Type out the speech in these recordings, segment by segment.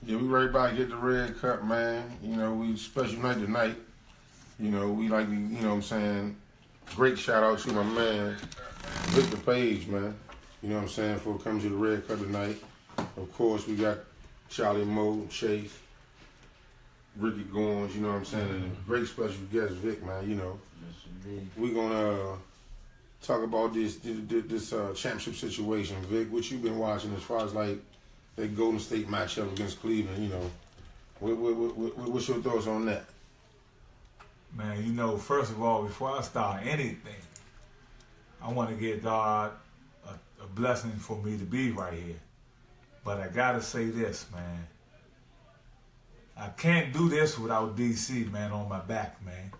Yeah, we ready to get the red cup, man. You know, we special night tonight. You know, we like to, you know what I'm saying, great shout out to my man, Victor Page, man. You know what I'm saying, for coming to the red cup tonight. Of course, we got Charlie Moe, Chase, Ricky Goins, you know what I'm saying, and a great special guest, Vic, man, you know. We're going to talk about this championship situation. Vic, what you been watching as far as, like, that Golden State matchup against Cleveland, you know. What's your thoughts on that? Man, you know, first of all, before I start anything, I want to give God a blessing for me to be right here. But I got to say this, man. I can't do this without DC, man, on my back, man.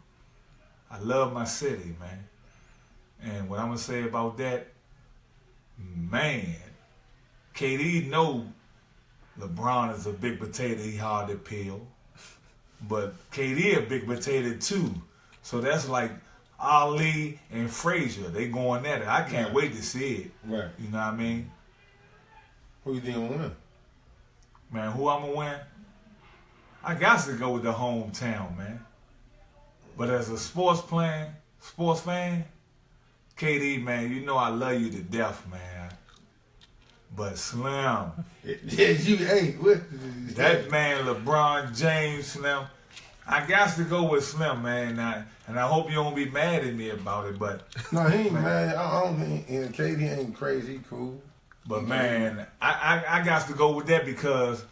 I love my city, man. And what I'm going to say about that, man, KD know LeBron is a big potato, he hard to peel. But KD a big potato too. So that's like Ali and Frazier. They going at it. I can't wait to see it. Right. You know what I mean? Who you think will win? Man, who I'm going to win? I got to go with the hometown, man. But as a sports fan, KD, man, you know I love you to death, man. But Slim, that man LeBron James, Slim, I got to go with Slim, man. And I hope you don't be mad at me about it, but no, he ain't mad. I don't think KD ain't crazy, he cool. But man, I got to go with that because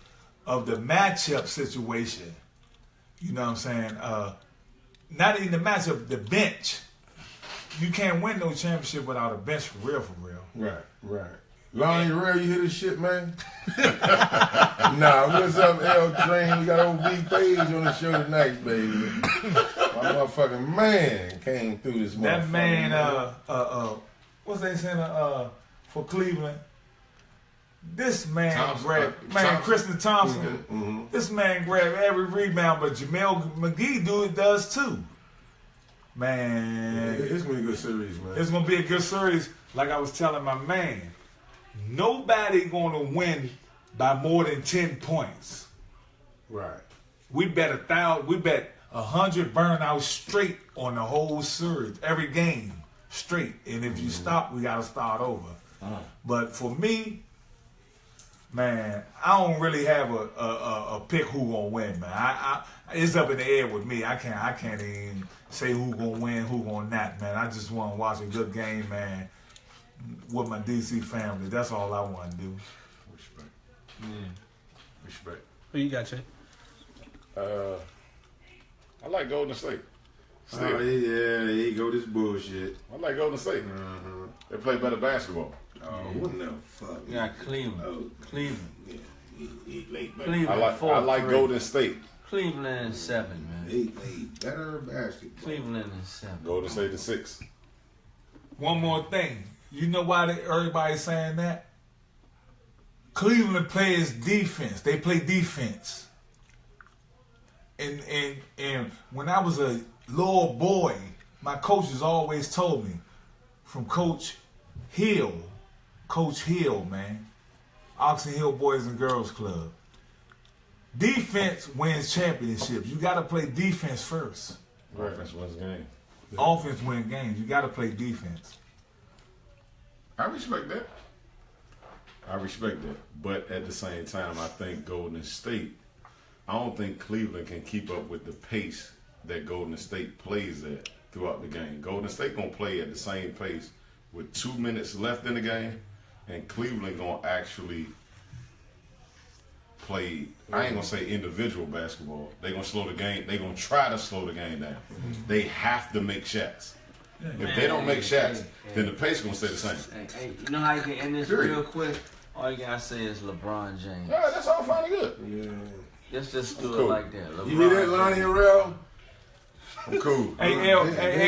of the matchup situation. You know what I'm saying? Not even the matchup, the bench. You can't win no championship without a bench for real, Right. Lonnie Rail, you hear this shit, man? Nah, what's up, L Train? We got old V Page on the show tonight, baby. My motherfucking man came through this morning. That man, what's they saying for Cleveland? This man Kristen Thompson. Mm-hmm. This man grabbed every rebound, but Jamel McGee does too. Man, it's gonna be a good series, man. It's gonna be a good series. Like I was telling my man, nobody gonna win by more than 10 points. Right. We bet 100 burnouts straight on the whole series, every game straight. And if you stop, we gotta start over. But for me, man, I don't really have a pick who gonna win, man. It's up in the air with me. I can't even say who gonna win, who gonna not, man. I just want to watch a good game, man, with my DC family. That's all I want to do. Respect. Respect. Who you got, Jay? I like Golden State. Oh, yeah, there you go, this bullshit. I like Golden State. They play better basketball. Oh, what the fuck? You got Cleveland. Oh, Cleveland. Yeah, he played better. Cleveland. I like Golden State. Cleveland is 7, man. He played better basketball. Cleveland is 7. Golden State is 6. One more thing. You know why everybody's saying that? Cleveland plays defense. They play defense. And when I was a little boy, my coaches always told me, from Coach Hill, man, Oxon Hill Boys and Girls Club, defense wins championships. You got to play defense first. Offense wins game. Offense wins games. You got to play defense. I respect that. But at the same time, I think Golden State, I don't think Cleveland can keep up with the pace that Golden State plays at throughout the game. Golden State going to play at the same pace with 2 minutes left in the game, and Cleveland going to actually play, I ain't going to say individual basketball. They're going to slow the game. They're going to try to slow the game down. They have to make shots. If they don't make shots, then the pace going to stay the same. Hey, you know how you can end this real quick? All you got to say is LeBron James. Yeah, that's all fine and good. Yeah. Let's just do Cool. it like that. LeBron You hear that, Lonnie James. Rail? I'm cool. Hey,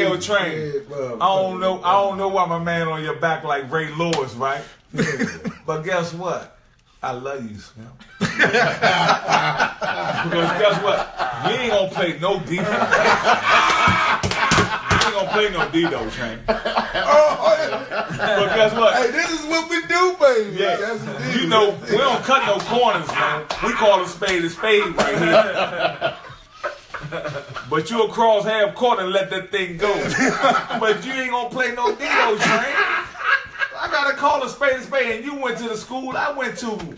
L Train. I don't know why my man on your back like Ray Lewis, right? But guess what? I love you, Slim. Because guess what? We ain't gonna play no defense. We ain't gonna play no D though, Train. Oh, But guess what? hey, this is what we do, baby. Yeah, That's the deal. you know, we don't cut no corners, man. We call a spade right here. But you'll cross half court and let that thing go. But you ain't gonna play no D though, Train. I gotta call a spade, and you went to the school I went to.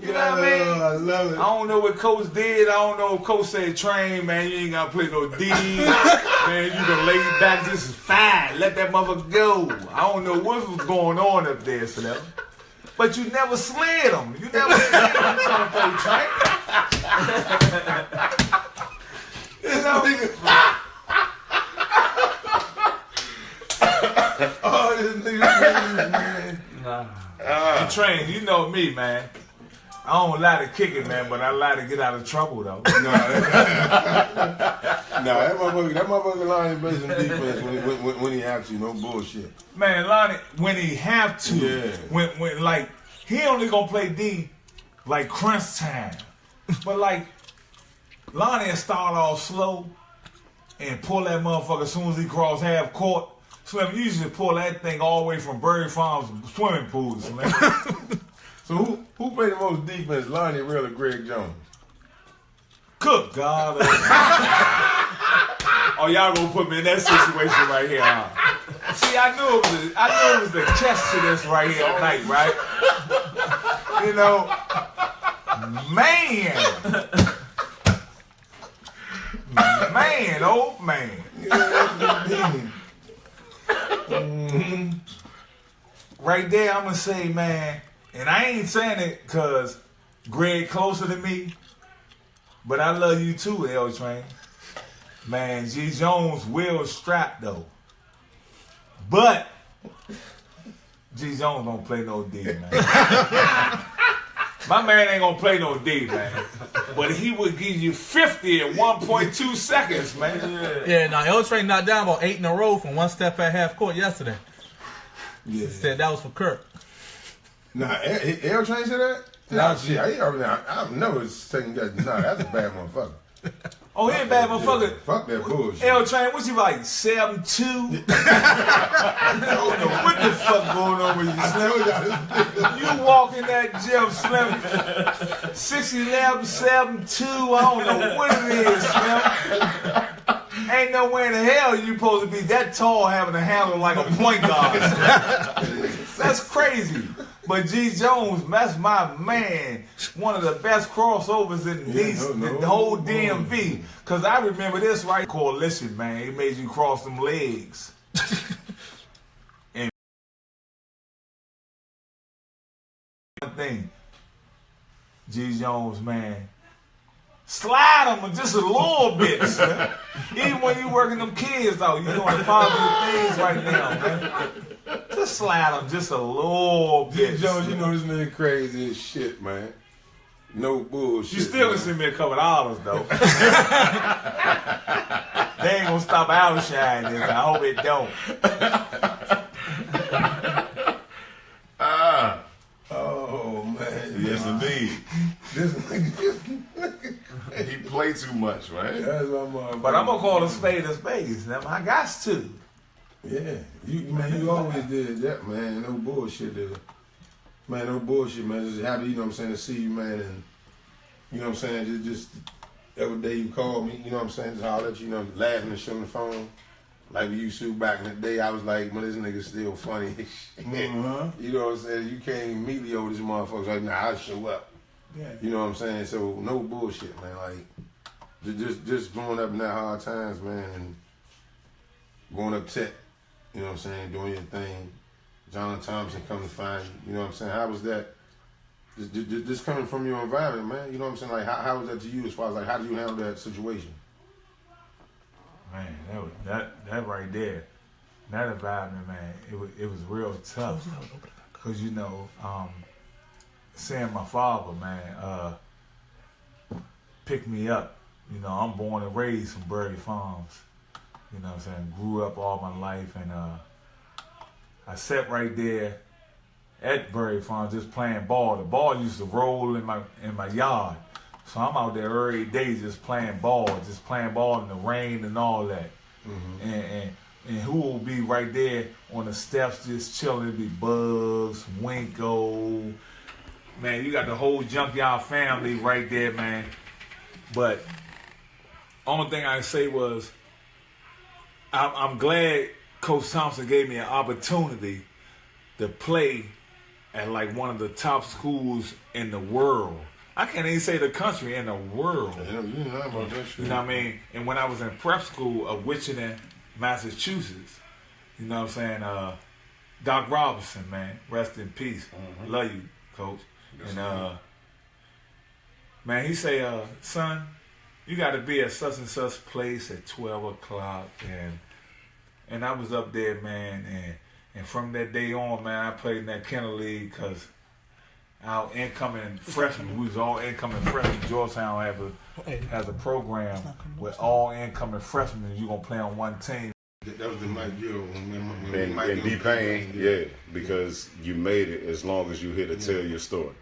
You know what I mean? I love it. I don't know what Coach did. I don't know if Coach said, Train, man, you ain't gotta play no D. Man, you can lay back. This is fine. Let that motherfucker go. I don't know what was going on up there, Slim. But you never slid him. You never slid him trying to play Train. You know? Oh, this nigga, man. And Train, you know me, man. I don't lie to kick it, man, but I lie to get out of trouble, though. That motherfucker Lonnie plays some defense when he has to. No bullshit. Man, Lonnie, when he have to, Yeah. when like, he only gonna play D like crunch time. But like, Lonnie start off slow and pull that motherfucker as soon as he cross half court. Slim, you usually pull that thing all the way from Berry Farms swimming pools, man. So who played the most defense, Lonnie Real or Greg Jones? Good God. Oh, y'all gonna put me in that situation right here, huh? See, I knew it was the catch to this right here tonight, right? You know, old man. Right there, I'm gonna say, man, and I ain't saying it because Greg closer to me, but I love you too, L Train. Man, G Jones will strap though. But G Jones don't play no D, man. My man ain't gonna play no D, man. But he would give you 50 in 1.2 seconds, man. Yeah, now L Train knocked down about 8 in a row from one step at half court yesterday. Yeah. Said that was for Kirk. Nah, L Train said that? Nah, shit, I've never second guess. Nah, that's a bad motherfucker. Oh, he ain't bad motherfucker. Fuck that bullshit. L Train, what you like, 7'2"? I don't know what the fuck going on with you, Slim. You walk in that gym, Slim, 6'11", 7'2", I don't know what it is, Slim. Ain't nowhere in the hell you supposed to be that tall having a handle like a point guard. That's crazy. But G Jones, that's my man. One of the best crossovers in the whole DMV. Because I remember this, right? Coalition, man. It made you cross them legs. And one thing, G Jones, man. Slide them just a little bit, man. Even when you working them kids out, you doing positive things right now, man. Just slide them just a little bit. G Jones, you know this nigga crazy as shit, man. No bullshit. You still can send me a couple dollars, though. They ain't gonna stop outshining this. I hope it don't. Oh, man. Yes, indeed. This nigga. He play too much, right? That's my motherfucker. But I'm gonna call a spade a spade. Now, I got to. Yeah, you always did that, man. No bullshit, dude. Man, no bullshit, man. Just happy, you know what I'm saying, to see you, man, and you know what I'm saying, just every day you call me, you know what I'm saying, just holler at you, you know, laughing and shit on the phone. Like we used to back in the day, I was like, man, this nigga's still funny. Mm-hmm. You know what I'm saying? You can't meet me over this motherfucker. Like, nah, I'll show up. Yeah. You know what I'm saying? So no bullshit, man. Like just growing up in that hard times, man, and going up tech, you know what I'm saying, doing your thing. John Thompson come to find you, you know what I'm saying? How was that? Just coming from your environment, man. You know what I'm saying? Like how was that to you as far as like how did you handle that situation? Man, that right there, that environment, man, it was real tough. Cause you know, seeing my father, man, pick me up. You know, I'm born and raised from Berry Farms. You know what I'm saying? Grew up all my life, and I sat right there at Berry Farms just playing ball. The ball used to roll in my yard. So I'm out there every day just playing ball in the rain and all that. Mm-hmm. and who will be right there on the steps just chilling. It'd be Bugs, Winko. Man, you got the whole Junkyard family right there, man. But only thing I say was, I'm glad Coach Thompson gave me an opportunity to play at like one of the top schools in the world. I can't even say the country, in the world. Yeah, you know about that shit. You know what I mean? And when I was in prep school of Wichita, Massachusetts, you know what I'm saying? Doc Robinson, man, rest in peace. Love you, Coach. And man, he say, son, you got to be at such and such place at 12 o'clock. And I was up there, man. And from that day on, man, I played in that Kennel League because our incoming freshmen, we was all incoming freshmen. Georgetown has a program where all incoming freshmen, you're going to play on one team. That was the Mike Gill. And D Payne, yeah, because you made it as long as you here to tell your story.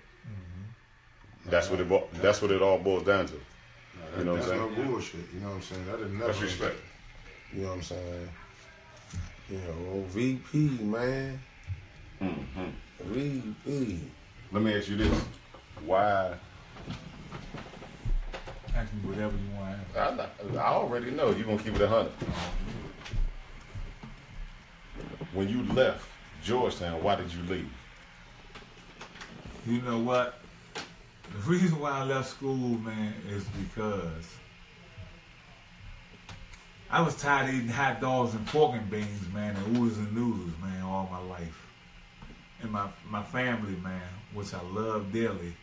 That's what it all boils down to. You know what I'm saying? That's no bullshit. You know what I'm saying? That is never. That's respect. You know what I'm saying? You know, VP, man. VP. Let me ask you this: why? Ask me whatever you want. I already know you're gonna keep it 100. When you left Georgetown, why did you leave? You know what? The reason why I left school, man, is because I was tired of eating hot dogs and pork and beans, man, and oodles and noodles, man, all my life. And my family, man, which I love dearly,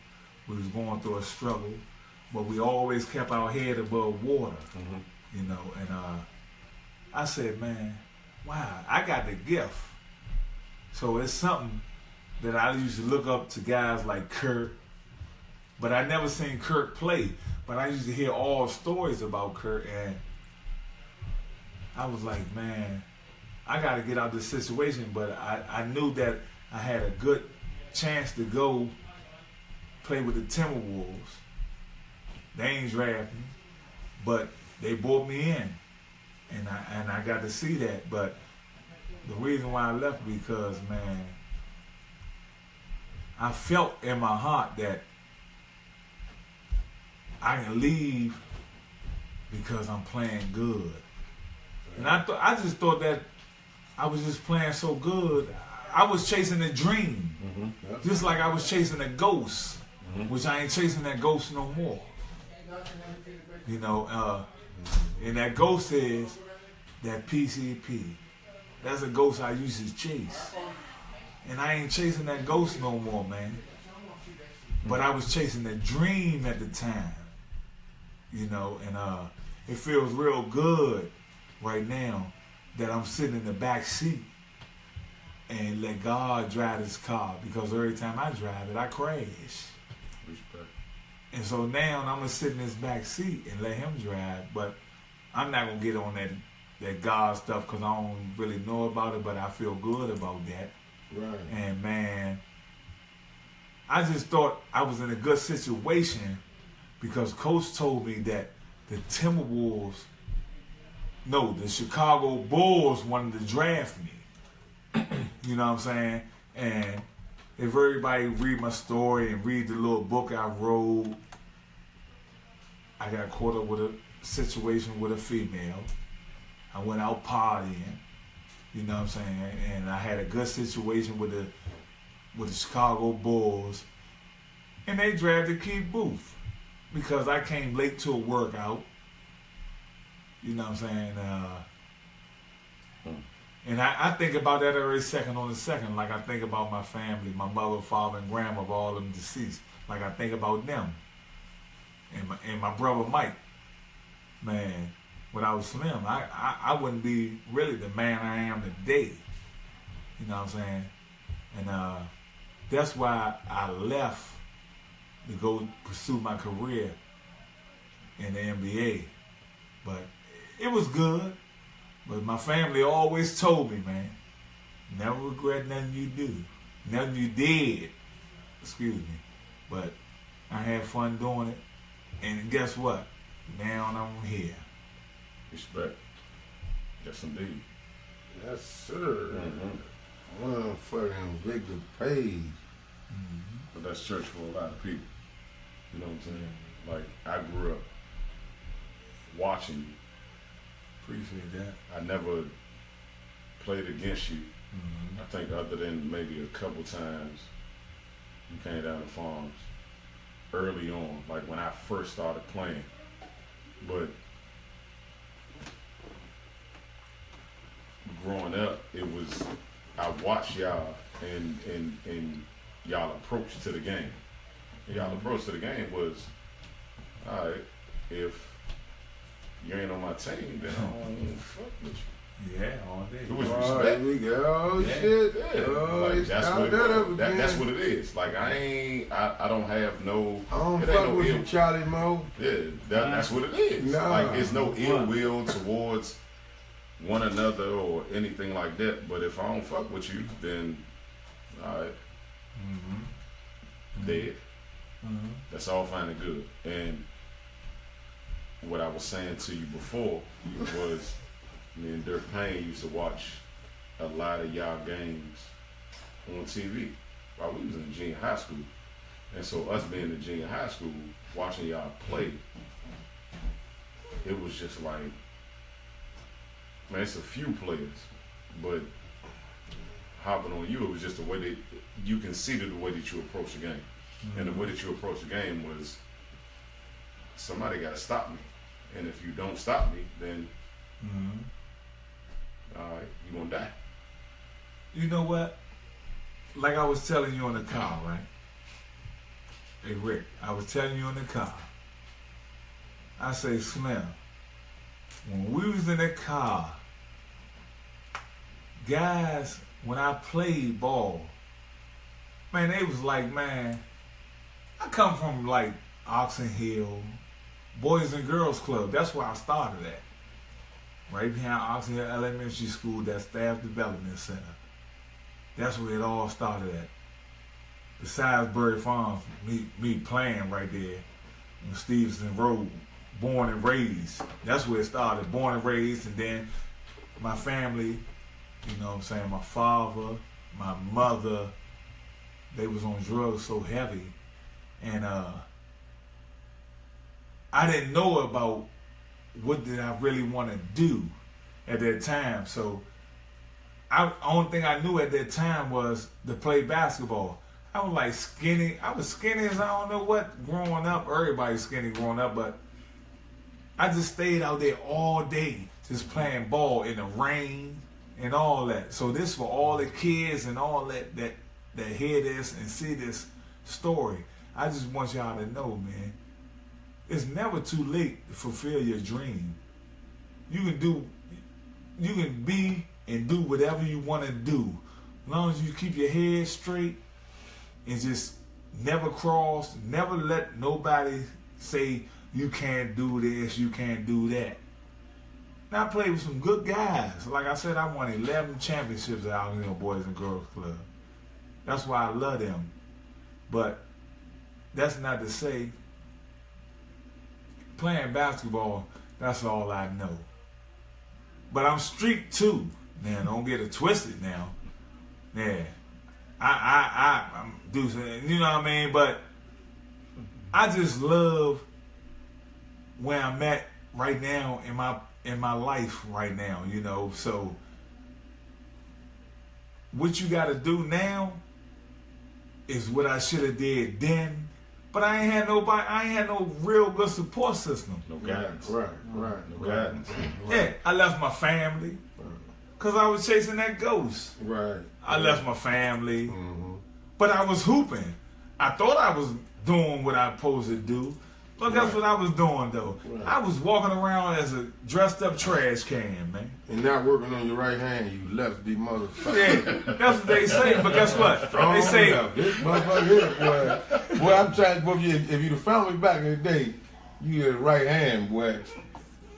we was going through a struggle, but we always kept our head above water, you know. And I said, man, wow, I got the gift. So it's something that I used to look up to guys like Kurt, but I never seen Kurt play. But I used to hear all stories about Kurt, and I was like, man, I got to get out of this situation. But I knew that I had a good chance to go play with the Timberwolves. They ain't draft me, but they brought me in, and I got to see that. But the reason why I left because, man, I felt in my heart that I can leave because I'm playing good. And I just thought that I was just playing so good. I was chasing a dream, just like I was chasing a ghost, which I ain't chasing that ghost no more. You know, and that ghost is that PCP. That's a ghost I used to chase. And I ain't chasing that ghost no more, man. But I was chasing the dream at the time. You know, and it feels real good right now that I'm sitting in the back seat and let God drive this car, because every time I drive it, I crash. Respect. And so now I'm gonna sit in this back seat and let him drive, but I'm not gonna get on that God stuff because I don't really know about it, but I feel good about that. Right. And man, I just thought I was in a good situation because Coach told me that the Chicago Bulls wanted to draft me. You know what I'm saying? And if everybody read my story and read the little book I wrote, I got caught up with a situation with a female. I went out partying, you know what I'm saying? And I had a good situation with the Chicago Bulls. And they drafted Keith Booth because I came late to a workout. You know what I'm saying? And I think about that every second on the second. Like I think about my family, my mother, father, and grandma, of all them deceased. Like I think about them. And my brother Mike. Man, when I was slim, I wouldn't be really the man I am today. You know what I'm saying? And that's why I left to go pursue my career in the NBA. But it was good. But my family always told me, man, never regret nothing you do. Nothing you did. Excuse me. But I had fun doing it. And guess what? Now I'm here. Respect. Yes, indeed. Yes, sir. Motherfucking Victor Page. But that's church for a lot of people. You know what I'm saying? Like, I grew up watching you. Appreciate that. I never played against you. I think other than maybe a couple times you came down to Farms early on, like when I first started playing. But growing up, I watched y'all and y'all approach to the game. And y'all approach to the game was, all right, if you ain't on my team, then I don't fuck with you. Yeah, all day. It was Oh, respect. here we go. Yeah. Shit. Yeah, Oh, like it's that's out what that up it, again. that's what it is. Like I don't have no. I don't it ain't fuck no with ill. you, Charlie Mo. Yeah, that's what it is. Nah. Like it's no ill will towards one another or anything like that. But if I don't fuck with you, then all right, dead. That's all fine and good. And what I was saying to you before was, me and Dirk Payne used to watch a lot of y'all games on TV while we was in junior high school. And so us being in junior high school, watching y'all play, it was just like, man, it's a few players, but hopping on you, it was just the way that you considered the way that you approach the game. And the way that you approach the game was, somebody got to stop me. And if you don't stop me, then all right, you gonna die. You know what? Like I was telling you in the car, right? Hey Rick, I was telling you in the car. I say, Slim, when we was in the car, guys, when I played ball, man, they was like, man, I come from like Oxon Hill, Boys and Girls Club. That's where I started at. Right behind Oxon Hill Elementary School, that Staff Development Center. That's where it all started at. The Salisbury Farms, me playing right there on Stevenson Road, born and raised. That's where it started, born and raised, and then my family, you know what I'm saying, my father, my mother, they was on drugs so heavy, and I didn't know about what did I really want to do at that time. So only thing I knew at that time was to play basketball. I was like skinny. I was skinny as I don't know what growing up. Everybody's skinny growing up, but I just stayed out there all day just playing ball in the rain and all that. So this for all the kids and all that hear this and see this story. I just want y'all to know, man, it's never too late to fulfill your dream. You can be and do whatever you want to do, as long as you keep your head straight and just never cross, never let nobody say you can't do this, you can't do that. Now I played with some good guys. Like I said, I won 11 championships out in the Boys and Girls Club. That's why I love them. But that's not to say playing basketball, that's all I know. But I'm street too. Now, don't get it twisted now. Yeah. I'm doing, you know what I mean? But I just love where I'm at right now in my life right now, you know. So what you gotta do now is what I should have did then. But I ain't had no real good support system. No guidance. Right. No guidance. Yeah, I left my family because I was chasing that ghost. Right. I left my family, Mm-hmm. but I was hooping. I thought I was doing what I was supposed to do, but that's what I was doing though. Right. I was walking around as a dressed up trash can, man. And not working on your right hand, you left the motherfucker. Yeah, that's what they say. But guess what? They say, This motherfucker here, boy. Boy, I'm trying to, if you'd have found me back in the day, you had the right hand, boy.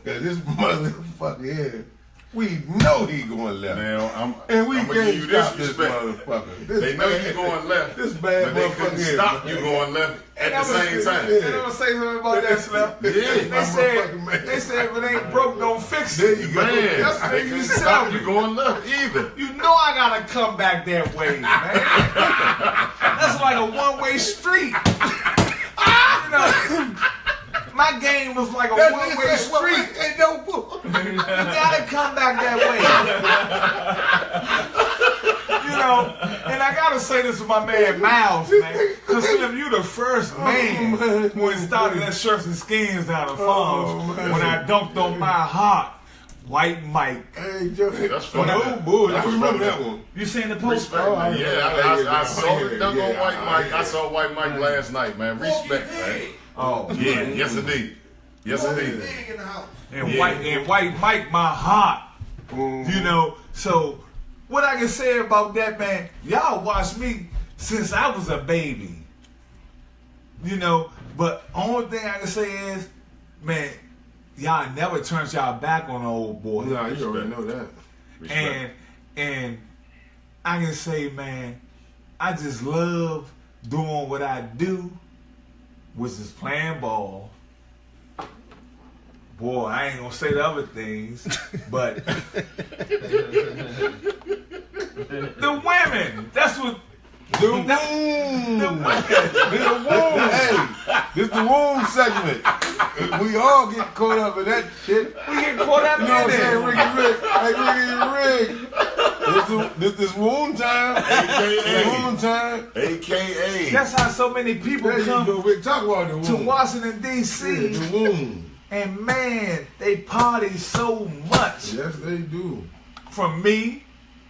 Cause this motherfucker here. We know he going left. Now And we I'm gonna can't give you this stop this respect. motherfucker. This They know bad- you going left. This bad but they couldn't motherfucker here, stop man. you going left at the I'ma same say- time. Yeah. And I'm gonna say something about that, Slim. Yeah, They my said, motherfucking man. they said if it ain't broke, don't fix There it. you go. Man, That's what they they couldn't used to stop tell you me. going left either. You know I gotta come back that way, man. That's like a one-way street. You know, my game was like a one-way street. Ain't no You gotta come back that way. You know, and I gotta say this to my man Miles, man. Cause Slim, you the first man when started that shirts and skins down the farms man. when I dunked on my heart. White Mike. Hey, Joe. That's funny. No bull. I That's remember funny. that one. You seen the post? Respect, man. I Yeah, I saw hear the it. dunk on Yeah, White I Mike. hear I it. saw White Mike last night, man. Respect, man. Oh, Yeah, yes indeed. Yes indeed. and Yeah. White Mike, my heart. Mhm. You know, so what I can say about that, man, y'all watched me since I was a baby. You know, but only thing I can say is, man, y'all never turned y'all back on the old boy. Nah, you already know that. Respect. And I can say, man, I just love doing what I do, which is playing ball. Boy, I ain't gonna say the other things, but the women, that's what The womb. the women. The womb. Hey, this the womb segment. We all get caught up in that shit. We get caught up You know what I'm in saying, it. Ricky Rick? Hey, Ricky Rick. This womb time. AKA. Womb time. AKA. That's how so many people There you come go, Rick. Talk about the to womb. Washington D.C. The womb. and man, they party so much. Yes, they do. From me,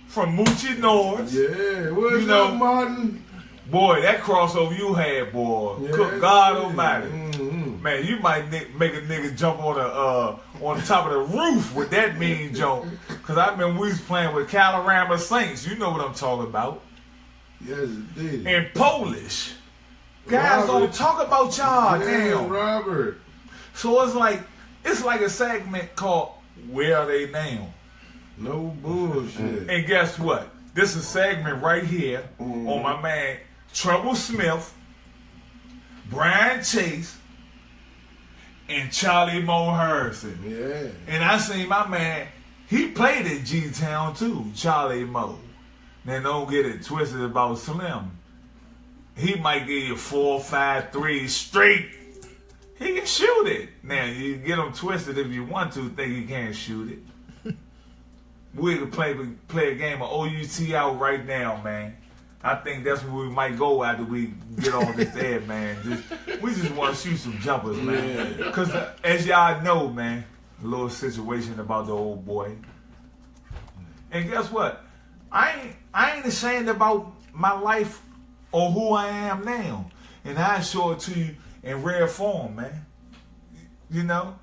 from Moochie Norris. Yeah. What's You know- up, Martin? Boy, that crossover you had, boy. Yeah, Good God yeah. Almighty. Mhm. Man, you might make a nigga jump on the top of the roof with that mean jump. Cause I remember we was playing with Calorama Saints. You know what I'm talking about. Yes, indeed. In Polish. Guys Robert. don't talk about y'all Yeah, now. Robert. So it's like a segment called Where Are They Now? No bullshit. And guess what? This is a segment right here Mhm. on my man Trouble Smith, Brian Chase, and Charlie Moe Harrison. Yeah. And I seen my man, he played at G-Town too, Charlie Moe. Now don't get it twisted about Slim. He might give you 4, 5, 3 straight. He can shoot it. Now you get him twisted if you want to think he can't shoot it. We could play a game of OUT out right now, man. I think that's where we might go after we get on this air, man. We just want to shoot some jumpers, man. Yeah. Because as y'all know, man, a little situation about the old boy. And guess what? I ain't ashamed about my life or who I am now. And I show it to you in rare form, man. You know?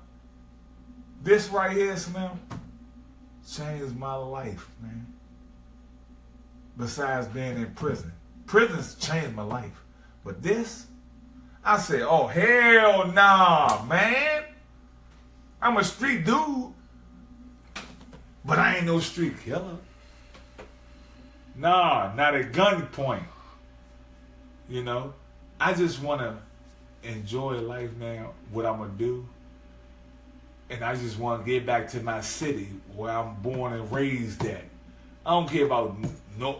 This right here, Slim, changed my life, man. Besides being in prison. Prison's changed my life. But this, I said, oh, hell nah, man. I'm a street dude. But I ain't no street killer. Nah, not at gunpoint. You know? I just want to enjoy life, man, what I'm going to do. And I just want to get back to my city where I'm born and raised at. I don't care about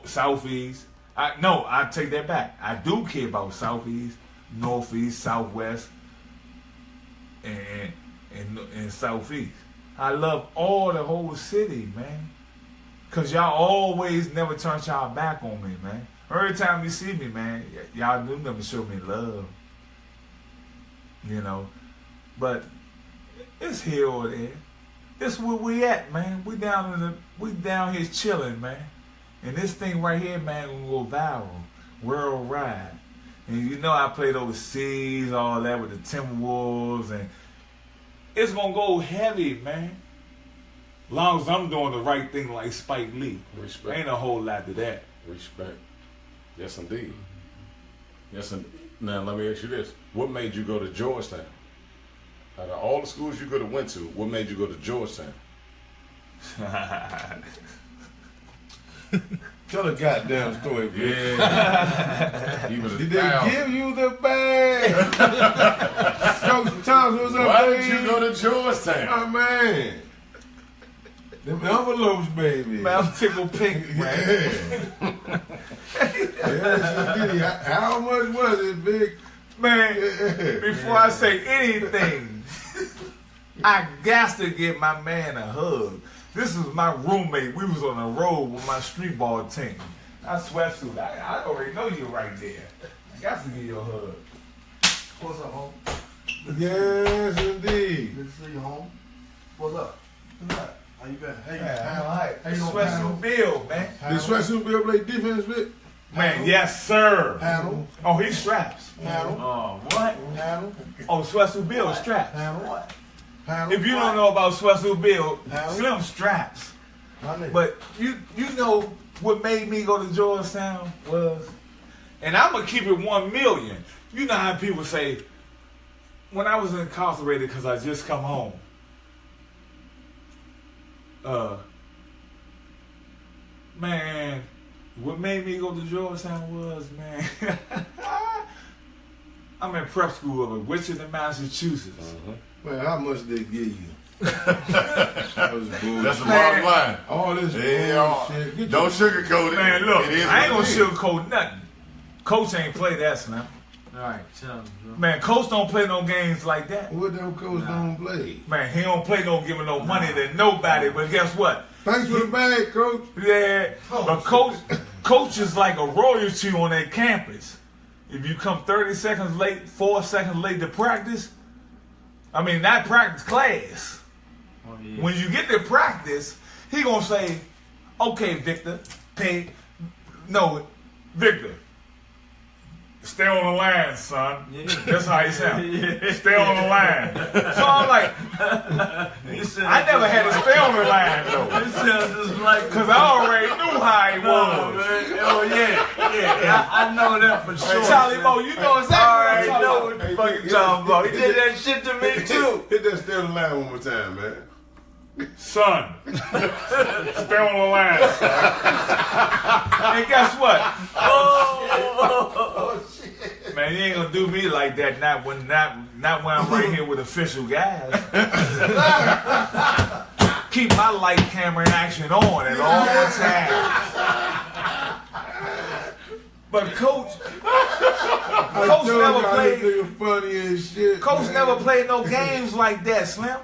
Southeast. I take that back. I do care about Southeast, Northeast, Southwest, and Southeast. I love all the whole city, man. Because y'all always never turn y'all back on me, man. Every time you see me, man, y'all do never show me love. You know. But it's here or there. This where we at, man. We down here chilling, man. And this thing right here, man, will go viral, worldwide. And you know I played overseas, all that with the Timberwolves, and it's gonna go heavy, man. Long as I'm doing the right thing like Spike Lee. Respect. Ain't a whole lot to that. Respect. Yes, indeed. Yes, now let me ask you this: what made you go to Georgetown? Out of all the schools you could have went to, what made you go to Georgetown? Tell a goddamn story, bitch. Yeah. He was a Did they thousand. give you the bag? Coach Thomas, what's up, Why baby? did you go to Georgetown? Oh, man. Them envelopes, baby. Man, I'm tickled pink, man. Yeah, how much was it, big? Man, before I say anything, I got to give my man a hug. This is my roommate. We was on the road with my street ball team. I sweatsuit. I already know you right there. I got to give you a hug. What's up, home? Yes, indeed. Good to see you, home. What's up? What's up? How you been? Hey, Man, all right. How you doing, Sweatsuit Panel? Bill, man. Did Sweatsuit Bill play defense, Vic? Man, yes, sir. Panel. Oh, he straps. Panel. Oh, what? Panel. Oh, Sweatsuit Bill is straps. Panel. Panel. If you don't know about Sweatsuit Bill, How? Slim straps. My nigga. But you know what made me go to Georgetown was, and I'm gonna keep it 1 million. You know how people say, when I was incarcerated because I just come home. Man, what made me go to Georgetown was, man, I'm in prep school over in Wichita, Massachusetts. Man, how much did they give you? That was bullshit. That's the bottom line. All this Yeah, bullshit. Get don't sugarcoat it. Man, look, It is I ain't what gonna it is. sugarcoat nothing. Coach ain't play that, Slim. All right, tell me, bro. Man, Coach don't play no games like that. What them coach don't play? Man, he don't play no giving no money to nobody. But guess what? Thanks for the bag, coach. Yeah, but coach is like a royalty on that campus. If you come 30 seconds late, 4 seconds late to practice, I mean not practice, class. Oh, yeah. When you get to practice, he gonna say, "Okay, Victor, Victor, stay on the line, son." Yeah. That's how he sound. Yeah. Stay on the line. So I'm like, I never had to stay on the line though. It sounds just like Cause I already knew how he Oh, was. man. Oh, yeah. I know that for sure. Charlie Mo, you know exactly I what I'm already know talking what the Hey, fuck hey, you talking about. He hey, did hey, that shit to me, too. Hit that stay on the line one more time, man. about. Son, stay on the line, son. And guess what? Oh, Man, you ain't gonna do me like that. Not when I'm right here with official guys. Keep my light camera in action on at all times. But coach never played. Nigga funny as shit. Coach man. never played no games like that, Slim.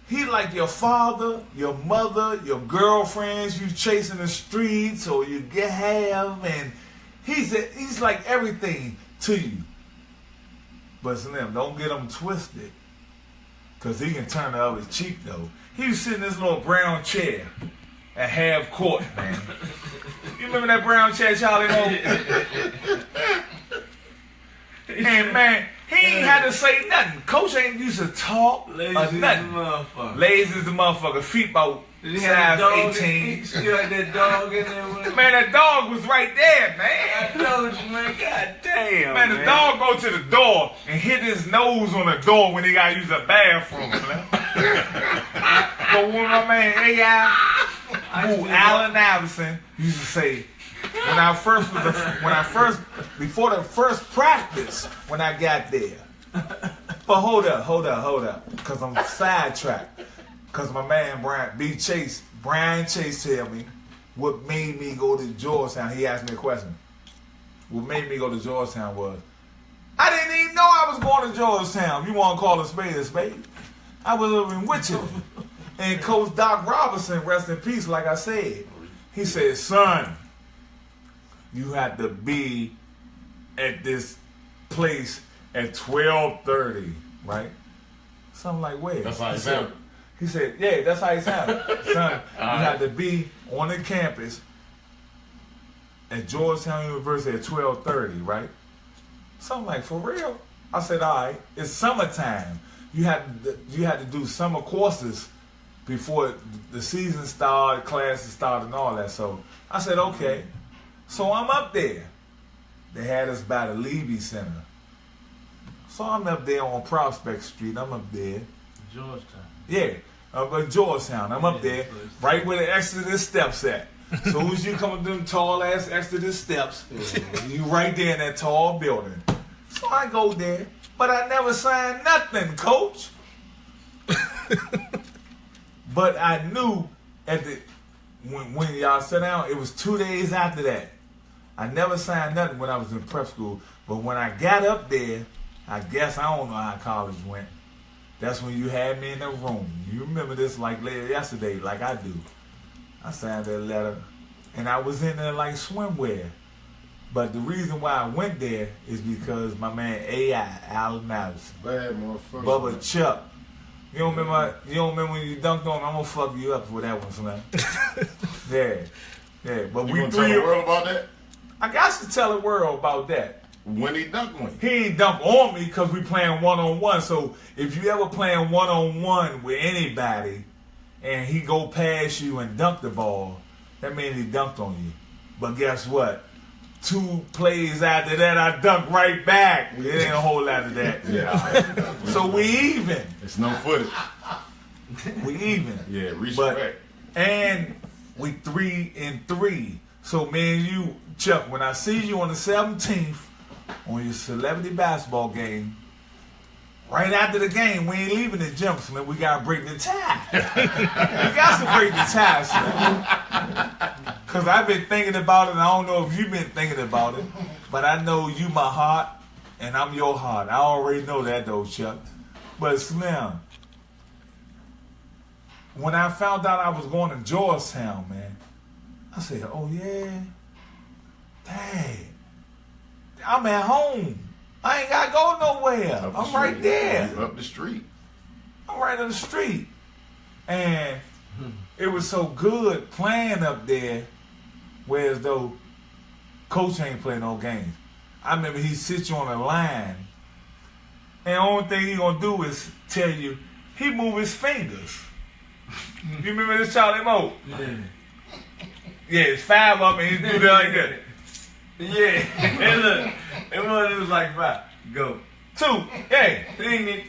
He like your father, your mother, your girlfriends you chase in the streets or you have, and he's like everything to you. But Slim, don't get him twisted, cause he can turn the other cheek though. He was sitting in this little brown chair at half court, man. You remember that brown chair, Charlie? And man, he ain't had to say nothing. Coach ain't used to talk lazy or as a nothing. motherfucker. Lazy as a motherfucker. Feet about Did he have that dog? size 18. He still had that dog in there with him? Man, that dog was right there, I man. told you, man. God damn, Man, the dog go to the door and hit his nose on the door when he got to use a bathroom, man. But when my man AI, Allen Iverson, used to say, before the first practice, when I got there. But hold up, because I'm sidetracked. Because my man Brian Chase tell me what made me go to Georgetown. He asked me a question. What made me go to Georgetown was, I didn't even know I was going to Georgetown. You want to call a spade a spade? I was over in Wichita. And Coach Doc Robinson, rest in peace, like I said, he said, son, you have to be at this place at 12:30, right? So I'm like, where? That's how He it said- sounded. He said, yeah, that's how he sounded. Son, you have to be on the campus at Georgetown University at 12:30, right? So I'm like, for real? I said, all right, it's summertime. You had to do summer courses before the season started, classes started, and all that. So I said, okay. So I'm up there. They had us by the Levy Center. So I'm up there on Prospect Street. I'm up there. Georgetown. Yeah. But Georgetown, I'm up there, right where the Exodus steps at. Soon as you come up them tall ass Exodus steps, you right there in that tall building. So I go there, but I never signed nothing, coach. But I knew when y'all sat down, it was 2 days after that. I never signed nothing when I was in prep school. But when I got up there, I guess I don't know how college went. That's when you had me in the room. You remember this like yesterday, like I do. I signed that letter, and I was in there like swimwear. But the reason why I went there is because my man A.I., Allen Madison, Bad motherfucker. Bubba Chuck. You don't remember when you dunked on me? I'm gonna fuck you up for that one, son. Yeah. But You we gonna tell the world about that? I got to tell the world about that. When he dunked on you. He ain't dunk on me because we playing one-on-one. So if you ever playing one-on-one with anybody and he go past you and dunk the ball, that means he dunked on you. But guess what? 2 plays after that, I dunked right back. It ain't a whole lot of that. Yeah. So we even. It's no footage. We even. Yeah, respect. And we 3-3. So me and you, Chuck, when I see you on the 17th on your celebrity basketball game, right after the game, we ain't leaving the gym, man. We gotta break the tie. We got to break the tie, man. Cause I've been thinking about it, and I don't know if you've been thinking about it, but I know you my heart, and I'm your heart. I already know that though, Chuck. But Slim, when I found out I was going to Georgetown, man, I said, oh yeah, dang, I'm at home. I ain't got to go nowhere. Up the I'm right street. there. You up the street. I'm right on the street. And it was so good playing up there, whereas though coach ain't play no games. I remember he sits you on the line, and the only thing he gonna do is tell you, he move his fingers. You remember this Charlie Moe? Yeah, it's 5 up and he do that like that. Yeah. And look, it was like 5. Go. 2, hey.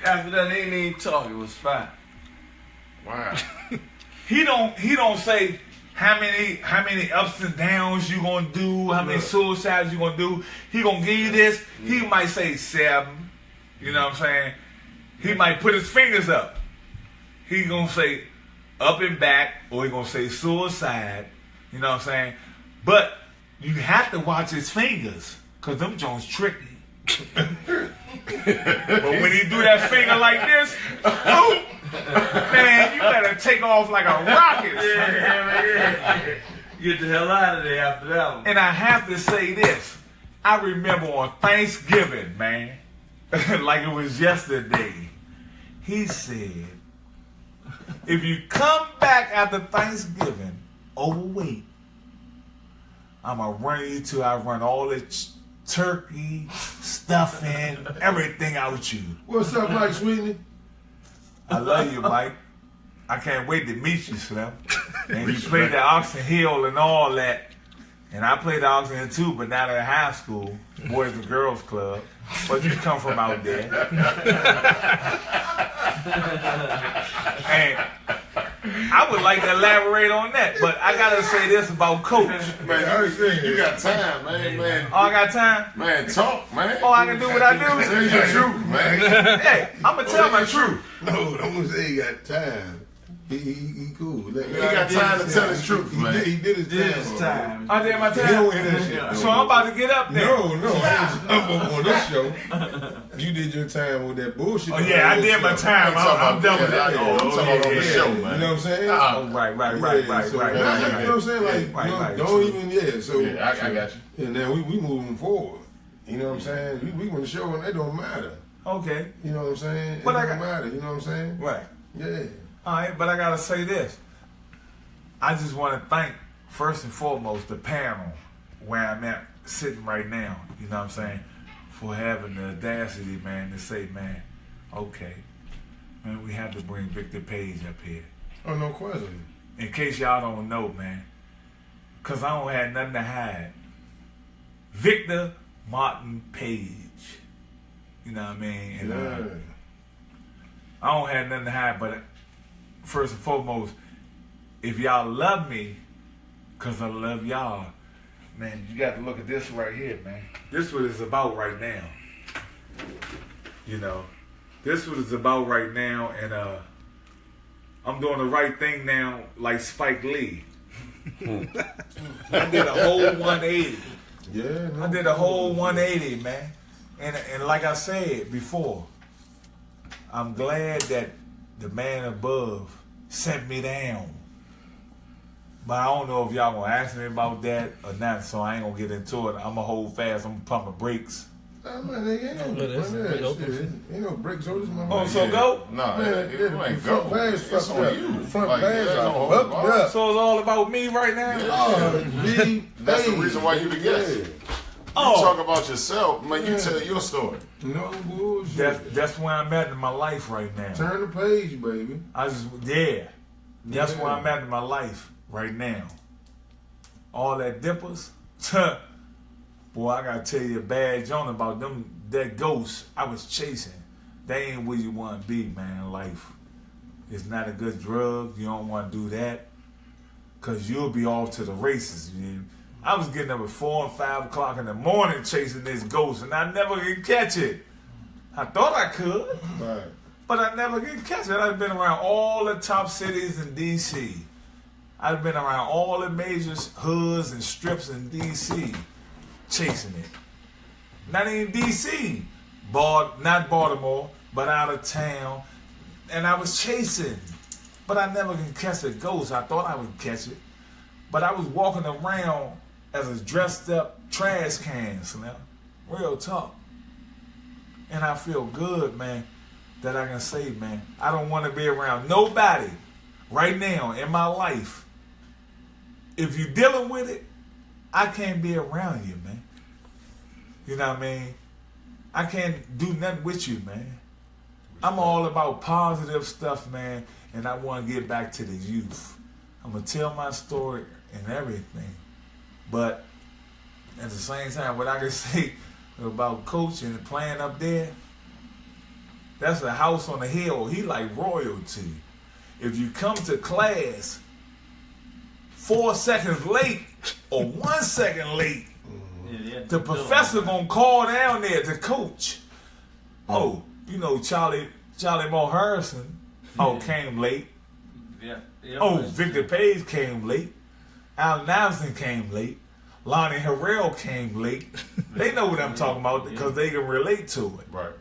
After that, they didn't even talk. It was 5. Wow. He don't say how many ups and downs you gonna do, how many suicides you gonna do. He gonna give you this. He might say 7. You know what I'm saying? He might put his fingers up. He gonna say up and back, or he gonna say suicide. You know what I'm saying? But you have to watch his fingers, cause them Jones tricky. But when he do that finger like this, man, you better take off like a rocket. Yeah. Get the hell out of there after that one. And I have to say this. I remember on Thanksgiving, man, like it was yesterday, he said, if you come back after Thanksgiving overweight, I'm going to run you till I run all the turkey, stuffing, everything out you. What's up, Mike Sweetney? I love you, Mike. I can't wait to meet you, Slim. And you played the Oxon Hill and all that. And I played the Oxon Hill too, but not at high school, Boys and Girls Club. But you come from out there. And I would like to elaborate on that, but I gotta say this about Coach. Man, you got time, man. Oh, I got time? Man, talk, man. Oh, I can do what I Tell do? your truth, man. Hey, I'm gonna tell my truth. No, don't gonna say he got time. He cool. He got time to tell his truth, man. He did his This time. time. I did my He don't time. hear that shit. So I'm about to get up there. No, I'm on this show. You did your time with that bullshit. Oh yeah, I did my time. I'm done with that. I'm talking about on the show, You man. know what I'm saying? Oh, right. Yeah, so, you know what I'm saying? Like, Right. don't even, So, Yeah, I got you. And then we moving forward. You know what I'm saying? We win the show and that don't matter. Okay. You know what I'm saying? It But don't matter. You know what I'm saying? Right. Yeah. All right, but I gotta say this. I just want to thank first and foremost the panel where I'm at sitting right now. You know what I'm saying? For having the audacity, man, to say, man, okay, man, we have to bring Victor Page up here. Oh, no question. In case y'all don't know, man, cause I don't have nothing to hide. Victor Martin Page. You know what I mean? And, Yeah. I don't have nothing to hide, but first and foremost, if y'all love me, cause I love y'all, man, you got to look at this right here, man. This what it's about right now. You know, this what it's about right now, and I'm doing the right thing now, like Spike Lee. I did a whole 180. Yeah, I did a whole 180, man. And like I said before, I'm glad that the man above sent me down. But I don't know if y'all gonna ask me about that or not, so I ain't gonna get into it. I'm gonna hold fast. I'm gonna pump my brakes. Nah, man, ain't no breaks on this, my Oh, man. so go? Nah, Man, it ain't front go. pads It's fucked on up. you. Front Like, pads that's are a whole fucked lot. up. So it's all about me right now? Oh, G, That's the reason why you the guest. You Oh. talk about yourself, man. You tell your story. No bullshit. That's where I'm at in my life right now. Turn the page, baby. That's Yeah. where I'm at in my life right now. All that dippers, boy, I gotta tell you a bad joint about them. That ghost I was chasing, they ain't where you want to be, man. Life is not a good drug. You don't want to do that, cause you'll be off to the races. Man. I was getting up at 4 and 5 o'clock in the morning chasing this ghost, and I never could catch it. I thought I could. Right. But I never get catch it. I've been around all the top cities in D.C. I've been around all the major hoods and strips in D.C. chasing it. Not in D.C., not Baltimore, but out of town. And I was chasing. But I never can catch a ghost. I thought I would catch it. But I was walking around as a dressed up trash can, Slim. Real talk. And I feel good, man, that I can say, man, I don't want to be around nobody right now in my life. If you're dealing with it, I can't be around you, man. You know what I mean? I can't do nothing with you, man. I'm all about positive stuff, man, and I want to get back to the youth. I'm going to tell my story and everything. But at the same time, what I can say about coaching and playing up there, that's a house on the hill. He like royalty. If you come to class 4 seconds late or 1 second late, the professor gonna call down there to coach. Oh, you know Charlie Moe Harrison. Oh, came late. Oh, Victor Page came late. Al Navson came late. Lonnie Harrell came late. They know what I'm talking about because they can relate to it. Right.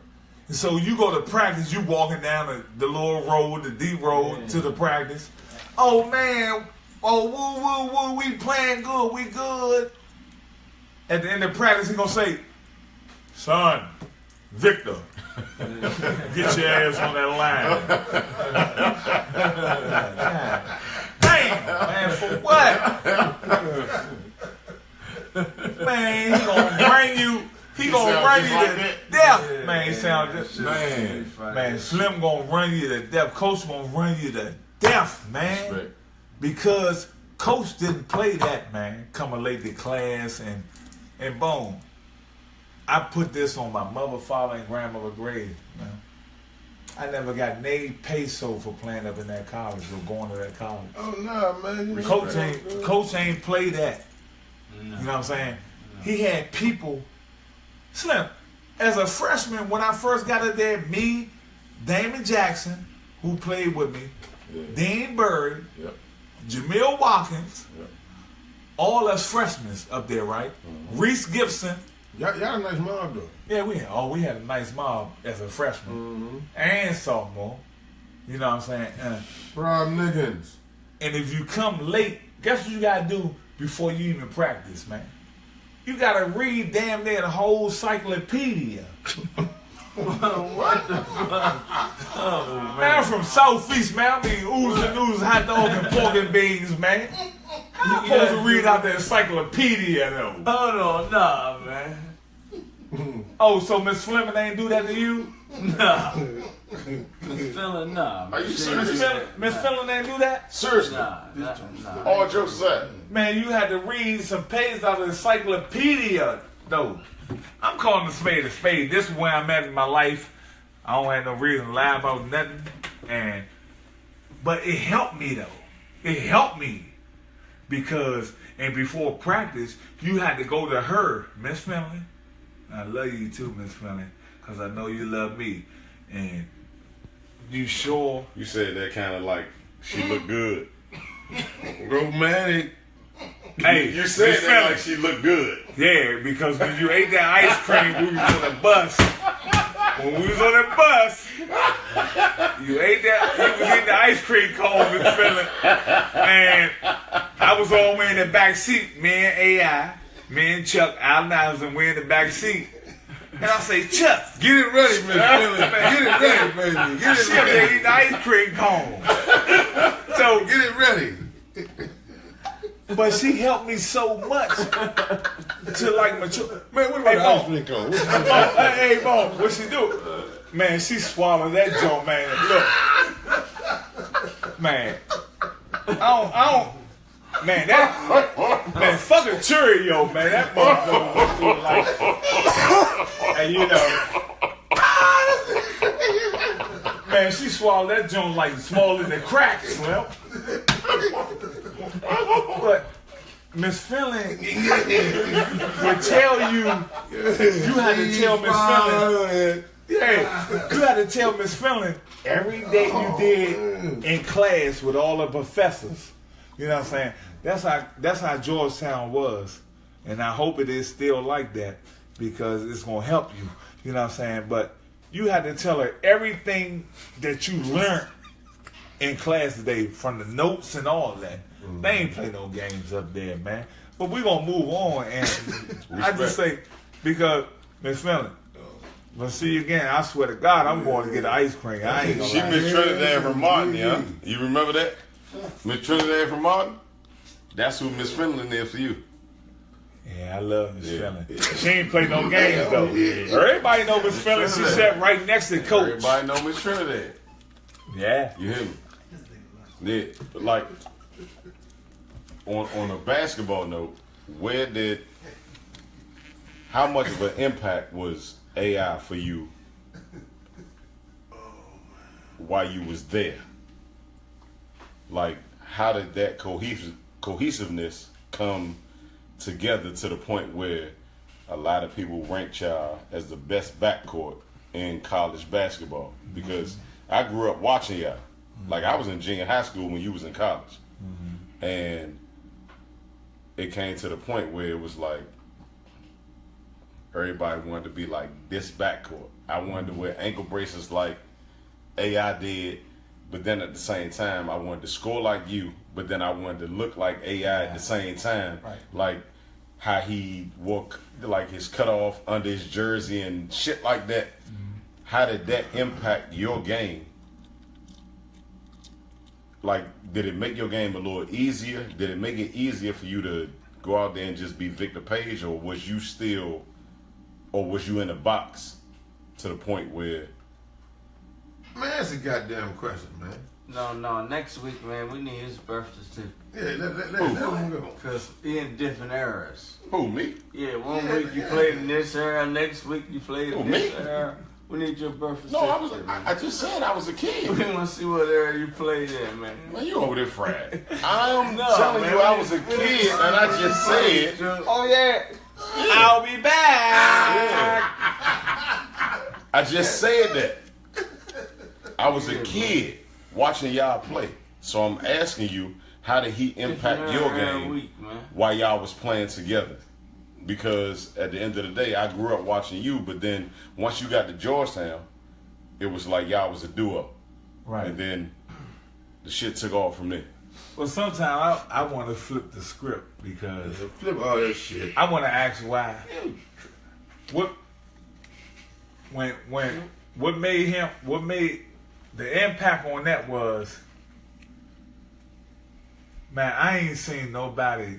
And so you go to practice, you walking down the little road, the D road to the practice. Oh man, woo, we playing good, we good. At the end of practice, he gonna say, son, Victor, get your ass on that line. Damn, man, for what? Man, he gonna bring you. He gonna run you to death, man. He sound just man. Slim gonna run you to death. Coach gonna run you to death, man. Respect. Because Coach didn't play that, man. Coming late to class and boom. I put this on my mother, father, and grandmother grave, man. I never got no peso for playing up in that college or going to that college. Oh, nah, man. Coach ain't play that. You know what I'm saying? He had people. Slim, as a freshman, when I first got up there, me, Damon Jackson, who played with me, Dean Bird, Jamil Watkins, all us freshmen up there, right? Reese Gibson. Y'all a nice mob, though. Yeah, we had a nice mob as a freshman and sophomore. You know what I'm saying? Rob Niggins. And if you come late, guess what you gotta do before you even practice, man? You gotta read damn near the whole encyclopedia. What the fuck? Oh, Man, I'm from Southeast, man. I mean, oodles and noodles, hot dogs and pork and beans, man. How am supposed to read out the encyclopedia, though? Hold on, nah, man. Oh, so Miss Fleming ain't do that to you? Nah. Miss Fillin, nah. Are you serious? Miss Fleming ain't do that? Seriously. Nah. All jokes aside. Man, you had to read some pages out of the encyclopedia, though. I'm calling a spade a spade. This is where I'm at in my life. I don't have no reason to lie about nothing. And But it helped me though. It helped me because and before practice, you had to go to her, Miss Finley. I love you too, Miss Finley, because I know you love me. And you sure? You said that kind of like she looked good. Romantic. Hey, You said Miss that Finley. like she looked good. Yeah, because when you ate that ice cream, we was on the bus. When we was on the bus, you was eating the ice cream cone, Miss Finley. And I was all way in the back seat, me and AI, me and Chuck, Al Niles, and we in the back seat. And I say, Chuck, Get it ready, Miss Philly. Get it ready, baby. Get she it up there ready. eating the ice cream cone. So, Get it ready. but she helped me so much to like mature. Man, what Hey, about the Mo. ice cream cone? Hey, Mo, what she do? Man, she swallowed that joint, man. Look, man, I don't, man, man, fuck a Cheerio, man. That motherfucker went through like, and you know, man, she swallowed that joint like smaller than crack, Slim. But Miss Finley would tell you had to tell Miss Finley. Yeah, you had to tell Miss Finley every day you did in class with all the professors. You know what I'm saying? That's how Georgetown was, and I hope it is still like that because it's gonna help you. You know what I'm saying? But you had to tell her everything that you learned in class today, from the notes and all that. They ain't play no games up there, man. But we gonna move on, and I just say because Miss Finley. When I see you again, I swear to God, I'm going to get ice cream. I ain't gonna She lie. Miss Trinidad from Martin, yeah. You remember that? Miss Trinidad from Martin? That's who Miss Finland is for you. Yeah, I love Miss Yeah. Finley. She ain't play no games though. Everybody know Miss Finley. She sat right next to Coach. Everybody know Miss Trinidad. Yeah. You hear me? Yeah, but like on a basketball note, how much of an impact was AI for you while you was there? Like, how did that cohesiveness come together to the point where a lot of people rank y'all as the best backcourt in college basketball? Because I grew up watching y'all. Like, I was in junior high school when you was in college. And it came to the point where it was like everybody wanted to be like this backcourt. I wanted to wear ankle bracelets like AI did, but then at the same time, I wanted to score like you, but then I wanted to look like AI at the same time. Right. Like how he wore like his cutoff under his jersey and shit like that. How did that impact your game? Like, did it make your game a little easier? Did it make it easier for you to go out there and just be Victor Page, or was you in a box to the point where? Man, that's a goddamn question, man. No. Next week, man, we need his birth certificate. Yeah, let him go. Because he in different eras. Who, me? Yeah, one week you played in this era, next week you played in Who, this me? era. We need your birth No, certificate. I just said I was a kid. We want to see what era you played in, man. Man, you over there fried. I'm No, telling man, you I was a kid, and I just said. Oh, yeah. I'll be back. I just said that. I was a kid watching y'all play. So I'm asking you, how did he impact your game Week, man. while y'all was playing together? Because at the end of the day, I grew up watching you, but then once you got to Georgetown, it was like y'all was a duo. Right. And then the shit took off from there. Well, sometimes I want to flip the script because Flip all that shit. I want to ask why. What made the impact on that was, man, I ain't seen nobody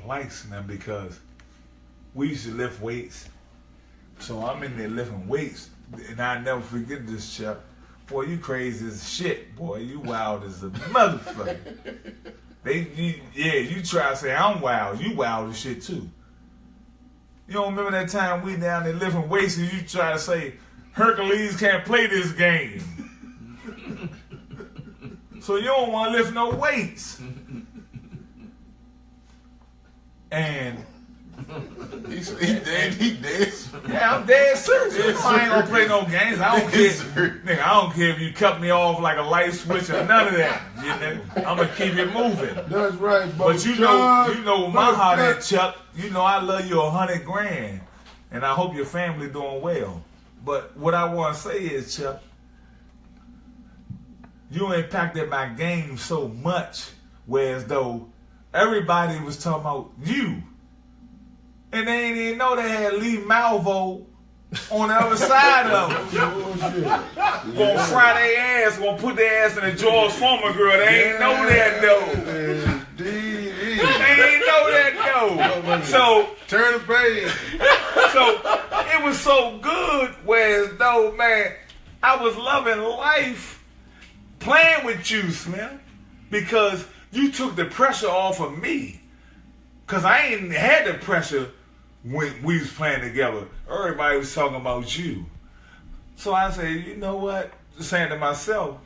like them because we used to lift weights. So I'm in there lifting weights, and I never forget this, Chuck. Boy, you crazy as shit, boy. You wild as a motherfucker. You try to say I'm wild. You wild as shit too. You don't remember that time we down there lifting weights and you try to say Hercules can't play this game? So you don't want to lift no weights. And He dead. yeah, I'm dead serious. I ain't gonna play no games. I don't care. Yes, sir. Nigga, I don't care if you cut me off like a light switch or none of that. You know, I'm gonna keep it moving. That's right, But you know my heart at, Chuck. You know I love you 100 grand, and I hope your family doing well. But what I want to say is, Chuck, you impacted my game so much, whereas though everybody was talking about you, and they ain't even know they had Lee Malvo on the other side of them. Gonna fry their ass, gonna put their ass in the George Foreman girl. They ain't know that though. They ain't know that though. So Turn the page. so it was so good, whereas though, man, I was loving life playing with you, Slim, because you took the pressure off of me. Cause I ain't had the pressure when we was playing together. Everybody was talking about you. So I said, you know what? Just saying to myself,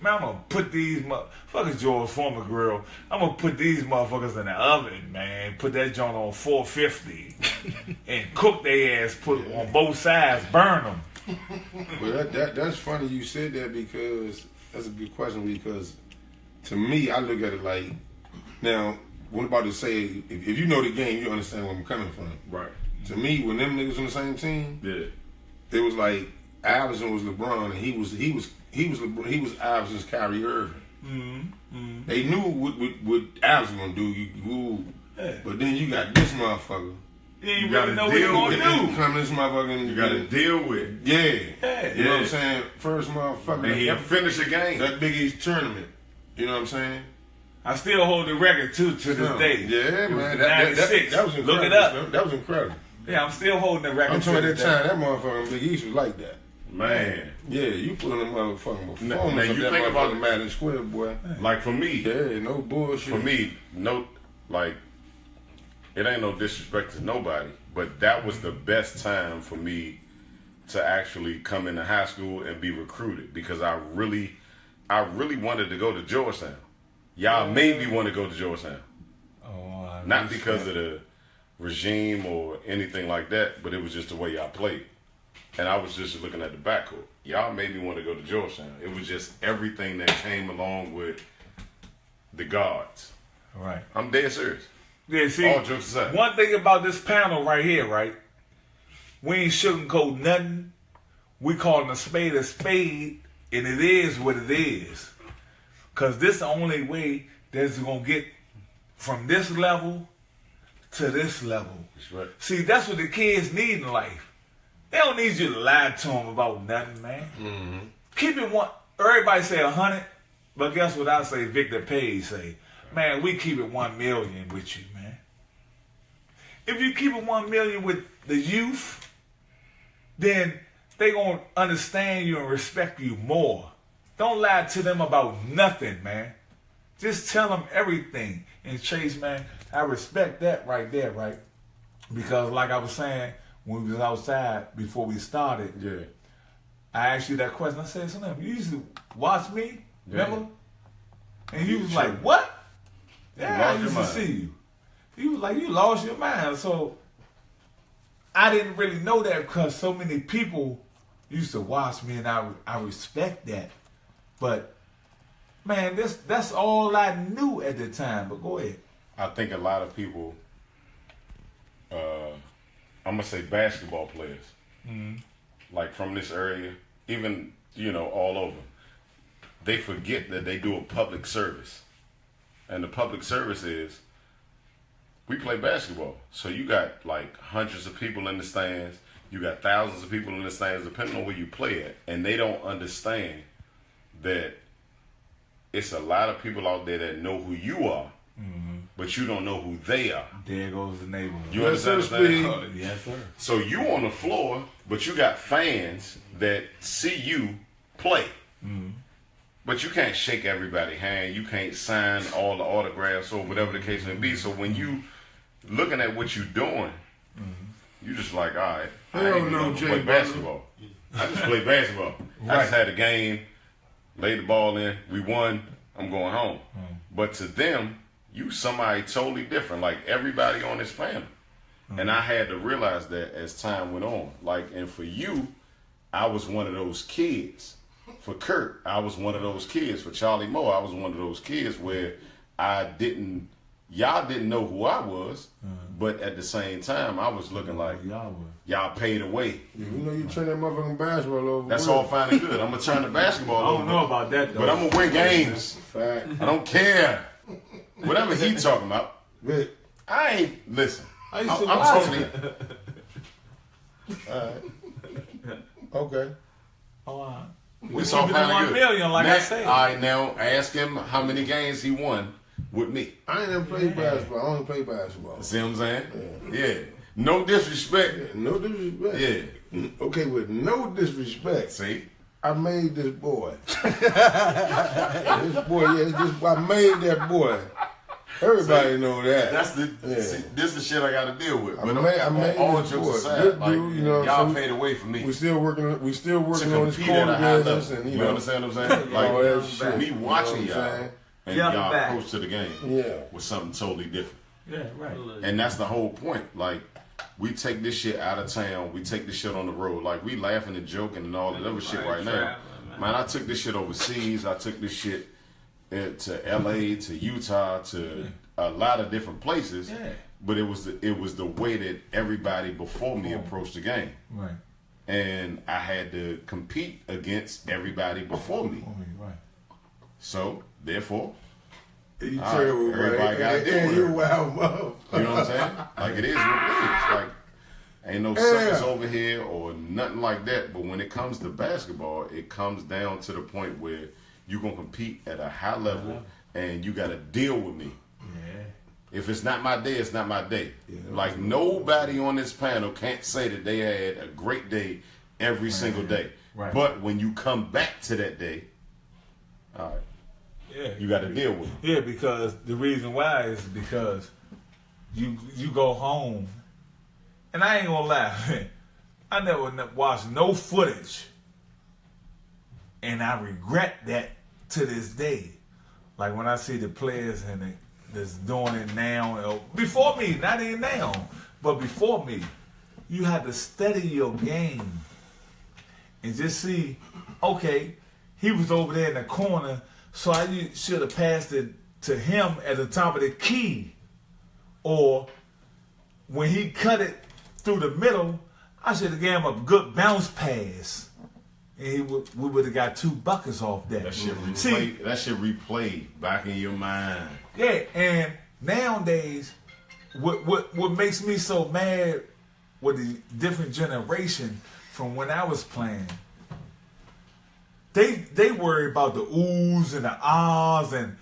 man, I'm gonna put these motherfuckers, George Foreman grill, I'm gonna put these motherfuckers in the oven, man. Put that joint on 450 and cook their ass, put it on both sides, burn them. But that's funny you said that, because that's a good question, because to me, I look at it like, now, what I'm about to say, if you know the game, you understand where I'm coming from. Right. To me, when them niggas on the same team, Yeah. it was like Iverson was LeBron, and he was Iverson's Kyrie Irving. They knew what Iverson gonna do. But then you got this motherfucker. You ain't You really gotta know what you deal gonna with it. do. Come this motherfucker. You got to deal with. Yeah. You know what I'm saying? First motherfucker. And he'll finish the game. That Big East tournament. You know what I'm saying? I still hold the record too to this day. Yeah, It was man. 96. That was incredible. Look it up. That was incredible. Yeah, I'm still holding the record. I'm to talking about this that day. time, that motherfucker Big East was like that. Man. Yeah, you put on the motherfucking performance Now, of you that think about motherfucking it. Madison Square, boy. Like for me, Yeah, no bullshit. for me, no, like, it ain't no disrespect to nobody, but that was the best time for me to actually come into high school and be recruited, because I really wanted to go to Georgetown. Y'all made me want to go to Georgetown. Oh, Not because of the regime or anything like that, but it was just the way y'all played. And I was just looking at the backcourt. Y'all made me want to go to Georgetown. It was just everything that came along with the guards. right. I'm dead serious. Yeah, see, All jokes aside. one thing about this panel right here, right? We ain't sugarcoat nothing. We calling a spade, and it is what it is. Cause this the only way that's gonna get from this level to this level. That's right. See, that's what the kids need in life. They don't need you to lie to them about nothing, man. Mm-hmm. Keep it one. Everybody say 100, but guess what I say? Victor Page say, man, we keep it 1 million with you, man. If you keep it 1 million with the youth, then they gonna understand you and respect you more. Don't lie to them about nothing, man. Just tell them everything. And Chase, man, I respect that right there, right? Because like I was saying, when we was outside before we started, Yeah. I asked you that question. I said, Slim, you used to watch me, Yeah. remember? And you was like, what? Yeah, I lost used your to mind. see you. You was like, you lost your mind. So I didn't really know that because so many people used to watch me, and I respect that. But man, that's all I knew at the time. But go ahead. I think a lot of people, I'm gonna say basketball players, like from this area, even all over, they forget that they do a public service, and the public service is we play basketball. So you got like hundreds of people in the stands, you got thousands of people in the stands, depending on where you play at, and they don't understand that it's a lot of people out there that know who you are, but you don't know who they are. There goes the neighborhood. You understand what I'm saying? Yes, sir. So you on the floor, but you got fans that see you play. But you can't shake everybody's hand. You can't sign all the autographs or whatever the case may be. So when you looking at what you doing, you just like, all right, I Hell ain't no, gonna Jay play Butler. basketball. I just play basketball. I Right. just had a game laid the ball in, we won, I'm going home. But to them, you somebody totally different, like everybody on this panel. And I had to realize that as time went on. Like, and for you, I was one of those kids. For Kurt, I was one of those kids. For Charlie Moore, I was one of those kids where y'all didn't know who I was, but at the same time, I was looking like y'all paid away. You know you turn that motherfucking basketball over. That's all fine and good. I'm gonna turn the basketball I over. don't know about that though. But I'm gonna win games. Fact. I don't care. Whatever he talking about, Vic. I ain't listen. I used to I'm watch totally. Okay. We saw keep it at fine 1 and good. million, like now, I said. All right, now ask him how many games he won with me. I ain't never played basketball. I only play basketball. See what I'm saying? Yeah. No disrespect. No disrespect. Yeah. Okay, with no disrespect. See? I made this boy. This boy, I made that boy. Everybody know that. That's the. Yeah. See, this is the shit I got to deal with. I But made all this jokes boy. aside, Good like dude, you know, y'all so paid away for me. We still working. We still To working on this compete at a high corner level. business, and You you know, understand what I'm saying? Like all that shit. me watching You know what I'm y'all saying? and Yeah, y'all back. approach to the game Yeah. was something totally different. Yeah, right. And that's the whole point. Like, we take this shit out of town. We take this shit on the road. Like, we laughing and joking and all that other shit right now. traveling, Man, I took this shit overseas. I took this shit to L.A., to Utah, to a lot of different places. Yeah. But it was the way that everybody before me approached the game. Right. And I had to compete against everybody before me. Right. So, therefore, You all terrible, right, everybody gotta right? deal And with you it. wild mother. you know what I'm saying? Like, it is what it is. Like, ain't no suckers over here or nothing like that. But when it comes to basketball, it comes down to the point where you're going to compete at a high level and you got to deal with me. Yeah. If it's not my day, it's not my day. Like, nobody on this panel can't say that they had a great day every single day. Right. But when you come back to that day, all right, Yeah. you got to deal with it. Yeah, because the reason why is because you go home, and I ain't gonna lie, I never watched no footage, and I regret that to this day. Like when I see the players and that's doing it now, or before me, not even now, but before me, you had to study your game and just see, okay, he was over there in the corner, so I should have passed it to him at the top of the key. Or when he cut it through the middle, I should have gave him a good bounce pass. And we would have got 2 buckets off that. That shit See, replay back in your mind. yeah, and nowadays, what makes me so mad with the different generation from when I was playing, they worry about the oohs and the ahs and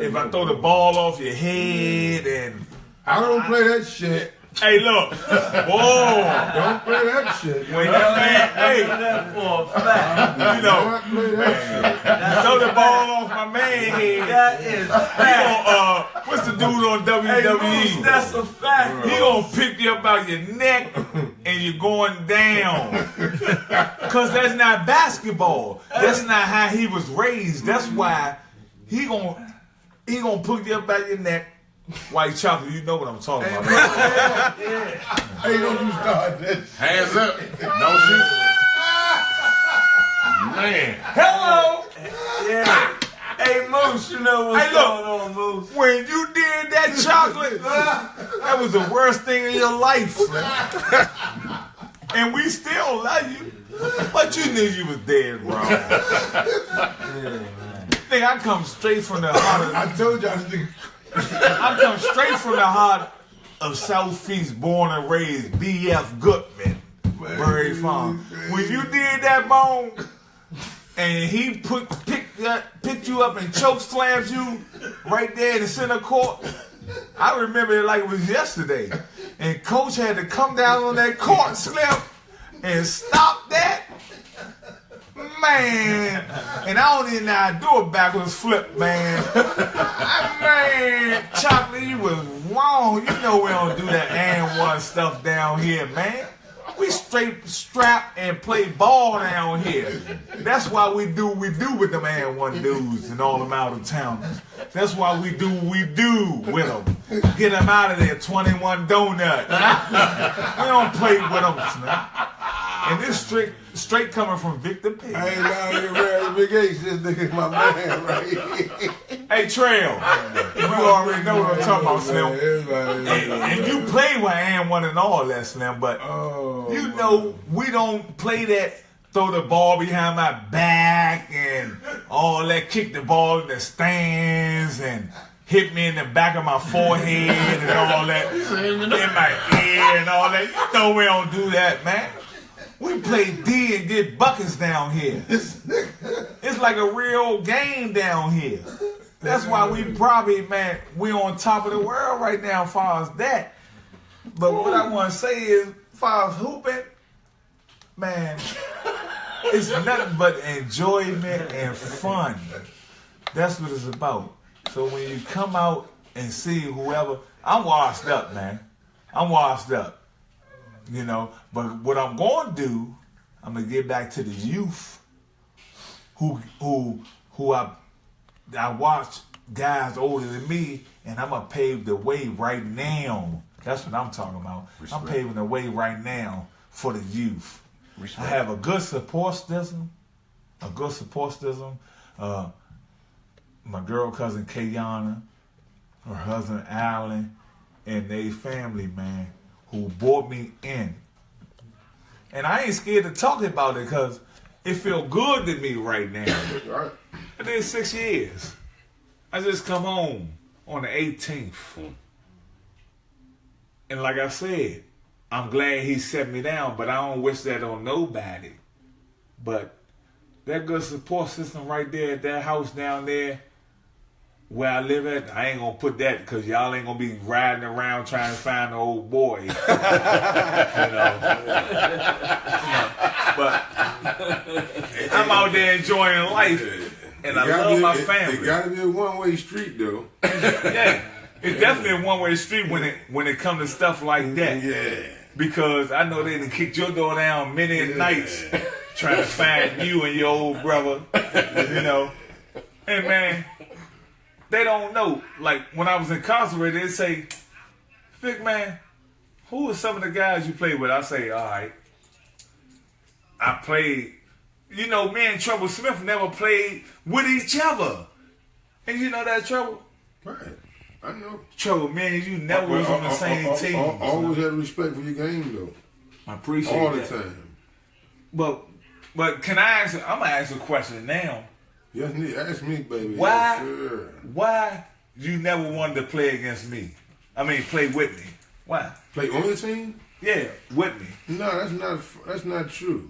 if I throw the ball off your head and I don't play that shit. hey look, whoa, Don't play that shit. when that man, hey, That for a fact. you know, Don't play that throw the ball off my man head. That is He fact. gonna, what's the dude on Hey, Moose, WWE? that's a fact. He gonna pick you up out your neck and you're going down. Cause that's not basketball. That's not how he was raised. That's why he gonna pick you up out your neck. White chocolate, you know what I'm talking about. shit. Hey, don't you start that shit. Hands up, don't you? Man, Hello! Yeah. Hey, Moose, you know what's Hey, look. going on, Moose? When you did that chocolate, that was the worst thing in your life. And we still love you. But you knew you was dead wrong. Nigga, I come straight from the heart of I told y'all this nigga. I come straight from the heart of Southeast, born and raised, B.F. Goodman, Murray Farm. When you did that bone, and he picked you up and choke slams you right there in the center court, I remember it like it was yesterday. And coach had to come down on that court slip and stop that. Man, and I don't even know how to do a backwards flip, man. Man, Chocolate, you was wrong. You know we don't do that and one stuff down here, man. We straight strap and play ball down here. That's why we do with them and one dudes and all them out of towners. That's why we do with them. Get them out of there, 21 Donut. We don't play with them, snap. And this straight coming from Victor P. I ain't lying, you're right. Big H, this nigga's my man right here. Hey, Trail, you already know what I'm talking about, Slim. And you play with and one and all that, Slim, but you know we don't play that throw the ball behind my back and all that, kick the ball in the stands and hit me in the back of my forehead and all that, in my ear and all that. You know we don't do that, man. We play D and get buckets down here. It's like a real game down here. That's why we probably, man, we on top of the world right now as far as that. But what I want to say is, as far as hooping, man, it's nothing but enjoyment and fun. That's what it's about. So when you come out and see whoever, I'm washed up, man. I'm washed up. You know, but what I'm going to do, I'm going to get back to the youth who I watch guys older than me, and I'm going to pave the way right now. That's what I'm talking about. Respect. I'm paving the way right now for the youth. Respect. I have a good support system. My girl cousin Kayana, her husband Alan, and they family, man, who brought me in. And I ain't scared to talk about it because it feel good to me right now. I did 6 years. I just come home on the 18th. And like I said, I'm glad he set me down, but I don't wish that on nobody. But that good support system right there at that house down there, where I live at, I ain't gonna put that because y'all ain't gonna be riding around trying to find the old boy. But I'm out there enjoying life, and I love my family. It gotta be a one-way street, though. Yeah, it's definitely a one-way street when it comes to stuff like that. Yeah. Because I know they done kicked your door down many nights trying to find you and your old brother. You know, and man. They don't know. Like, when I was incarcerated, they'd say, Vic, man, who are some of the guys you played with? I say, all right. I played, you know, me and Trouble Smith never played with each other. And you know that, Trouble? Right. I know. Trouble, man, you never was on the same team. Always had respect for your game, though. I appreciate all that. the time. But can I ask, I'm going to ask a question now. Yes, ask me, baby. Why? Yes, sure. Why you never wanted to play against me? I mean, play with me. Why? Play on your team? Yeah, with me. No, that's not true.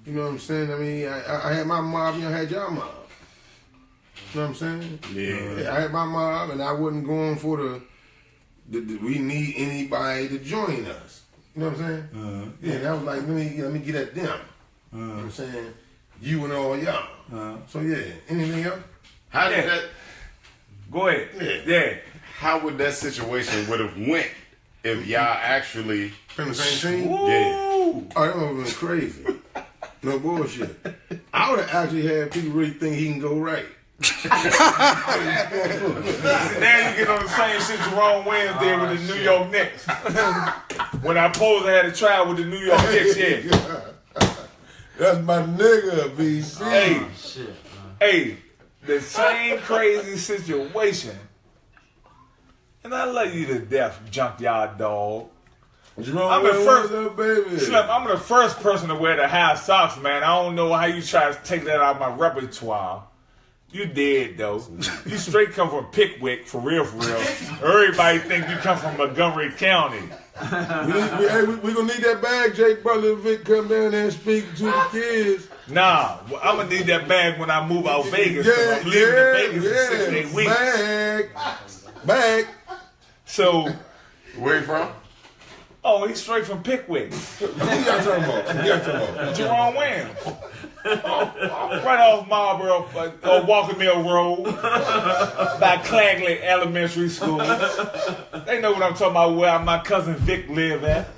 You know what I'm saying? I mean, I had my mob, you had your mob. You know what I'm saying? Yeah. I had my mob, and I wasn't going for the we need anybody to join us. You know what I'm saying? Yeah, and I was like, let me get at them. You know what I'm saying? You and all y'all. So yeah, anything else? How did that? Go ahead. Yeah. How would that situation would have went if y'all actually From the same team? Yeah. Oh, that would have been crazy. No bullshit. I would have actually had people really think he can go right. Now you get on the same shit Jerome Williams did with the New York Knicks. When I posed, I had a trial with the New York Knicks. Yeah. That's my nigga, BC. Hey, the same crazy situation. And I love you to death, junkyard dog. I'm the first person to wear the high socks, man. I don't know how you try to take that out of my repertoire. You dead, though. You straight come from Pickwick, for real, for real. Everybody think you come from Montgomery County. we gonna need that bag, Jake Butler, if Vic come down there and speak to the kids. Nah, I'm gonna need that bag when I move out Vegas. I'm leaving to Vegas in 6 to 8 weeks. Bag. So, where you from? Oh, he's straight from Pickwick. Who y'all talking about? Jerome Williams. Right off Marlboro, Walker Mill Road, by Clagley Elementary School. They know what I'm talking about, where my cousin Vic live at.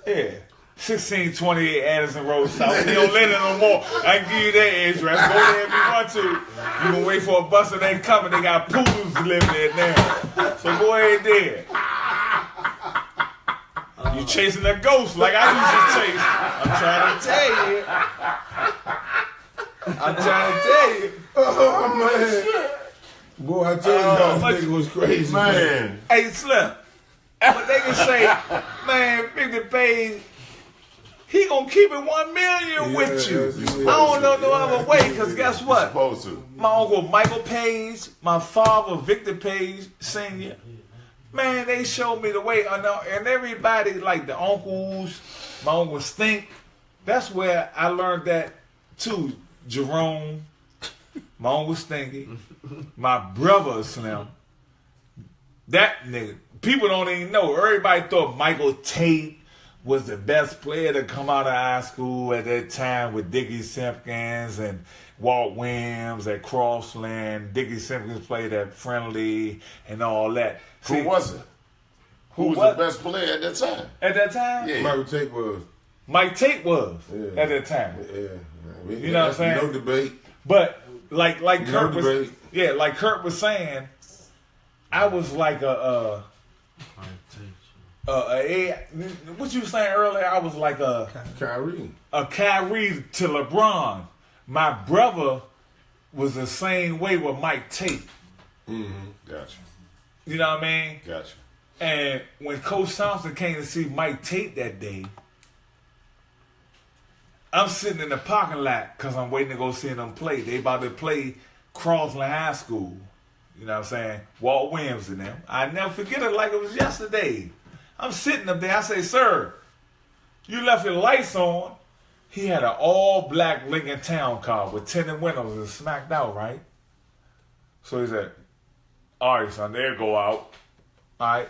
Yeah. 1628 Addison Road South. They don't let it no more. I can give you that address. Go there if you want to. You can wait for a bus and they coming. They got poodles to live there now. So go ahead there. You chasing a ghost like I used to chase. I'm trying to tell you. Oh man. Boy, I told you that nigga was crazy, man. Hey, Slim. But they can say, man, Victor Page, he gonna keep it 1 million with you. I don't know no other way, because guess what? Supposed to. My uncle Michael Page, my father Victor Page Sr., man, they showed me the way. And everybody, like the uncles, my uncle Stink, that's where I learned that too. Jerome, my uncle Stinky, my brother Slim, that nigga. People don't even know. Everybody thought Michael Tate was the best player to come out of high school at that time with Dickie Simpkins and Walt Williams at Crossland. Dickie Simpkins played at Friendly and all that. Who was it? Who was the best player at that time? At that time? Yeah. Michael Tate was. Mike Tate was at that time. Yeah. You know what I'm saying? No debate. But like No Kurt was, debate. yeah, like Kurt was saying, I was like what you were saying earlier? I was like a Kyrie to LeBron. My brother was the same way with Mike Tate. Gotcha. You know what I mean? Gotcha. And when Coach Thompson came to see Mike Tate that day, I'm sitting in the parking lot because I'm waiting to go see them play. They about to play Crossland High School. You know what I'm saying? Walt Williams and them. I never forget it like it was yesterday. I'm sitting up there. I say, sir, you left your lights on. He had an all-black Lincoln Town car with tinted windows and smacked out, right? So he said, all right, son, there go out. All right.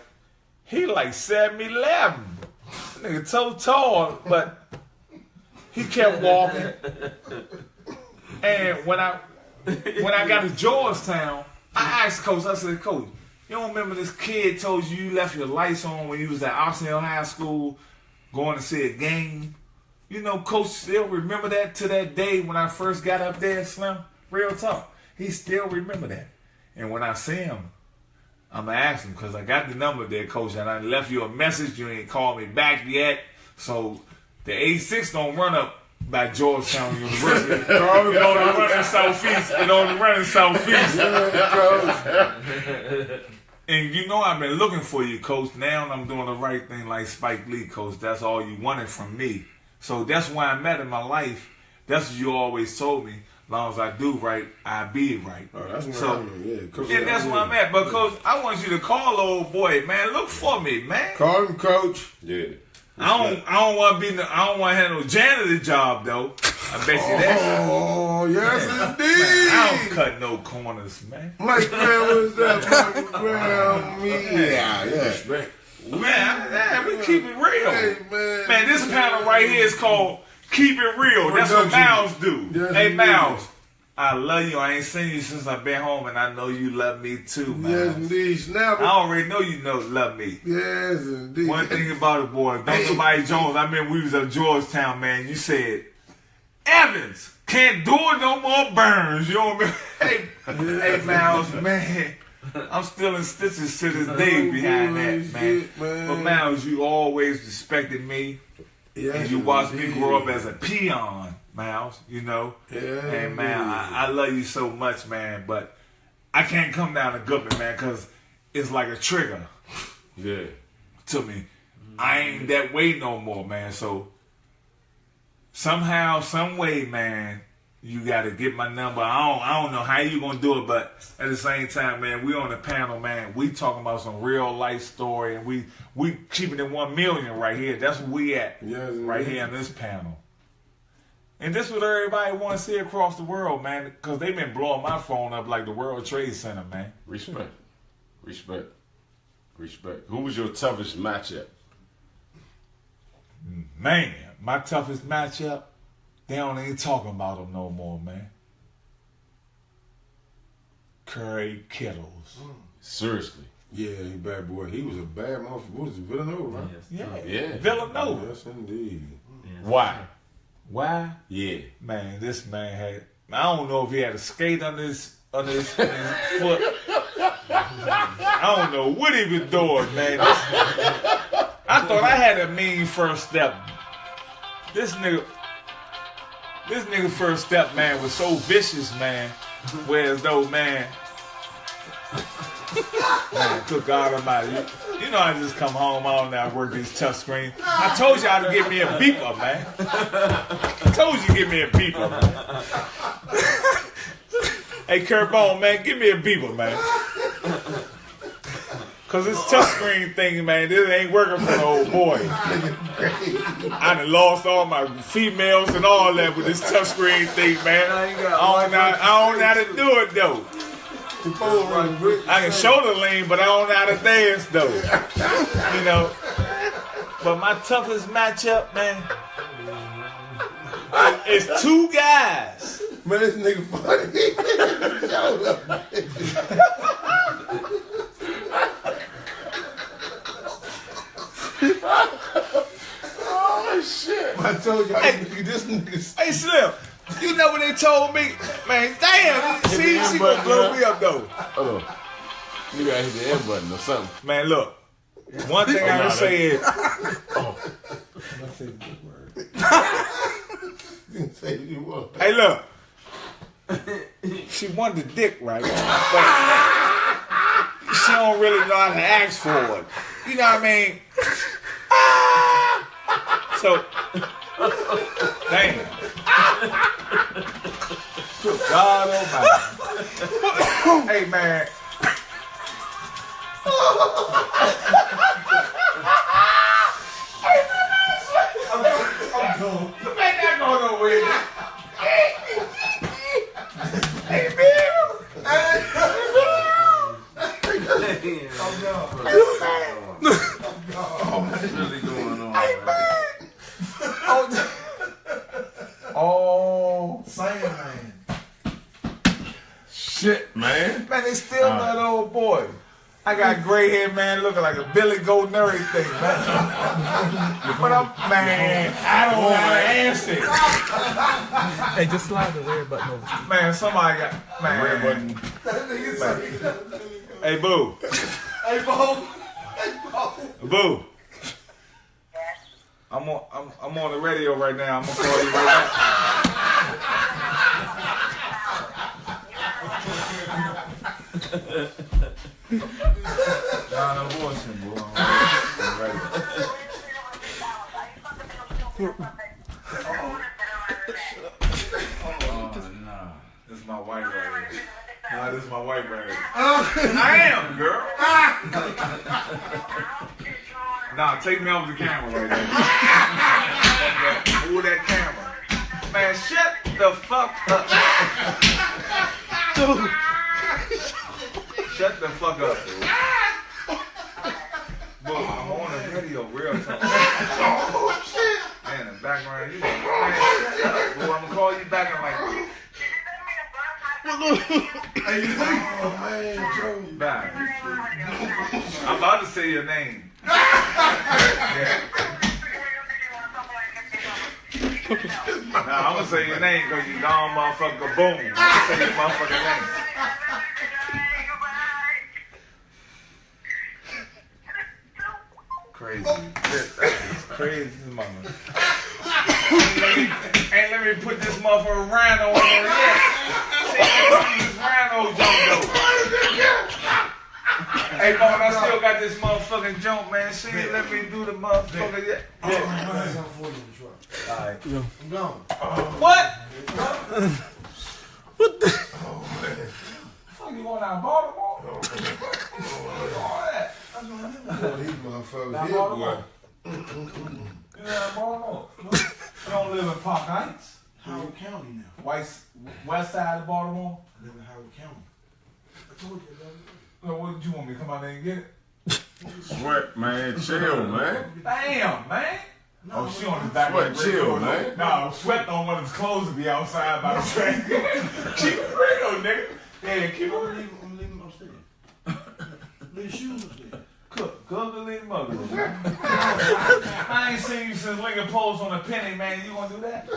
He like 7'11". Nigga so tall, but he kept walking. And when I got to Georgetown, I asked Coach, I said, Coach, you don't remember this kid told you left your lights on when you was at Oxnell High School going to see a game? You know, Coach still remember that to that day when I first got up there, Slim? Real talk. He still remember that. And when I see him, I'm going to ask him because I got the number there, Coach, and I left you a message. You ain't called me back yet. So the A6 don't run up by Georgetown University. It only running southeast. It only running southeast. And you know I've been looking for you, Coach. Now I'm doing the right thing like Spike Lee, Coach. That's all you wanted from me. So that's why I'm at in my life. That's what you always told me. As long as I do right, I be right. Oh, that's where so, I'm at. Yeah, that's where I'm at. But, Coach, I want you to call old boy, man. Look for me, man. Call him, Coach. Yeah. I don't want to have no janitor job though. I bet you that. Oh, yes, indeed. Man, I don't cut no corners, man. Mike Brown was that. Mike Brown, yeah. Respect. Man, we keep it real. Hey, man. This panel right here is called Keep It Real. That's what Miles do. Yes, hey, indeed. Miles, I love you. I ain't seen you since I've been home, and I know you love me too, man. Yes, indeed. Snapper. I already know you love me. Yes, indeed. One thing about it, boy, don't nobody Jones. I remember we was at Georgetown, man. You said, Evans, can't do it no more Burns. You know what I mean? Hey, Miles, man. I'm still in stitches to this day behind that, man. But Miles, you always respected me. Yes, and you watched me indeed. grow up as a peon, Miles, you know? Yeah, and man, I love you so much, man, but I can't come down to Goodman, man, because it's like a trigger to me. I ain't that way no more, man. So somehow, some way, man, you got to get my number. I don't know how you going to do it, but at the same time, man, we on the panel, man. We talking about some real life story, and we keeping it 1 million right here. That's where we at, right here in this panel. And this is what everybody want to see across the world, man, because they've been blowing my phone up like the World Trade Center, man. Respect. Who was your toughest matchup? Man, my toughest matchup, they don't even talking about them no more, man. Curry Kittles. Seriously. Yeah, he bad boy. He was a bad motherfucker. What was it, Villanova, right? Yeah. Villanova. Yes, indeed. Why? Why? Yeah. Man, this man had. I don't know if he had a skate on his foot. I don't know what he was doing, man. I thought I had a mean first step. This nigga first step, man, was so vicious, man. Whereas though, man, good God Almighty, you know I just come home all night, work this touch screen. I told y'all to give me a beeper, man. I told you to give me a beeper, man. Hey, Kerbone, man, give me a beeper, man. Cause this touchscreen thing, man, this ain't working for the old boy. I done lost all my females and all that with this touchscreen thing, man. I don't know how to do it though. I can shoulder lean, but I don't know how to dance though. You know. But my toughest matchup, man, is two guys. Man, this nigga funny. Shut up. Oh shit! I told you, this nigga. Hey Slim, you know what they told me? Man, damn, see, she gonna blow me up though. Hold on. You gotta hit the F button or something. Man, look, one thing I can say is, hey look, she wanted the dick, right? But she don't really know how to ask for it. You know what I mean? So, damn. Good God Almighty. Hey, man. I'm going. Man, not going nowhere. Hey, Bill. What's really going on? Hey, man. Oh, Same man. Shit, man. man, they still that old boy. I got gray hair, man, looking like a Billy Goat and everything, man. But man, I don't know how to answer. Hey, just slide the red button over. Man, somebody got Red man. button. Hey, boo, Hey, Bo. boo. I'm on the radio right now. I'm gonna call you right back. John, I'm watching, bro. I'm ready. Oh, nah. This is my wife right here. Nah, this is my wife right here. I am, girl. Nah, take me off the camera right there. Move that camera. Man, shut the fuck up. Dude. Shut the fuck up, dude. Boy, I'm on the radio real time. Oh, shit. Man, in the background, you man, shut up. Boy, I'm gonna call you back in like... Hey, oh man, Joe. Back. I'm about to say your name. Yeah. Nah, I'm gonna say your name because you gone motherfucker boom. I'm gonna say your motherfucking name. Crazy. That's crazy, mama. Ain't let me put this motherfucker rhino on there yet. See, this rhino jump though. Hey, Bone, I still got this motherfucking jump, man. She ain't let me do the motherfucker yet. Alright. I'm gone. What? What the? Oh man. Fuck you going down Baltimore? All that. Oh, these motherfuckers Down here, boy. Baltimore. You down Baltimore? You don't live in Park Heights? Howard County now. West side of Baltimore? I live in Howard County. I told you that. So what did you want me to come out there and get it? Sweat, man. Chill, man. Damn, man. No, Oh, she on the back Sweat, of the chill, radio. man. No, Sweat don't want his clothes to be outside by the train. Keep it real, nigga. Yeah, keep it real. I'm leaving upstairs. your shoes then? Cook, mother. I ain't seen you since Lincoln Post on a penny, man. You gonna do that?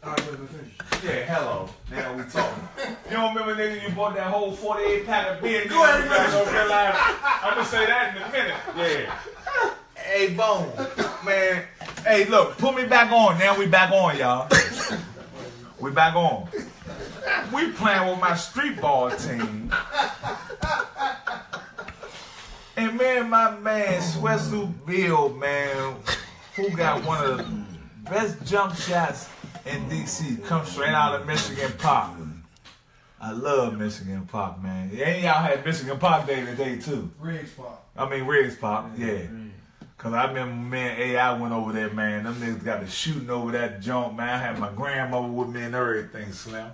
All right, let me finish. Yeah, hello. Now we talking. You don't remember, nigga, you bought that whole 48 pack of beer? Go ahead, you guys don't realize. I'm gonna say that in a minute. Yeah. Hey, Bone, man. Hey, look, put me back on. Now we back on, y'all. We back on. We playing with my street ball team. And man, my man, Sweatsuit Bill, man, who got one of the best jump shots in DC, come straight out of Michigan Park. I love Michigan Park, man. And y'all had Michigan Park Day today, too. Riggs Pop. I mean, Riggs Park, yeah. Because I remember me and AI went over there, man. Them niggas got to shooting over that jump, man. I had my grandmother with me and everything, Slim.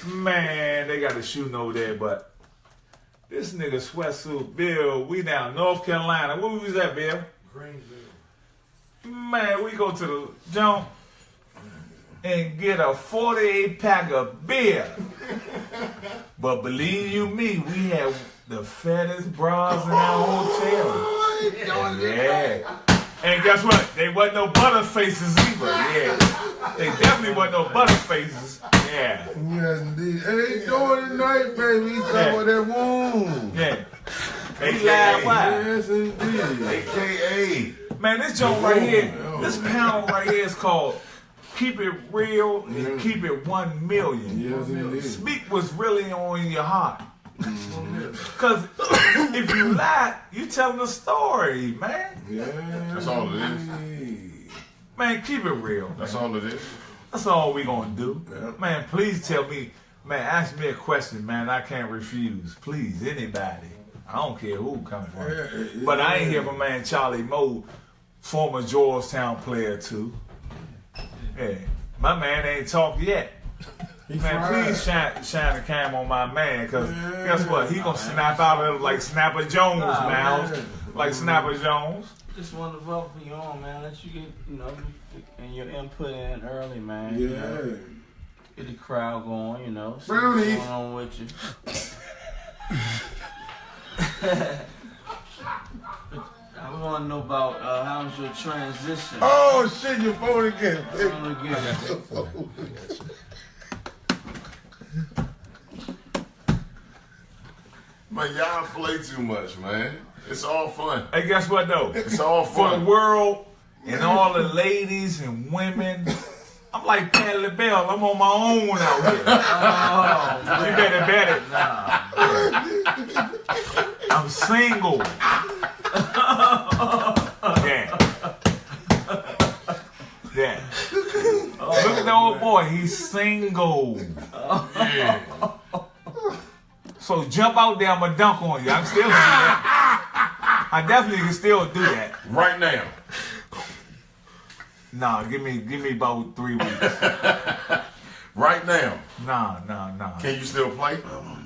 Man, they got to shooting over there, but this nigga Sweatsuit Bill, we down North Carolina. Where we was at, Bill? Greensville. Man, we go to the jump and get a 48 pack of beer. But believe you me, we had the fattest bras in our hotel. Yeah. And guess what? They wasn't no butter faces either. Yeah. They definitely wasn't no butter faces. Yeah. Yes, indeed. Hey, doing tonight, baby. He's talking about that wound. Yeah. They laugh why? Yes, indeed. AKA. Man, this joint right here, this panel right here is called Keep It Real and Keep It 1 Million. Yes, indeed. Speak what's really on your heart. Because if you lie, you telling a story, man. Yeah. That's all it is. Man, keep it real. That's Man. all it is. That's all we gonna do. Yeah. Man, please tell me, man, ask me a question, man. I can't refuse. Please, anybody. I don't care who come from. But I ain't hear from man Charlie Moe, former Georgetown player too. Yeah. My man ain't talked yet. Man, please shine the cam on my man, because guess what? He gonna snap out of it like Snapper Jones, man. Like Snapper Jones. Just want to welcome you on, man. Let you get, and your input in early, man. You know, Yeah. get the crowd going, see what's Brownie. going on with you. I want to know about how was your transition. Oh, shit, your phone again. I wanna get- Man, y'all play too much, man. It's all fun. Hey, guess what though? It's all For the fun. world and all the ladies and women, I'm like Patti LaBelle. I'm on my own out here. Oh, You better bet it. I'm single. Yeah. Yeah. Look at the old boy. He's single. Yeah. So jump out there. I'ma dunk on you. I'm still gonna do that. I definitely can still do that. Right now. Nah, give me about 3 weeks. Right now. Nah. Can you still play?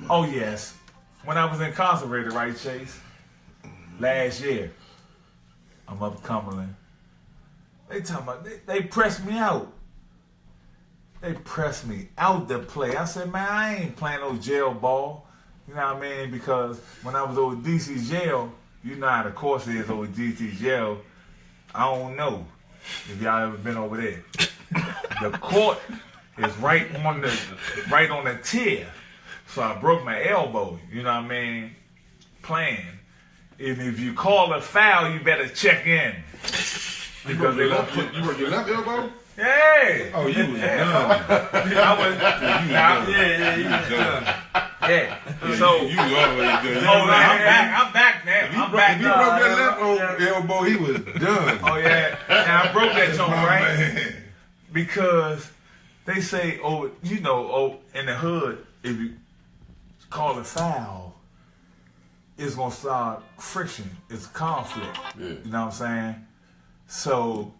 Oh yes. When I was incarcerated, right, Chase? Last year, I'm up Cumberland. They talking about they pressed me out. They pressed me out to play. I said, man, I ain't playing no jail ball. You know what I mean? Because when I was over DC jail, you know how the course is over DC jail. I don't know if y'all ever been over there. The court is right on the tier. So I broke my elbow, you know what I mean? Playing. And if you call a foul, you better check in. Because they gonna put You broke your left elbow? Hey! Oh, you was done. I was Yeah. So You always done. I'm back now. I'm back If you broke that left elbow, he was done. Oh yeah. Now I broke that joint, My right? man. Because they say, in the hood, if you call a foul, it's gonna start friction. It's conflict. Yeah. You know what I'm saying? So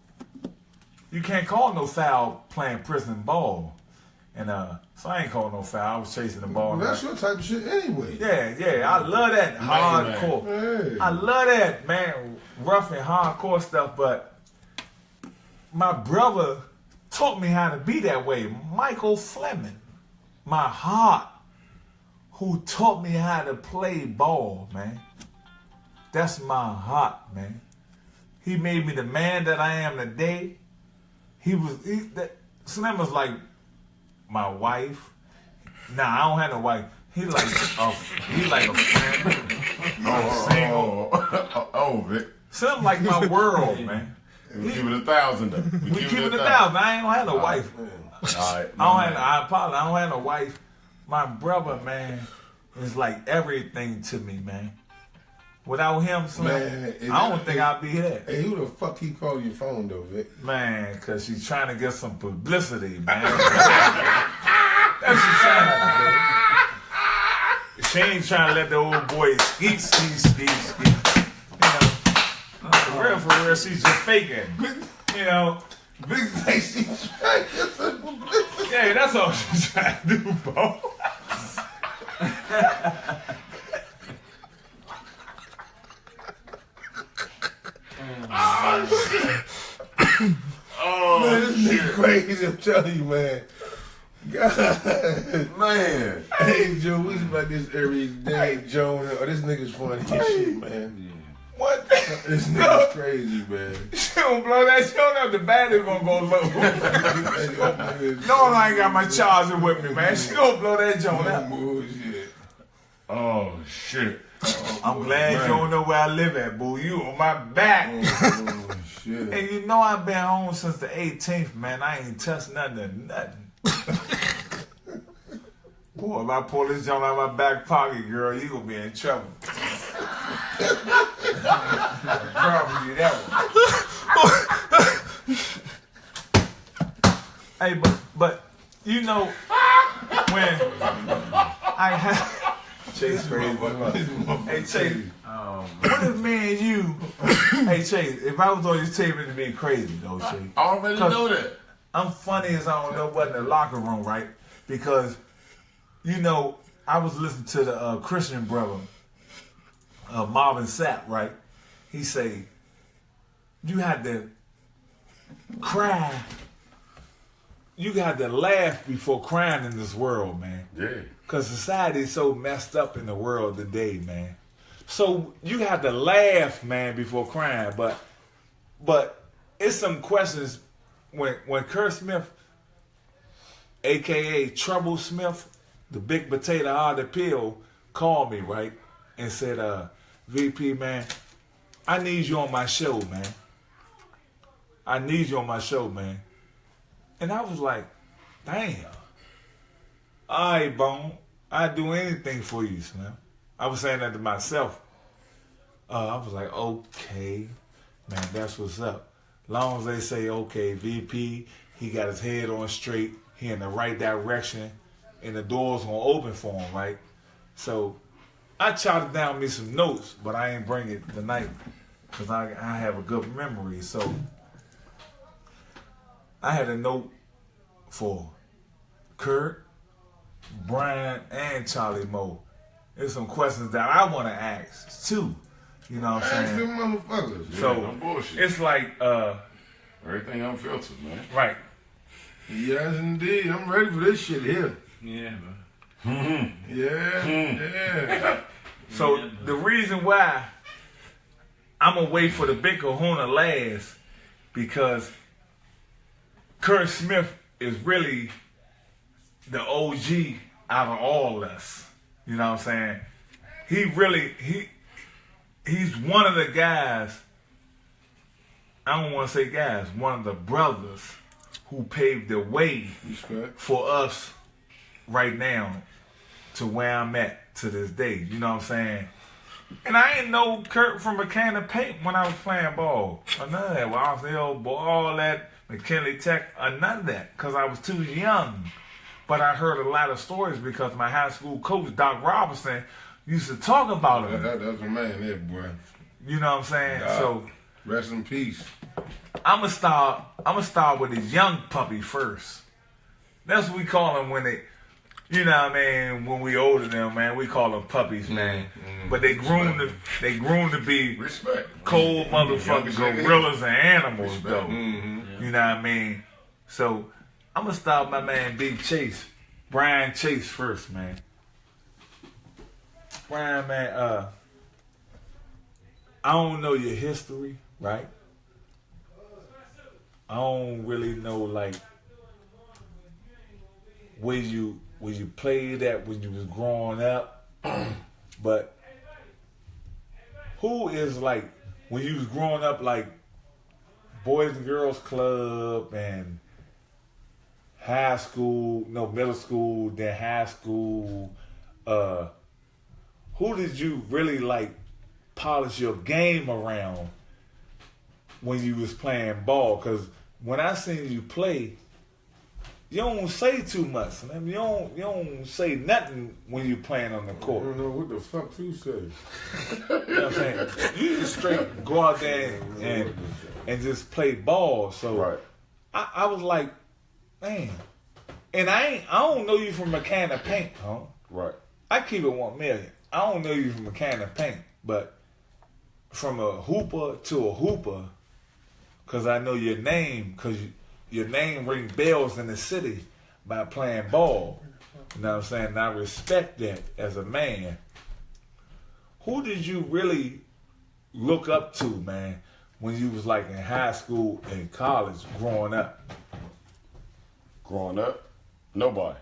you can't call no foul playing prison ball. And so I ain't calling no foul. I was chasing the ball. Well, that's your type of shit anyway. Yeah. I love that hardcore. Hey. I love that, man, rough and hardcore stuff, but my brother taught me how to be that way. Michael Fleming, my heart, who taught me how to play ball, man. That's my heart, man. He made me the man that I am today. Slim was like my wife. Nah, I don't have no wife. He like a friend. Oh, Vic. Slim like my world, man. We keep it 1,000 though. We keep it 1,000. I ain't gonna have no wife. All right. I apologize. I don't have no wife. My brother, man, is like everything to me, man. Without him, Slim, Man, I don't think I'd be here. Hey, who the fuck he called your phone though, Vic? Man, because she's trying to get some publicity, man. That's what she's trying to do. She ain't trying to let the old boy skeet. You know, for real, she's just faking. You know, Big face, he's trying to get some publicity. yeah, that's all she's trying to do, bro. Man, this nigga crazy, I'm telling you, man. God. Man. Hey, Joe, we about this every day, Joe. Oh, this nigga's funny as shit, man. What? This nigga's crazy, man. She gonna blow that shit up, the battery gonna go low. No, I ain't got my charger with me, man. She gonna blow that joint up. Bullshit. Oh, shit. I'm glad you don't know where I live at, boo. You on my back. Oh, shit. And you know I've been home since the 18th, man. I ain't touched nothing. Boy, if I pull this joint out of my back pocket, girl, you gonna be in trouble. I promise you that one. Hey, but you know when I have Chase crazy. Hey Chase, what if me and you? Hey Chase, if I was on your team, it'd be crazy though, Chase. I already know that. I'm funny as I don't know what in the locker room, right? Because, you know, I was listening to the Christian brother, Marvin Sapp, right? He say, you had to cry. You got to laugh before crying in this world, man. Yeah. Because society is so messed up in the world today, man. So you have to laugh, man, before crying. But it's some questions when Kurt Smith, a.k.a. Trouble Smith, the big potato hard to peel, called me, right? And said, VP, man, I need you on my show, man. I need you on my show, man. And I was like, damn. All right, Bone. I'd do anything for you, Slim. I was saying that to myself. I was like, okay, man, that's what's up. Long as they say, okay, VP, he got his head on straight, he in the right direction, and the door's gonna open for him, right? So I jotted down me some notes, but I ain't bring it tonight because I have a good memory. So I had a note for Kurt, Brian, and Charlie Moe. There's some questions that I want to ask too. You know what I'm Ask saying? them motherfuckers. Yeah, So no bullshit. it's like, Everything unfiltered, man. right. Yes, indeed. I'm ready for this shit here. Yeah, man. Yeah. So the reason why I'm gonna wait for the big kahuna last because Kurt Smith is really the OG out of all us. You know what I'm saying? He's one of the guys, I don't want to say guys, one of the brothers who paved the way Respect. for us right now to where I'm at to this day. You know what I'm saying? And I ain't know Kurt from a can of paint when I was playing ball. Or none of that. Well, I was the old boy, all that, McKinley Tech, or none of that, because I was too young. But I heard a lot of stories because my high school coach, Doc Robinson, used to talk about him. That's a man there, boy. You know what I'm saying? Doc. So Rest in peace. I'ma start with his young puppy first. That's what we call them when they, you know what I mean, when we older than them, man, we call them puppies, man. But they groom to be Respect. cold motherfucking gorillas and animals, Respect. though. You know what I mean? So I'm gonna start with my man Big Chase, Brian Chase first, man. Brian, man, I don't know your history, right? I don't really know like where you played at when you was growing up, but who is like when you was growing up like Boys and Girls Club and high school, no middle school, then high school. Who did you really like polish your game around when you was playing ball? Because when I seen you play, you don't say too much. I mean, you don't say nothing when you playing on the I court. don't know what the fuck you say. You know what I'm saying? You just straight go out there and just play ball. So Right. I was like, man. And I don't know you from a can of paint, huh? Right. I keep it 1 million. I don't know you from a can of paint, but from a hooper to a hooper, because I know your name, because your name ring bells in the city by playing ball. You know what I'm saying? And I respect that as a man. Who did you really look up to, man, when you was like in high school and college growing up? Growing up, nobody.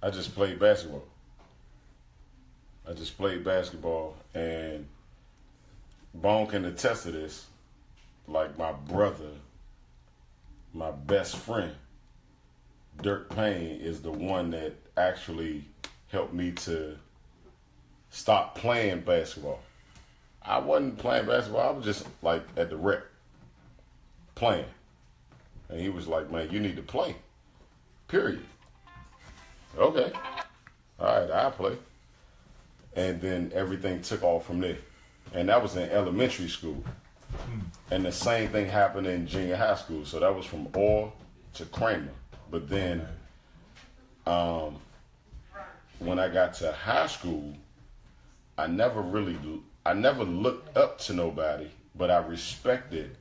I just played basketball. And Bone can attest to this. Like my brother, my best friend, Dirk Payne, is the one that actually helped me to stop playing basketball. I wasn't playing basketball. I was just like at the rec playing. And he was like, man, you need to play. Period. Okay. All right, I'll play. And then everything took off from there. And that was in elementary school. And the same thing happened in junior high school. So that was from Orr to Kramer. But then when I got to high school, I never looked up to nobody, but I respected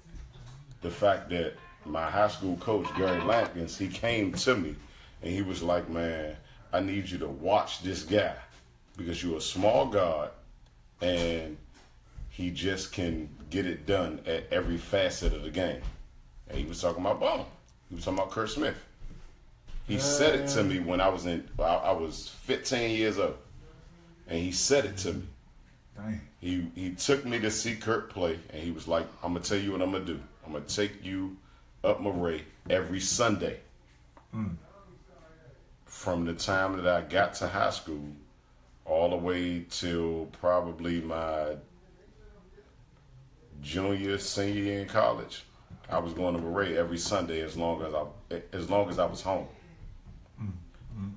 the fact that my high school coach, Gary Lampkins, he came to me and he was like, man, I need you to watch this guy because you're a small guard and he just can get it done at every facet of the game. And he was talking about Bone. He was talking about Kurt Smith. He said it to me when I was 15 years old. And he said it to me. Dang. He took me to see Kurt play, and he was like, I'm going to tell you what I'm going to do. I'm going to take you up Murray every Sunday. From the time that I got to high school all the way till probably my junior, senior year in college, I was going to Murray every Sunday as long as I was home.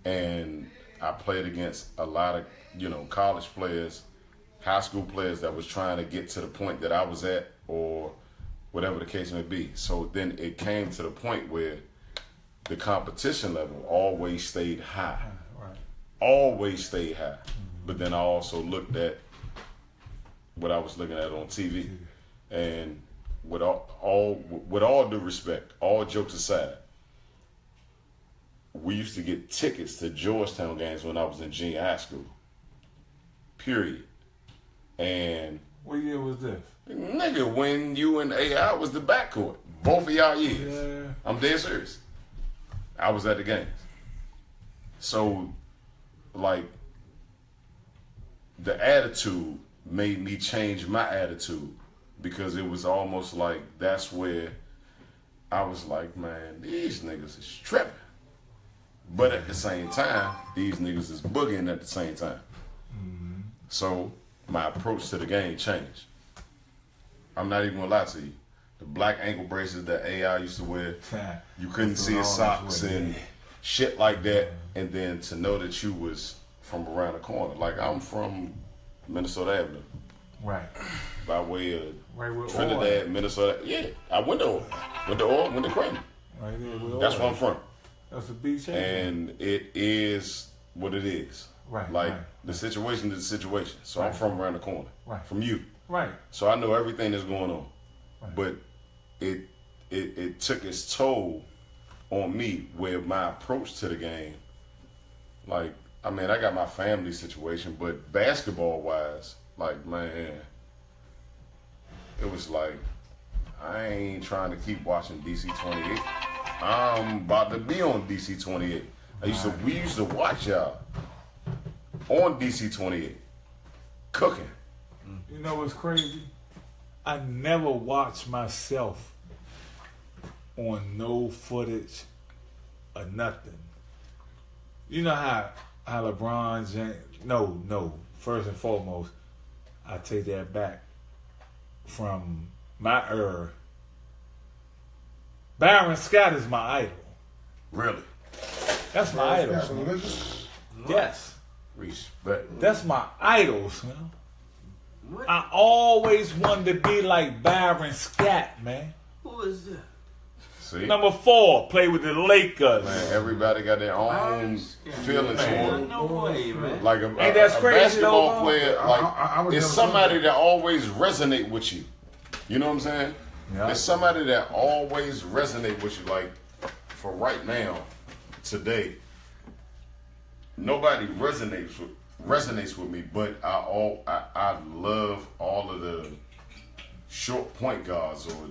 And I played against a lot of, college players, high school players that was trying to get to the point that I was at or whatever the case may be. So then it came to the point where the competition level always stayed high. Right. Always stayed high. But then I also looked at what I was looking at on TV. And with all due respect, all jokes aside, we used to get tickets to Georgetown games when I was in junior high school. Period. And What year was this? nigga, when you and AI was the backcourt, both of y'all years. Yeah. I'm dead serious. I was at the games. So, like, the attitude made me change my attitude because it was almost like that's where I was like, man, these niggas is tripping. But at the same time, these niggas is boogieing at the same time. So my approach to the game changed. I'm not even gonna lie to you. The black ankle braces that AI used to wear, you couldn't see his socks and shit like that. And then to know that you was from around the corner. Like, I'm from Minnesota Avenue. Right. By way of Right with Trinidad, Orr. Minnesota. Yeah, I went to Orr. Went to Kramer. Right there with That's Orr. where I'm from. That's the beach. And it is what it is. Right, Like, right. the situation is the situation. So I'm Right. from around the corner. Right. From you. Right. So I know everything that's going on. Right. But it took its toll on me where my approach to the game, like, I mean, I got my family situation, but basketball wise, like, man, it was like, I ain't trying to keep watching DC 28. I'm about to be on DC 28. We used to watch y'all on DC 28, cooking. You know what's crazy? I never watched myself on no footage or nothing. You know how LeBron James, no, first and foremost, I take that back from my era. Byron Scott is my idol. Really? That's my idol. Some niggas. Yes. Respect. That's my idols, man. I always wanted to be like Byron Scott, man. Who is that? See? Number 4, play with the Lakers. Man, everybody got their own feelings for it. No way, man. Like a that's crazy, basketball though, player, I like was it's never somebody that always resonate with you. You know what I'm saying? Yeah. It's somebody that always resonate with you. Like for right now, today, nobody resonates with me, but I love all of the short point guards or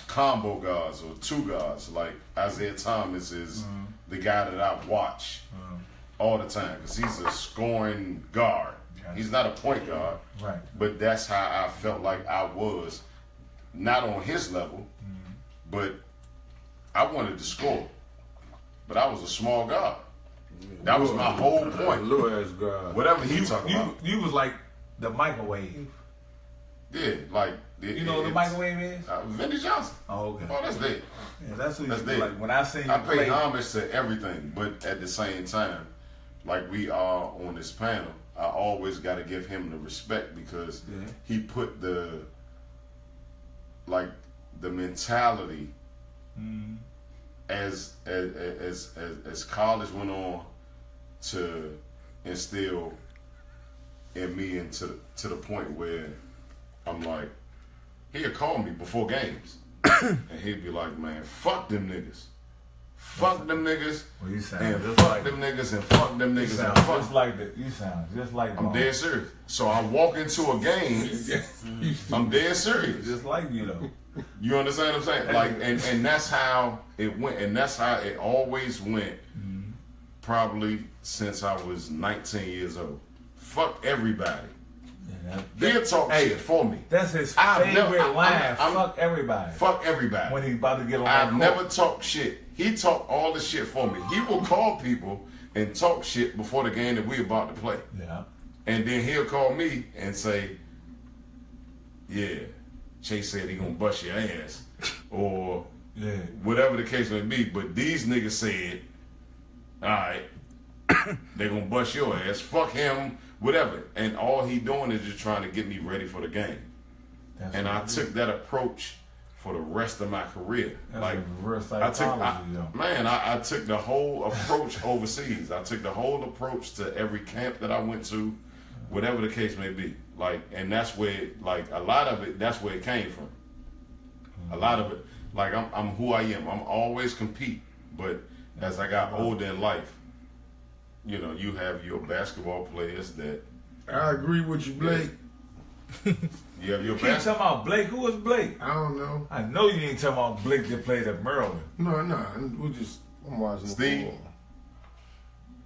combo guards or two guards. Like Isaiah Thomas is the guy that I watch all the time because he's a scoring guard. He's not a point guard, Right. but that's how I felt like I was, not on his level, but I wanted to score, but I was a small guard. That was my whole point. Little ass guy. Whatever he talking about. You was like the microwave. Yeah, like You know what the microwave is? Vinnie Johnson. Oh, okay. Oh, that's dead. Yeah, that's what That's you dead. like. When I seen you I pay play, homage to everything, but at the same time, like we are on this panel, I always got to give him the respect because he put the mentality as college went on to instill in me and to the point where I'm like, he'd call me before games and he'd be like, man, fuck them niggas. Fuck them niggas. Well, you sound And just fuck like them niggas and fuck them you niggas sound and fuck. just like that. You sound just like I'm dead serious. So I walk into a game, I'm dead serious. just like you though. You understand what I'm saying? Like, and that's how it went, and that's how it always went. Probably since I was 19 years old. Fuck everybody. They'll talk shit for me. That's his I've favorite never- line. I'm- Fuck everybody. Fuck everybody. When he's about to get on that I've court. never talked shit. He talked all the shit for me. He will call people and talk shit before the game that we about to play. Yeah. And then he'll call me and say, yeah, Chase said he gonna bust your ass. Or Yeah. whatever the case may be. But these niggas said, all right, they gonna bust your ass. Fuck him, whatever. And all he doing is just trying to get me ready for the game. That's And what I it took is. that approach for the rest of my career. That's Like, reverse I psychology, though. I took the whole approach overseas. I took the whole approach to every camp that I went to, whatever the case may be. Like, and that's where, like, a lot of it, that's where it came from. A lot of it, like, I'm who I am. I'm always compete. But as I got older in life, you know, you have your basketball players that I agree with you, Blake. you have your Keep basketball. talking about Blake. Who is Blake? I don't know. I know you ain't talking about Blake that played at Maryland. No, I'm watching Steve? the football.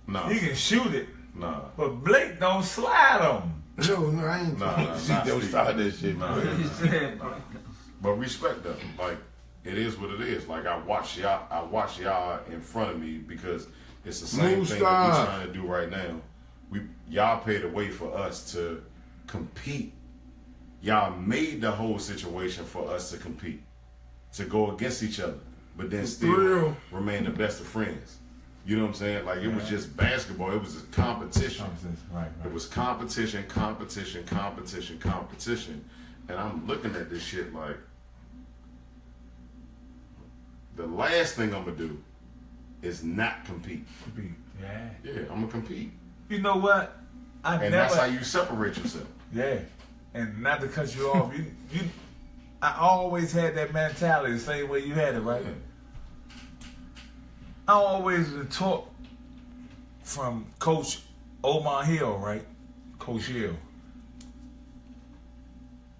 Nah, He can shoot it, nah. but Blake don't slide him. No, I ain't Nah, trying nah, to nah, don't Steve. start that shit, Nah, man. He said, But respect them. Like, it is what it is. Like, I watch y'all in front of me because it's the same Move thing that style. we're trying to do right now. Y'all paid the way for us to compete. Y'all made the whole situation for us to compete, to go against each other, but then still real. remain the best of friends. You know what I'm saying? Like, it was just basketball. It was a competition. Right, It was competition. And I'm looking at this shit like, the last thing I'm going to do is not compete. Yeah. Yeah, I'm going to compete. You know what? And that's how you separate yourself. Yeah. And not to cut you off, I always had that mentality the same way you had it, right? I always been taught from Coach Omar Hill, right? Coach Hill.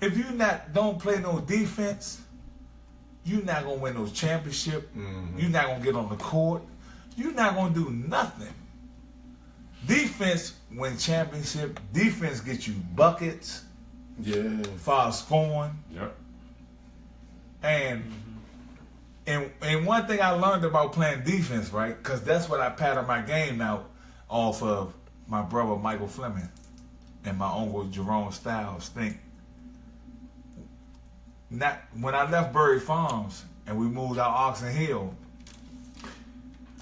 if you don't play no defense, you're not gonna win no championship. You're not gonna get on the court. You're not gonna do nothing. Defense win championship. Defense get you buckets. Yeah. Far scoring. Yep. And one thing I learned about playing defense, right? Because that's what I patterned my game out off of my brother Michael Fleming and my uncle Jerome Styles. When I left Bury Farms and we moved out Oxon Hill,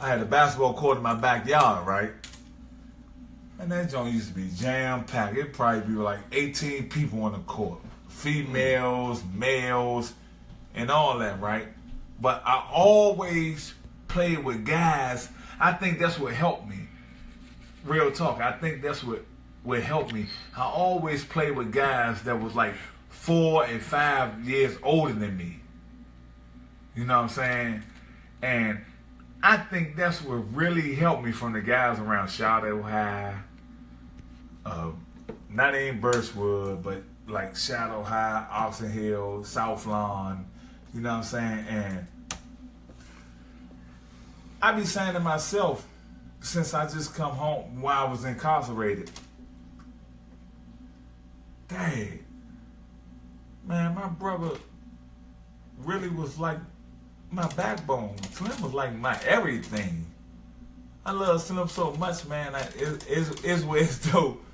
I had a basketball court in my backyard, right? And that joint used to be jam-packed. It'd probably be like 18 people on the court. Females, males, and all that, right? But I always played with guys. I think that's what helped me. Real talk. I think that's what helped me. I always played with guys that was like 4 and 5 years older than me. You know what I'm saying? And I think that's what really helped me from the guys around Shadow High. Not in Birchwood, but like Shadow High, Oxon Hill, South Lawn. You know what I'm saying? And I be saying to myself, since I just come home while I was incarcerated, dang, man, my brother really was like my backbone. Slim was like my everything. I love Slim so much, man. It's where it's dope.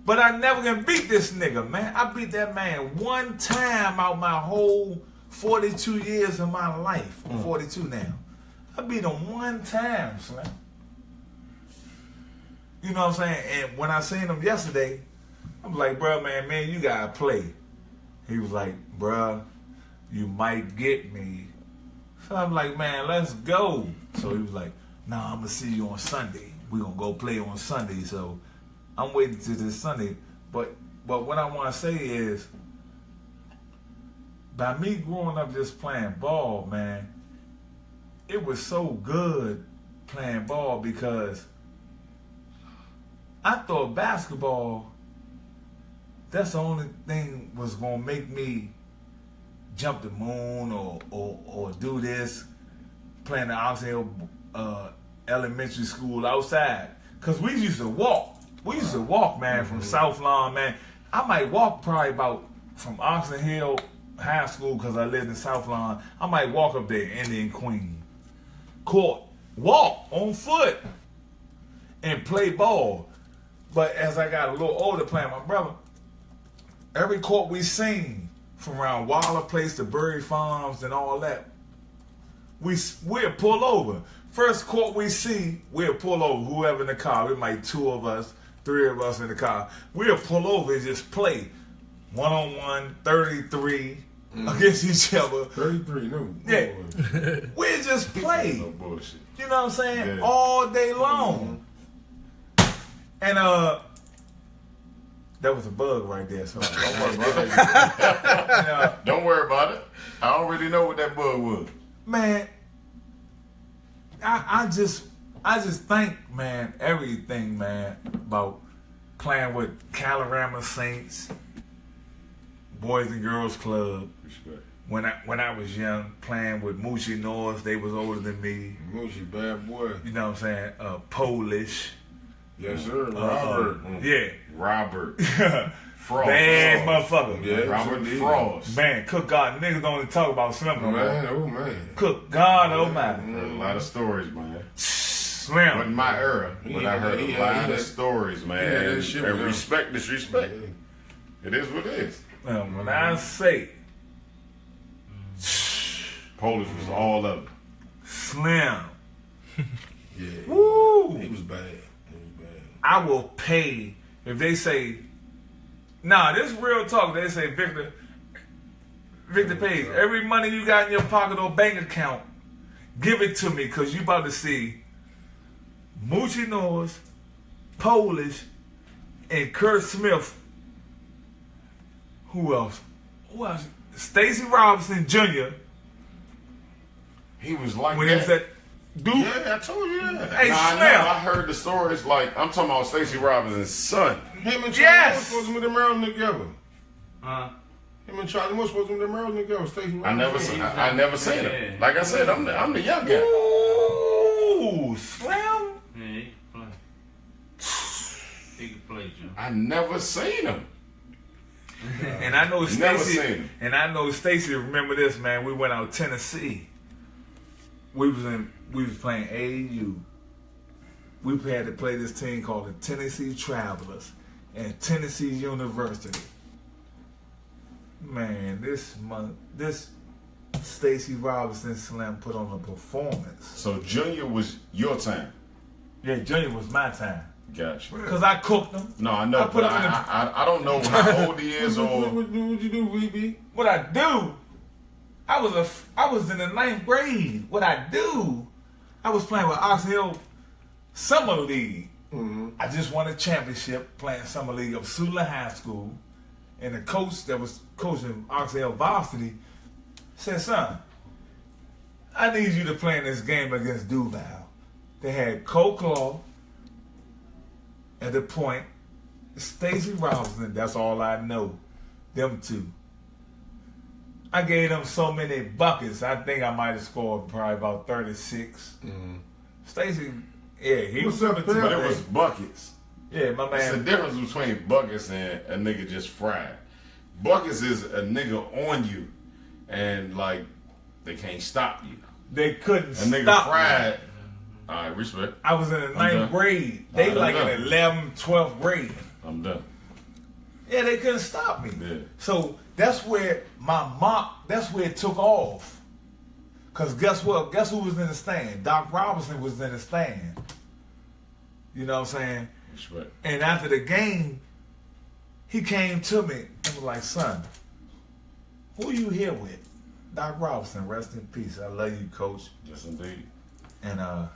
But I never gonna beat this nigga, man. I beat that man one time out my whole 42 years of my life. I'm 42 now. I beat him one time, Slim. You know what I'm saying? And when I seen him yesterday, I'm like, bro, man, you gotta play. He was like, bruh, you might get me. So I'm like, man, let's go. So he was like, nah, I'm gonna see you on Sunday. We gonna go play on Sunday. So I'm waiting till this Sunday. But what I wanna say is, by me growing up just playing ball, man, it was so good playing ball because I thought basketball, that's the only thing was gonna make me jump the moon or do this, playing the Oxon Hill elementary school outside. Cause we used to walk. We used to walk, man, from South Lawn, man. I might walk probably about from Oxon Hill High School, because I lived in South Lawn. I might walk up there, Indian Queen Court, walk on foot and play ball. But as I got a little older playing my brother, every court we seen, from around Waller Place to Bury Farms and all that, we'll pull over. First court we see, we'll pull over. Whoever in the car, it might 2 of us, 3 of us in the car. We'll pull over and just play 1-on-1, 33 against each other. 33, no. Yeah. We'll just play. No bullshit. You know what I'm saying? Yeah. All day long. And that was a bug right there. So don't worry about it. Don't worry about it. I already know what that bug was. Man, I just think, man, everything, man, about playing with Calorama Saints, Boys and Girls Club. Respect. When I was young, playing with Moochie Norris, they was older than me. Moochie, bad boy. You know what I'm saying? Polish. Yes, sir. Robert. Yeah. Robert. Frost. Bad motherfucker. Yeah, Robert indeed. Frost. Man, cook God. Niggas don't even talk about Slim no more. Man, oh man. Cook God almighty. Heard a lot of stories, man. Slim. Wasn't my era, but I heard a lot of stories, man. had that shit And with him. respect, disrespect. It is what it is. When I say Polish was all of it. Slim, Yeah. woo, He was bad. He was bad. I will pay if they say, nah, this real talk. They say, Victor Page, every money you got in your pocket or bank account, give it to me, because you about to see Moochie Norris, Polish, and Kurt Smith. Who else? Stacey Robinson Jr. He was like When he that. was at Duke. Yeah, I told you that. Hey, Nah, I know. Slim. I heard the stories. Like, I'm talking about Stacey Robinson's son. Him and Charles Yes. supposed to meet them around together. Him and Charlie Moore supposed to be them early niggas. Stacey I never seen him. Like I said, I'm the young guy. Ooh, Slim. Yeah, he can play. He can play, Joe. I never seen him. And I know Never seen Stacy. him. And I know Stacy. Remember this, man? We went out Tennessee. We was playing AAU. We had to play this team called the Tennessee Travelers and Tennessee University. Man, this Stacey Robinson Slim put on a performance. So Junior was your time. Yeah, Junior was my time. Gotcha. Cause I cooked him. No, I know, I put but him in I don't know how old he is or. What you do, VB? What I do? I was in the 9th grade. What I do? I was playing with Ox Hill Summer League. Mm-hmm. I just won a championship playing Summer League of Sula High School. And the coach that was coaching Ox Hill Varsity said, son, I need you to play in this game against Duval. They had Cole Claw at the point, Stacey Robinson, that's all I know. Them two. I gave them so many buckets, I think I might have scored probably about 36. Mm-hmm. Stacey, yeah, he What's was up, super But tough. it was buckets. Yeah, my It's the man. difference between buckets and a nigga just fried. Buckets is a nigga on you, and like they can't stop you. They couldn't A nigga stop me. fried. All right, respect. I was in the 9th done. grade. They I'm like done. in 11th, 12th grade. I'm done. Yeah, they couldn't stop me. Yeah. So that's where that's where it took off. Cause guess what? Guess who was in the stand? Doc Robinson was in the stand. You know what I'm saying? Respect. And after the game, he came to me and was like, son, who you here with? Doc Robinson, rest in peace. I love you, coach. Yes, indeed. And man,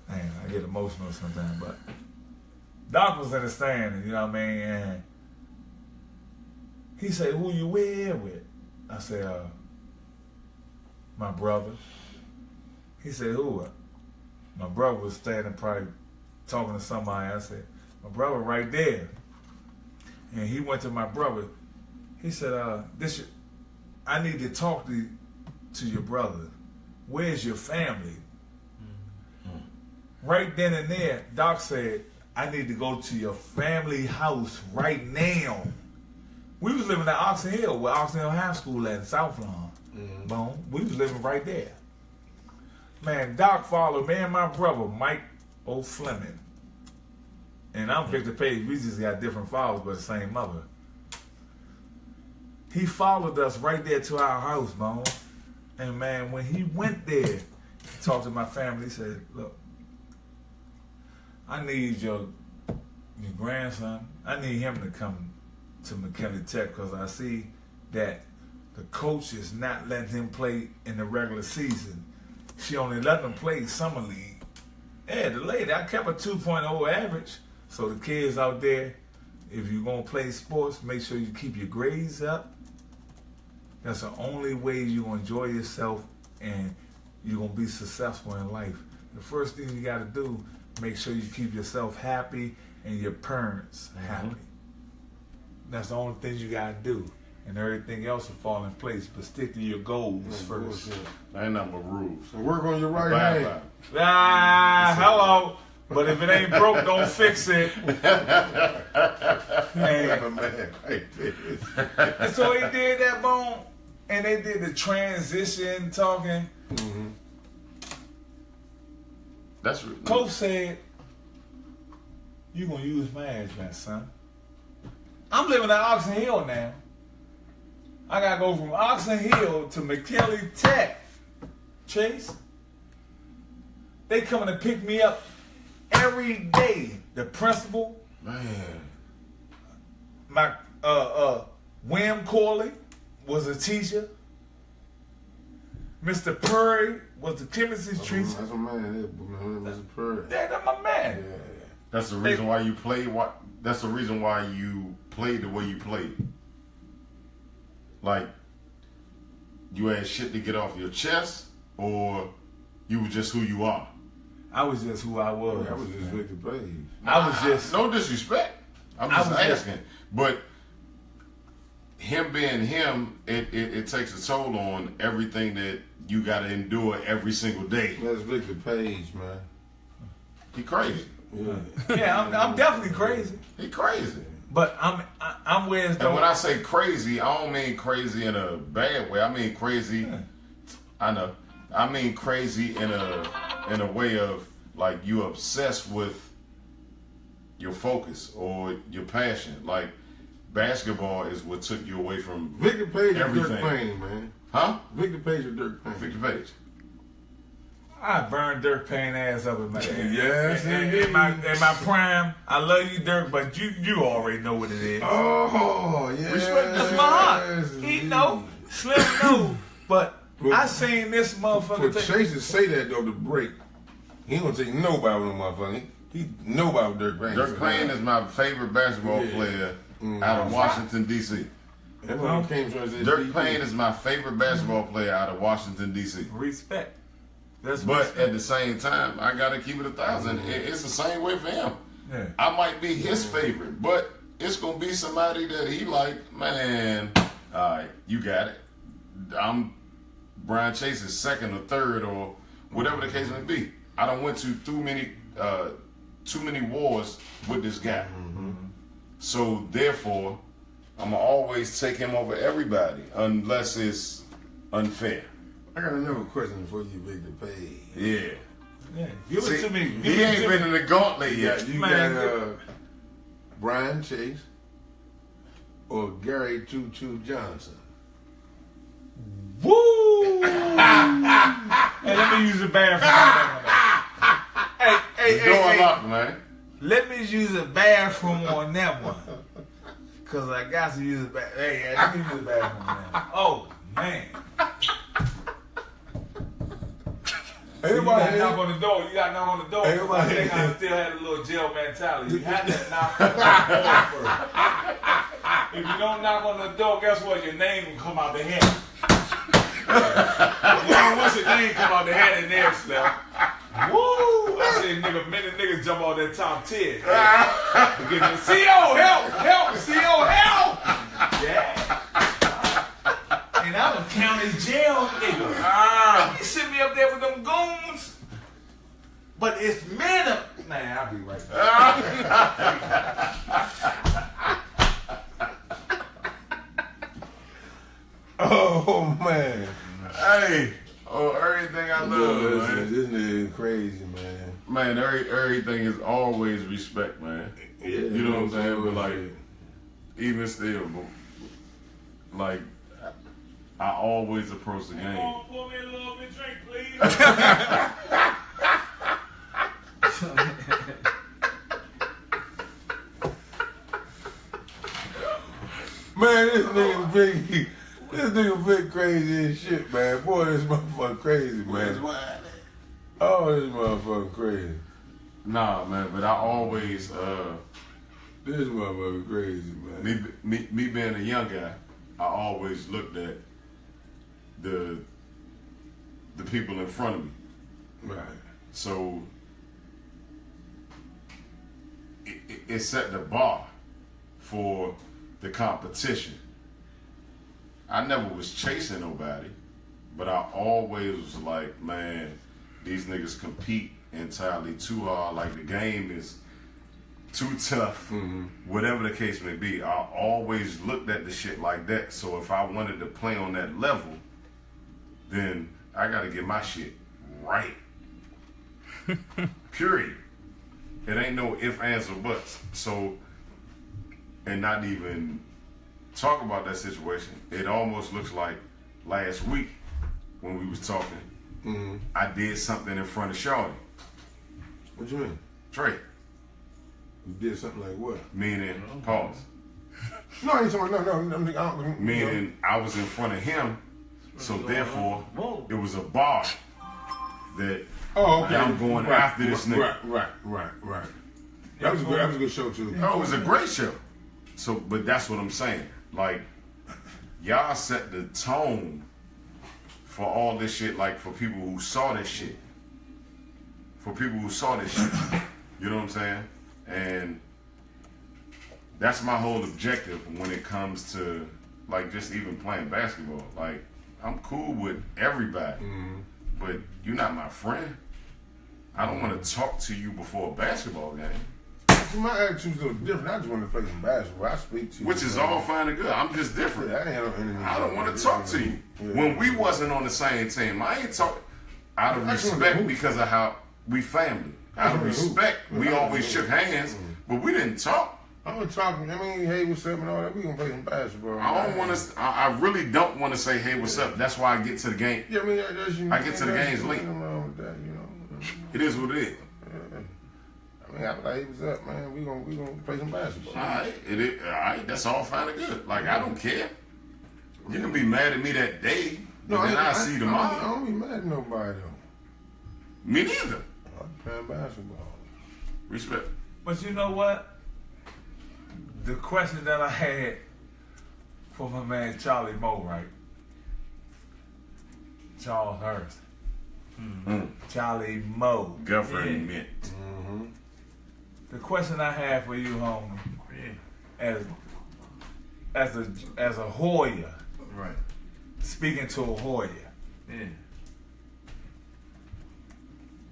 I get emotional sometimes, but Doc was in the stand, you know what I mean? And he said, who you here with? I said, my brother. He said, who? My brother was standing probably talking to somebody. I said, my brother right there. And he went to my brother. He said, I need to talk to your brother. Where's your family? Right then and there, Doc said, I need to go to your family house right now. We was living at Oxon Hill, where Oxon Hill High School at in South Lawn. Boom. We was living right there. Man, Doc followed me and my brother, Mike O'Fleming. And I'm Victor Page. We just got different fathers, but the same mother. He followed us right there to our house, Bone. And man, when he went there, he talked to my family. He said, look, I need your grandson. I need him to come to McKinley Tech because I see that the coach is not letting him play in the regular season. She only let him play summer league. Yeah, the lady, I kept a 2.0 average. So the kids out there, if you're going to play sports, make sure you keep your grades up. That's the only way you're going to enjoy yourself and you're going to be successful in life. The first thing you got to do, make sure you keep yourself happy and your parents happy. That's the only thing you got to do. And everything else will fall in place. But stick to your goals first. That ain't nothing but rules. So work on your right Bye, hand. bye. Hello. But if it ain't broke, don't fix it. Man, hey, And so he did that, Bone, and they did the transition talking. That's Coach said, you gonna use management, son. I'm living at Oxon Hill now. I gotta go from Oxon Hill to McKinley Tech. Chase. They coming to pick me up every day. The principal, man. my Wim Corley was a teacher. Mr. Purry was the chemistry teacher. That's a man. That's a prayer. That's my man. Yeah. That's the reason why you play. That's the reason why you played the way you played. Like you had shit to get off your chest, or you were just who you are. I was just who I was. That was just Victor Page. I was just No disrespect. I'm I just was asking. But him being him, it takes a toll on everything that you got to endure every single day. That's Victor Page, man. He crazy. Yeah. Yeah, I'm definitely crazy. He crazy. But I'm where it's And when I say crazy, I don't mean crazy in a bad way. I mean crazy. I know. I mean crazy in a way of like you obsessed with your focus or your passion. Like basketball is what took you away from Victor Page or everything. Dirk Payne, man. Huh? Victor Page or Dirk Payne? Victor Page. I burned Dirk Payne ass up in my Yes, in my prime. I love you, Dirk, but you already know what it is. Oh, yeah. Respect That's my heart. He know, Slim know, but I seen this motherfucker. For Chase to say that though, to break, he don't take nobody with no motherfucker. He nobody with Dirk Payne. Dirk Payne is my favorite basketball player out of Washington, D.C. That's what he came from. Dirk Payne is my favorite basketball player out of Washington, D.C. Respect. That's But respect. at the same time, I gotta keep it 1,000. It's the same way for him. Yeah. I might be his favorite, but it's gonna be somebody that he like. Man, all right, you got it. I'm Brian Chase's second or third or whatever the case may be. I done went to too many wars with this guy. So therefore, I'm gonna always take him over everybody unless it's unfair. I got another question for you, Victor Page. Yeah. Yeah. Give See, it to me. He Give it ain't to been me. in the gauntlet yet. You Man, got Brian Chase or Gary Choo Johnson. Woo! Hey, let me use the bathroom. Hey, Door locked, man. Let me use the bathroom on that one. Cause I got to use the bathroom. Hey, let me use the bathroom now. Oh, man. You gotta knock on the door. You gotta knock on the door. Everybody- I think I still had a little jail mentality. You had to knock on the door first. If you don't knock on the door, guess what? Your name will come out the hat. Once your name come out the hat and there, Slim. Woo! I said, nigga, many niggas jump on that top 10. Give me CO, help! CO, help! Yeah. And I'm a county jail nigga. He sent me up there with them goons. But it's men up. Man, I'll be right back. Oh man. Hey, everything I love, man. This nigga is crazy, man. Man, everything is always respect, man. Yeah, You know what I'm saying? But like, even still, like, I always approach the game. Pour me a little bit drink, please. Man, this nigga big. This nigga big crazy as shit, man. Boy, this motherfucker crazy, man. Oh, this motherfucker crazy. Nah, man, but I always, This motherfucker crazy, man. me being a young guy, I always looked at the people in front of me. Right. So it set the bar for the competition. I never was chasing nobody, but I always was like, man, these niggas compete entirely too hard. Like the game is too tough, whatever the case may be. I always looked at the shit like that. So if I wanted to play on that level, then I gotta get my shit right. Period. It ain't no ifs, ands, or buts. So, and not even talk about that situation. It almost looks like last week when we was talking, I did something in front of Shawty. What you mean? Trey, You did something like what? meaning, pause. No, I ain't talking. No. I don't, Meaning I was in front of him, so therefore it was a bar that Oh, okay. I'm going after this nigga. Right. That was a good show too. Oh, it was a great show. So, but that's what I'm saying. Like, y'all set the tone for all this shit, like for people who saw this shit. For people who saw this shit. You know what I'm saying? And that's my whole objective when it comes to like just even playing basketball. Like I'm cool with everybody, but you're not my friend. I don't want to talk to you before a basketball game. See, my attitude's a little different. I just want to play some basketball. I speak to you. Which is all fine and good. I'm just different. Yeah, I ain't had no enemy. I don't want to talk to you. Yeah. When we wasn't on the same team, I ain't talk out of I just wanna respect hoop. because of how we family. Out of wanna hoop. respect, we I always wanna shook hands, but we didn't talk. I'm gonna talk. I mean, hey, what's up and all that. We gonna play some basketball. I don't want to. I really don't want to say, "Hey, what's up?" That's why I get to the game. Yeah, I mean, that's, you I get to the that's- games late. nothing wrong with that, you know. It is what it is. I mean, I'm like, hey, what's up, man? We gonna play some basketball. All right, it is. All right, that's all fine and good. Like I don't care. You can be mad at me that day, but then I see I tomorrow. don't be mad at nobody though. Me neither. I'm playing basketball. Respect. But you know what? The question that I had for my man Charlie Moe, right? Charles Hurst. Charlie Moe. Government. The question I have for you, homie, as a Hoya, Right. speaking to a Hoya, Yeah.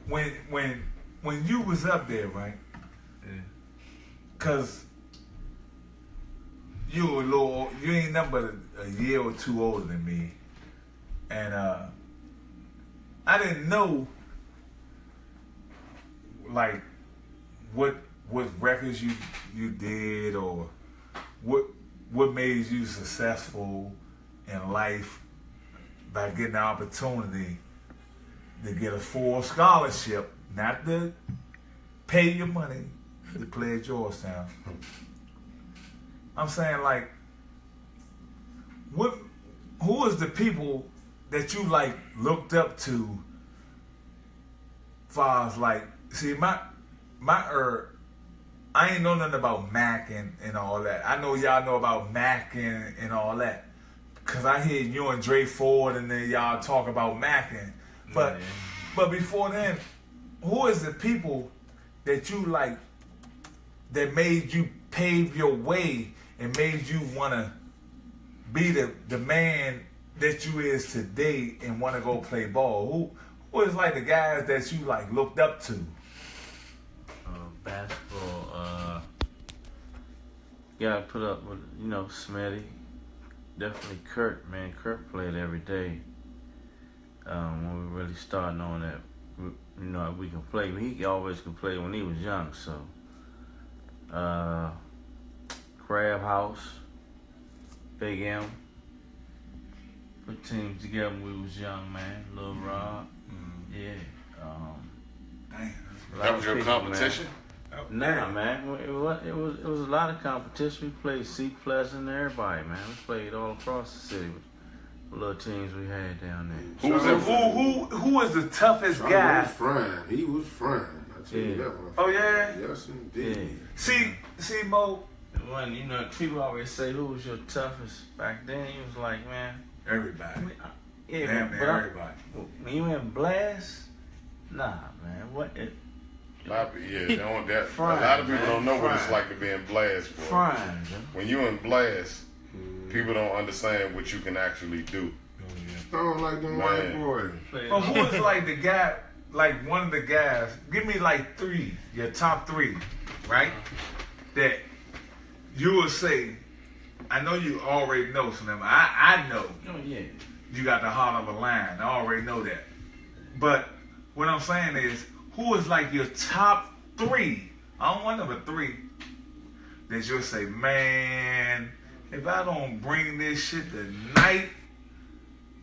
when you was up there, right? Yeah. Cause you ain't nothing but a year or two older than me, and I didn't know like what records you did or what made you successful in life by getting the opportunity to get a full scholarship, not to pay your money to play at Georgetown. I'm saying, like, who is the people that you like looked up to? Far as like, see, I ain't know nothing about Mac and all that. I know y'all know about Mac and all that, cause I hear you and Dre Ford and then y'all talk about Mac but before then, who is the people that you like that made you pave your way and made you want to be the man that you is today and want to go play ball? Who is like the guys that you like looked up to? Basketball, gotta put up with, Smitty. Definitely Kurt, man. Kurt played every day. When we really started knowing that, we can play. He always could play when he was young, so. Crab House, Big M. Put teams together when we was young, man. Lil Rob. Yeah. That was your people, competition. Nah, man. It was a lot of competition. We played C Pleasant and everybody, man. We played all across the city with little teams we had down there. Who was in? Who is the toughest guy? He was friend. I tell you Yeah. that one. Oh yeah. Yes, indeed. See, Mo. When people always say who was your toughest back then, he was like, man. Everybody. Yeah, Damn but near everybody. when you in Blast, nah, man. What it? A lot of Frying, people don't know what it's Frying. like to be in Blast, boy. Frying, When you in Blast, people don't understand what you can actually do. Don't like them white boys. But who is like the guy, like one of the guys? Give me like three, your top three, right? That you would say. I know you already know some of them. I know Oh yeah. you got the heart of a lion. I already know that. But what I'm saying is, who is like your top three? I don't want number three. That you'll say, man, if I don't bring this shit tonight,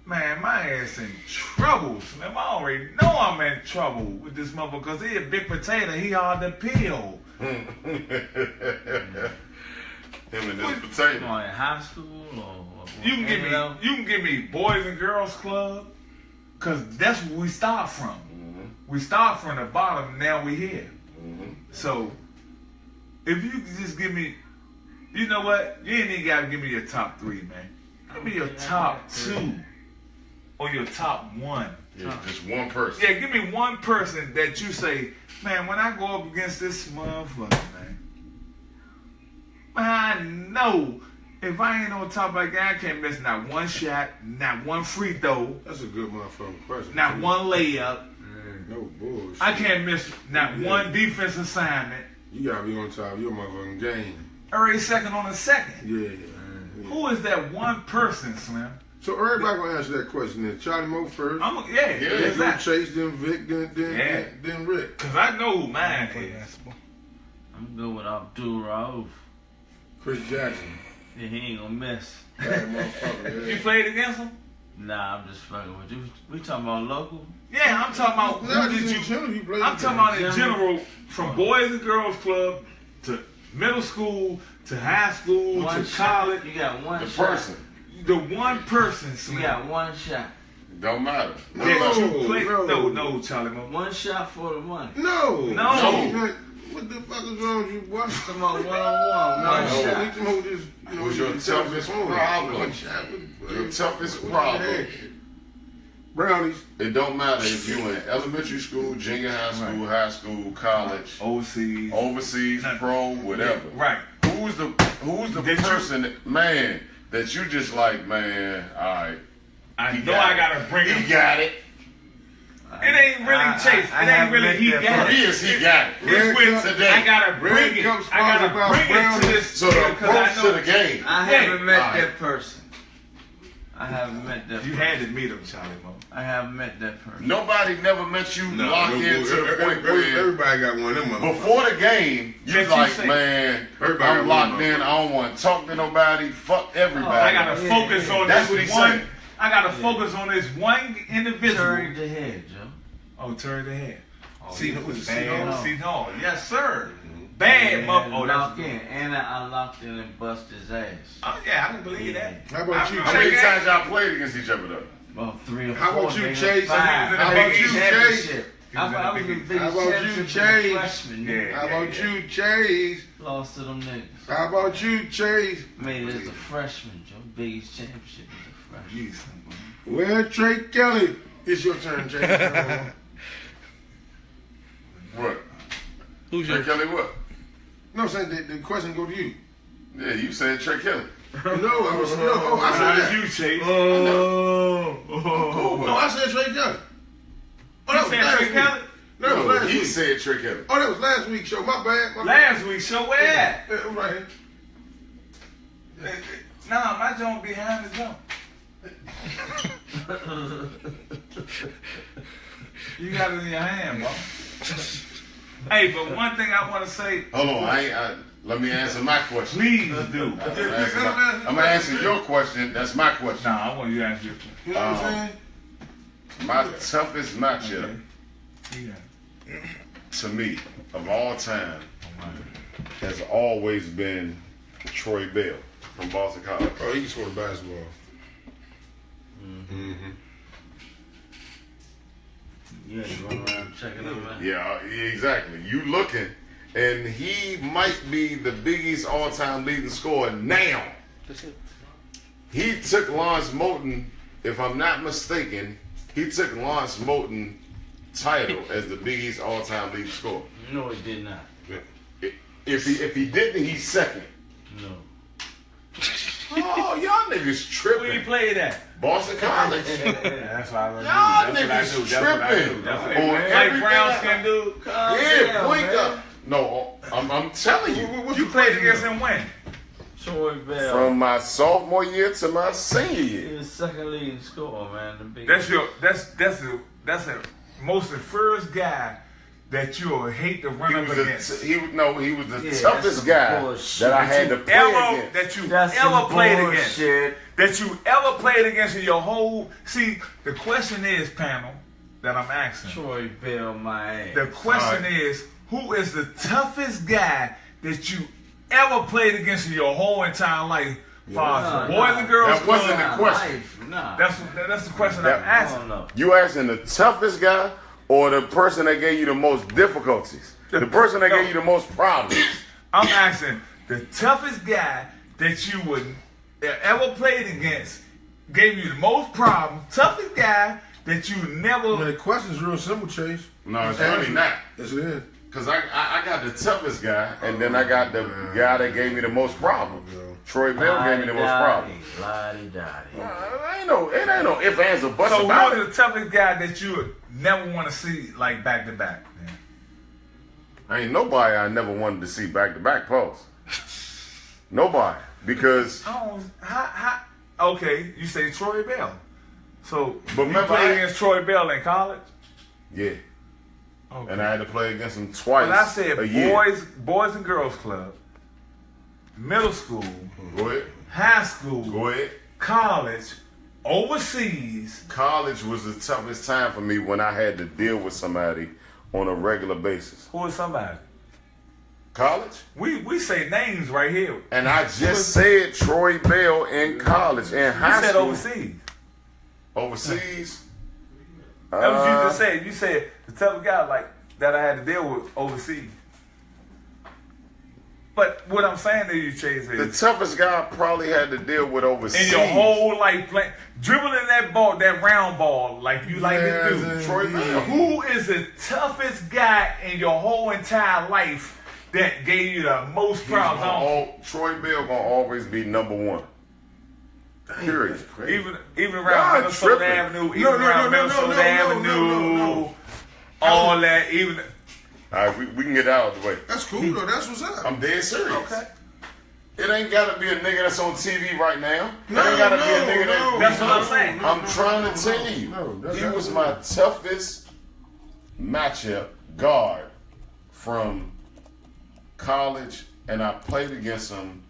man, my ass in trouble. Man, I already know I'm in trouble with this motherfucker because he a big potato. He hard to peel. Him and this You potato. know, in high school or You can give me Boys and Girls Club, cause that's where we start from. We start from the bottom. Now we here. So if you could just give me, you know what? You ain't even gotta give me your top three, man. Give me your top two or your top one. Yeah, just one person. Yeah, give me one person that you say, man, when I go up against this motherfucker, man, I know If I ain't on top of that guy, I can't miss not one shot, not one free throw, That's a good motherfucking question. not one layup. No bullshit. I can't miss not one defense assignment. You gotta be on top of your motherfucking game. Every second on the second. Yeah. Who is that one person, Slim? So everybody gonna answer that question then. Charlie Moe first. Yeah, Then exactly. Chase, then Vic, then Rick. Cause I know who mine is. I'm good with Abdul Rauf. Chris Jackson. Yeah, he ain't gonna miss. That motherfucker. You Yeah. played against him? Nah, I'm just fucking with you. We talking about local? Yeah, I'm talking about Not who just did in you? general, you played I'm the talking game. about in general, from Boys and Girls Club to middle school to high school One to shot. college. You got one The shot. person. The one person, You Slim, got one shot. Don't matter. that you played. no. No, Charlie Mo. One shot for the money. No. No. What the fuck is wrong with you, boy? Come on, one-on-one. One No. shot. We know this, What's your toughest problem? Your toughest problem. Brownies. It don't matter if you in elementary school, junior high school, college, OCs. overseas, pro, whatever. Right. Who's the Did you- person, man, that you just like, man, all right. I he know got I it. gotta bring He him. got it. It ain't really Chase. It ain't really he got For it. years, he got it. It's with Today. I gotta bring Red it. Cup I gotta sponsored by bring it to Brownie. this. So the because I approach know to the game. I Yeah. haven't met Alright. that person. I haven't met that You person. had to meet him, Charlie Mo. I haven't met that person. Nobody never met you locked in to the point where Everybody got one of them motherfuckers. before the game, you That you like, say. man, Everybody I'm got locked one in. I don't want to talk to nobody. Fuck everybody. I gotta focus on That's this what he's one. saying. I gotta focus on this one individual. Turn the head, Joe. Oh, turn the head. See, See, who was bad. Seton See, no, yes, sir. Bad, mother. Oh, locked that's in. And I locked in and bust his ass. Oh yeah, I can believe that. How about you, How many Chase? times y'all played against each other though? About 3 or 4. How about you, nigga. Chase? 5. How How about you, Chase? Championship. He was in I the was the big- biggest How about you, championship Chase? freshman. nigga. Yeah. How about you, Chase? Lost to them niggas. How about you, Chase? Made it as a freshman, Joe. Biggest championship as a freshman. Jeez. Well, Trey Kelly, it's your turn, Chase. What? Who's Trey your Kelly what? No, I'm saying the question go to you. Yeah, you said Trey Kelly. No, I was no. Oh, I said How's that. you, Chase? No, I said Trey Kelly. Oh, that You was said last Trey week. Kelly? No, that was last He week. said Trey Kelly. Oh, that was last week's show. My bad. My bad. Last week, so where at? Yeah, right here. Nah, my jump behind the jump. You got it in your hand, bro. Hey, but one thing I want to say, Hold on, let me answer my question. please do. I'm gonna answer your question. That's my question. Nah, I want you to answer your You know what I'm saying? My toughest matchup Yeah. to me of all time has always been Troy Bell from Boston College. Oh, he can score the basketball. You ain't going around checking them out. Yeah, exactly. You looking, and he might be the biggest all-time leading scorer now. He took Lawrence Moulton, if I'm not mistaken, he took Lawrence Moulton title as the biggest all-time leading scorer. No, he did not. If he didn't, he's second. No. Oh, y'all niggas Where you tripping. played at? Boston College. That's what I Y'all That's niggas what I do. tripping. That's what On I do. Like everything brown I- skin dude. Yeah, point up. No, I'm telling you. You played against him when? Troy Bell. From my sophomore year to my senior He year. was second leading scorer, man. The big That's the most the first guy that you'll hate to run He up was against. he was the Yeah, toughest that's some guy bullshit. that I had to play Ever against. that you That's ever some played against. bullshit. That you ever played against in your whole. See, the question is, panel, that I'm asking. Troy Bell, my ass. The question is, who is the toughest guy that you ever played against in your whole entire life? Far as boys and girls That wasn't club? the question. Life, nah. That's the question That- I'm I asking. don't know. You asking the toughest guy or the person that gave you the most difficulties? The person that gave you the most problems. I'm asking the toughest guy that you would ever played against, gave you the most problems. Toughest guy that you never. Man, the question's real simple, Chase. No, it's really not. Yes, it is. Cause I got the toughest guy, and then I got the guy that gave me the most problems. Troy Bell gave me the most problems. It ain't no ifs, ands, or buts So about who it. is the toughest guy that you would never want to see like back to back? Ain't nobody I never wanted to see back to back pause. Nobody. Because Okay, you say Troy Bell. So But you remember, played against Troy Bell in college? yeah. Okay. And I had to play against him twice. But I said a year. boys and girls club, middle school, Go ahead. high school, Go ahead. college, overseas. College was the toughest time for me when I had to deal with somebody on a regular basis. Who is somebody? College? We say names right here. And I just said Troy Bell in college and You high said school. overseas. Overseas? That was you just said. You said the toughest guy like that I had to deal with overseas. But what I'm saying to you, Chase, The is toughest guy I probably had to deal with overseas. in your whole life, dribbling that ball, that round ball, like you like to Yes, do. Troy Bell. Who is the toughest guy in your whole entire life that gave you the most problems? Troy Bell gonna always be number one. Period. Even around God, Minnesota tripping. Avenue, even No, around Minnesota Avenue, no. all that, even. All right, we can get out of the way. That's cool though. That's what's up. I'm dead serious. Okay. It ain't gotta be a nigga that's on TV right now. No, it ain't gotta be a no, nigga that. no, That's what I'm saying. I'm trying to tell you, No, he was my toughest matchup guard from college, and I played against him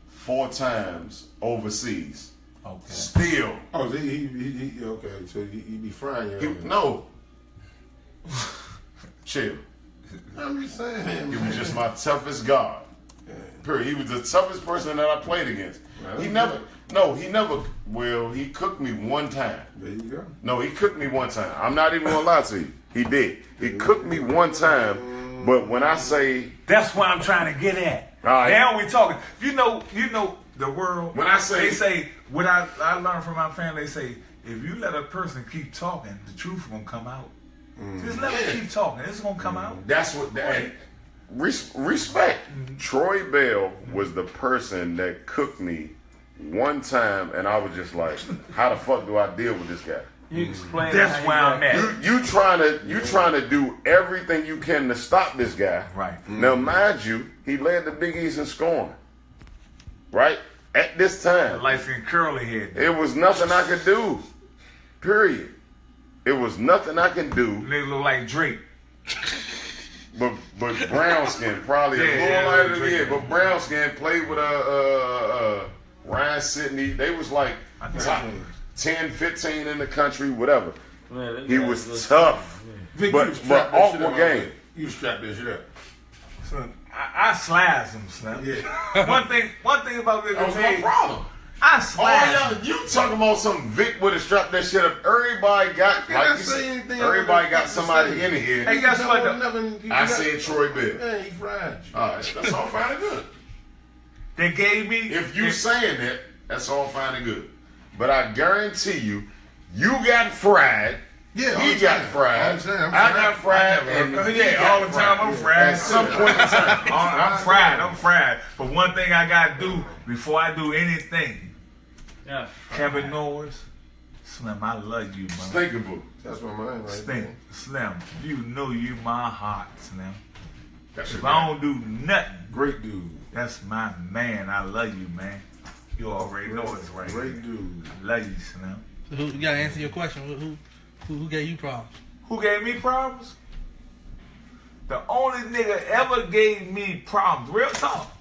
4 times overseas. Okay. Still, Oh, so he okay. So he be frying you. no. Chill. I'm just saying. He was just my toughest guard. Period. He was the toughest person that I played against. He never, well, he cooked me one time. There you go. No, he cooked me one time. I'm not even gonna lie to you. He did. He cooked me one time, but when I say, That's what I'm trying to get at. All right. Now we talking. You know the world. When I say- they say what I learned from my family. They say if you let a person keep talking, the truth gonna come out. Just let them keep talking. It's gonna come out. that's what that. Respect. Troy Bell was the person that cooked me one time, and I was just like, how the fuck do I deal with this guy? You explain That's how where you I'm got- at. You trying to do everything you can to stop this guy. Right. Now, mind you, he led the Big East in scoring. Right? At this time. Light skin curly head. It was nothing I could do. Period. It was nothing I can do. Nigga look like Drake. But brown skin, probably a Yeah, little yeah, lighter than Drake. it. But brown skin played with Ryan Sidney. They was like top 10, 15 in the country, whatever. Man, that He guy was looks- tough. Vic, But- you strap but that shit awkward up. game. You strap that shit up. Son, I slice him, son. Yeah. One thing about this, That was my problem. I Oh, slice him. yeah, you talking about some Vic would have strapped that shit up. Everybody got, Can I like you say said, anything everybody I got got somebody to say? in here. Hey, guess what, I said Troy Bell. Yeah, he fried you. All right, that's all fine and good. They gave me. If you saying that, that's all fine and good. But I guarantee you, you got fried. Yeah, He got fried. I got fried. And he Yeah, got all the time I'm fried. At some point in time. I'm fried. But one thing I gotta do before I do anything, Yeah. Kevin Norris, Slim, I love you, man. Thinkable. That's my mind right Stink, Slim, you know you my heart, Slim. That's your If I don't do nothing, Great dude. that's my man. I love you, man. You already know it's right. Great dude. I love you, Slim. So you gotta answer your question. Who gave you problems? Who gave me problems? The only nigga ever gave me problems. Real talk.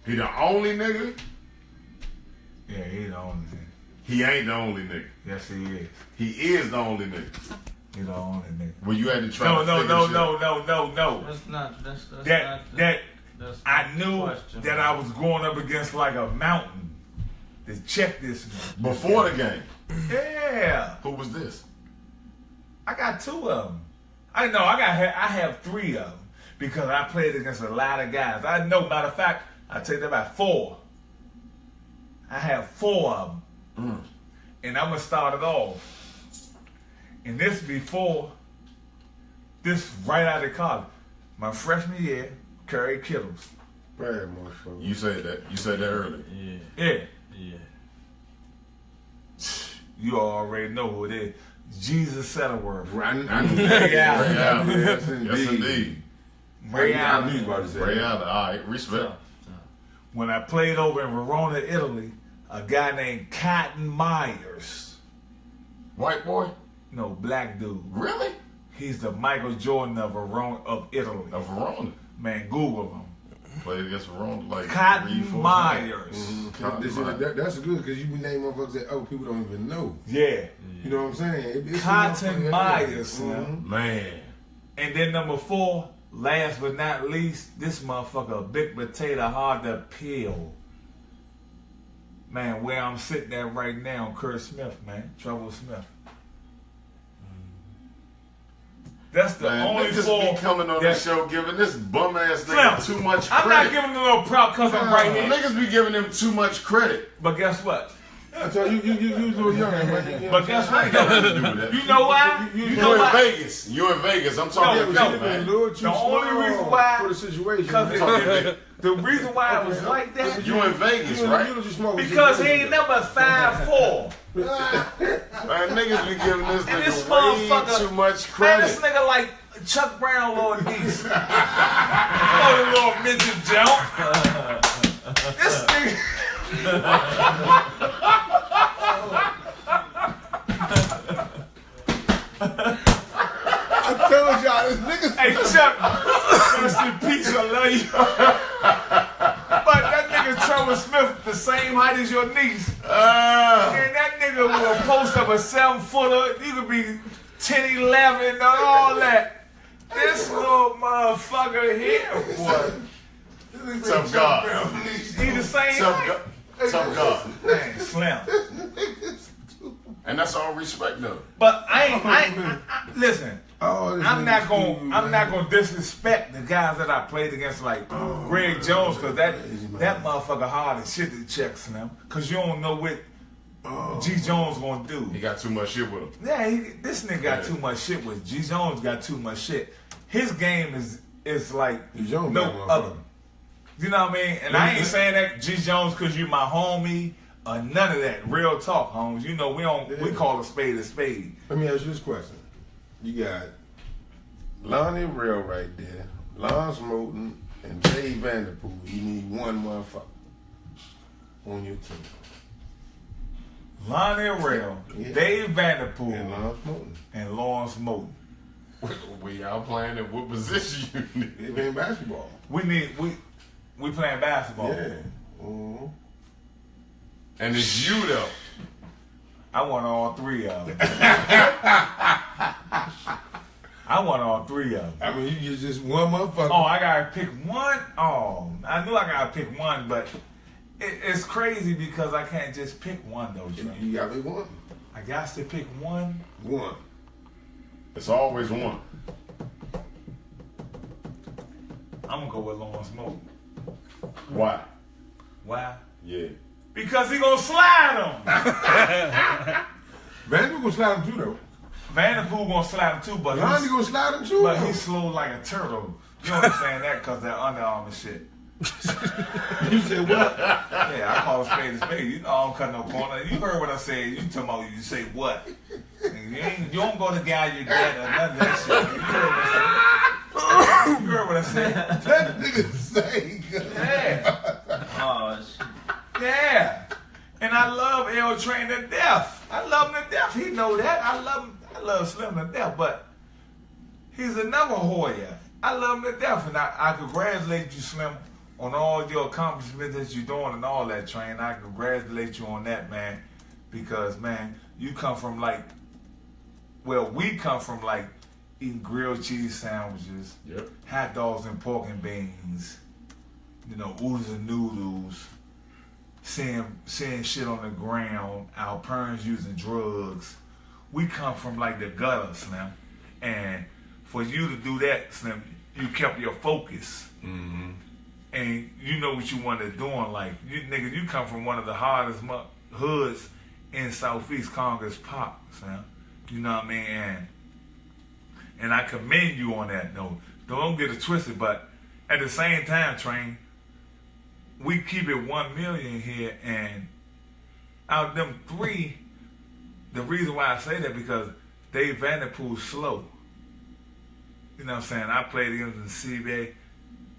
He the only nigga? Yeah, he the only nigga. He ain't the only nigga. Yes, he is. He is the only nigga. He the only nigga. When you had to try No, to no, figure no, shit no, out. no. That's not. That's That not. that That's I not knew the question, that man. I was going up against like a mountain to check this man. Before the game. Yeah, Who was this? I got 2 of them. I have 3 of them because I played against a lot of guys. I know, matter of fact, I tell you about 4. I have 4 of them, and I'm gonna start it off. And this right out of college, my freshman year, Curry Kittles. Bad motherfucker. You said that. You said that earlier. Yeah. Yeah. You already know who it is. Jesus Settleworth. I knew that. Yeah. Ray Allen. Yes, Yes, indeed. Ray I Allen. knew you about to say Ray that. Allen. All right, respect. When I played over in Verona, Italy, a guy named Cotton Myers. White boy? No, black dude. Really? He's the Michael Jordan of Verona of Italy. Of Verona. Man, Google him. Played against Verona like Cotton 3-4 Myers. times. Cotton Myers. That's good because you be naming motherfuckers that other people don't even know. Yeah. You know what I'm saying? It's Cotton a motherfucker- Myers. Man. And then number 4, last but not least, this motherfucker, a big potato, hard to peel. Man, where I'm sitting at right now, Kurt Smith, man. Trouble Smith. That's the Man, only niggas 4 be coming on that- this show giving this bum ass nigga Slim, too much I'm credit. not giving him a little proud because I'm right here. Niggas be giving him too much credit. But guess what? I tell you, you a little young, man. But guess what? Don't do that. You know why? You You know in why? Vegas. You in Vegas. I'm talking No, to you, man. The only reason why- for the situation. Because man. the reason why I was like that, You in Vegas, right? because he ain't number 5'4". Man, niggas be giving this And this nigga way motherfucker- too much Man, credit. this nigga like Chuck Brown, Lord Niece. Oh, the little midget jump. This nigga. I told y'all, this nigga. Hey, Chuck. Rest in peace, I love you. But that nigga Trevor Smith, the same height as your niece. And that nigga will post up a 7-footer. You could be 10, 11, and all that. This little motherfucker here, boy. Tough God. He the same Tough height. God. Tough God. Man, slim. And that's all respect, though. But I listen. Oh, this I'm nigga's not gonna stupid, I'm man. not gonna disrespect the guys that I played against, like Greg Jones, because that motherfucker hard as shit to check, Slim. Because you don't know what G Jones gonna do. He got too much shit with him. Yeah, this nigga got too much shit with G Jones. Got too much shit. His game is like G Jones no bad motherfucker. other. You know what I mean? And I ain't saying that G Jones because you my homie or none of that. Real talk, homes. You know we call a spade a spade. Let me ask you this question. You got Lonnie Real right there, Lance Moulton, and Dave Vanderpool. You need one motherfucker on your team. Lonnie Rail, Yeah. Dave Vanderpool, And Lance Moulton. and Lawrence Moulton. We y'all playing in what position you need? They playing basketball. We playing basketball. Yeah. Mm-hmm. And it's you, though. I want all 3 of them. I want all 3 of them. I mean, you get just one motherfucker. Oh, I gotta pick one. Oh, I knew I gotta pick one, but it's crazy because I can't just pick one though. Trey. You got me one. I got to pick one. One. It's always one. I'm gonna go with Lawrence Moulton. Why? Why? Yeah. Because he gonna slide him. Vanderpool gonna slide him too, though. Vanderpool gonna slide him too, but Lonnie gonna slide him too. but though. he's slow like a turtle. You understand that? Because that Under Armour shit. You said what? Yeah, I call a spade a spade. You know I don't cut no corner. You heard what I said. You talking about you say what? You don't go to guy your dad or none of that shit. You heard what I said. That nigga say. Yeah. Oh, shit. Yeah. And I love L Train to death. I love him to death. He know that. I love Slim to death, but he's another Hoya. I love him to death, and I congratulate you, Slim, on all your accomplishments that you're doing and all that, Train. I congratulate you on that, man, because, man, you come from we come from eating grilled cheese sandwiches, Yep. hot dogs and pork and beans, oodles and noodles, seeing shit on the ground, our parents using drugs. We come from the gutter, Slim. And for you to do that, Slim, you kept your focus. Mm-hmm. And you know what you wanted doing. You come from one of the hardest hoods in Southeast Congress Park, Slim. You know what I mean? And I commend you on that note. Don't get it twisted, but at the same time, Train, we keep it 1 million here, and out of them 3, the reason why I say that because Dave Vanderpool's slow. You know what I'm saying? I played against him in the CBA,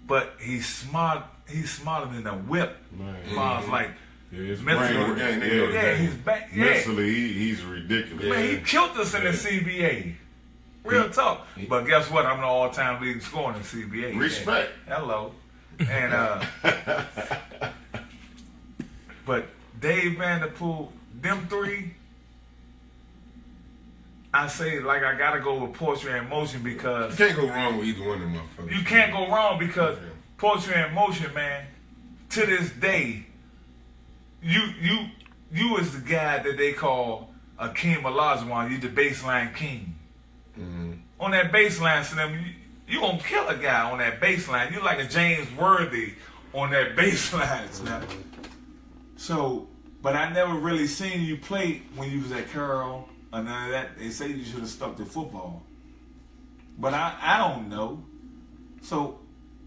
but he's smart. He's smarter than a whip. Man, As far as like his mentally, brain, he's back. Yeah, mentally, he's ridiculous. man, he killed us in the CBA. Real talk. But guess what? I'm the all-time leading scorer in the CBA. Respect. Yeah. Hello. And but Dave Vanderpool, them 3, I say like I gotta go with Poetry in Motion because You can't go wrong with either one of them motherfuckers. you can't go wrong because Poetry in Motion, man, to this day, you is the guy that they call Akeem Olajuwon. You the baseline king. Mm-hmm. On that baseline, Slim, you gonna kill a guy on that baseline. You like a James Worthy on that baseline, Slim. So, but I never really seen you play when you was at Carroll or none of that. They say you should have stuck to football, but I don't know. So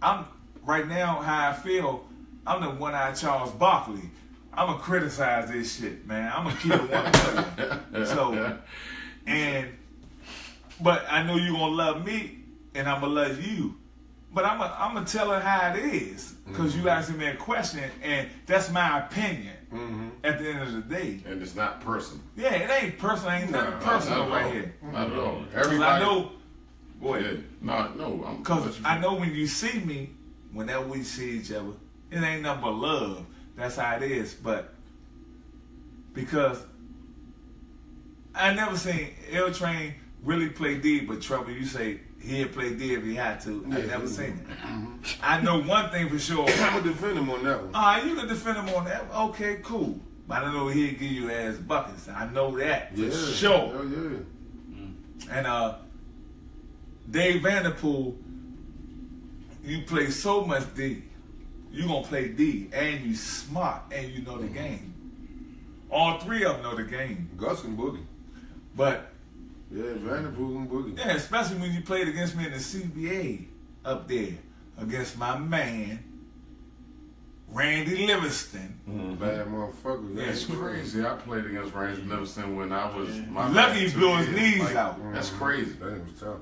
I'm right now how I feel. I'm the one-eyed Charles Barkley. I'm gonna criticize this shit, man. I'm gonna keep it 1 So, but I know you gonna love me, and I'm gonna love you. But I'm gonna tell her how it is, because you asking me a question, and that's my opinion. At the end of the day, And it's not personal. yeah, it ain't personal. Ain't nothing personal right here. Not at all. Because I know, go ahead. Yeah. No. Because I know when you see me, whenever we see each other, it ain't nothing but love. That's how it is. But because I never seen L Train really play D, but Trouble, you say he'd play D if he had to. I never seen it. I know one thing for sure. I'm gonna defend him on that one. All right, you can defend him on that. Okay, cool. But I know he'd give you ass buckets. I know that for sure. Hell yeah. And Dave Vanderpool, you play so much D. You gonna play D, and you smart, and you know the game. All 3 of them know the game. Gus can boogie. But Yeah, Vanderpool can boogie. yeah, especially when you played against me in the CBA up there against my man Randy Livingston. Bad motherfucker. Yeah, It's crazy. I played against Randy Livingston when I was my Lucky he last 2 blew his years. knees out. That's crazy. That was tough.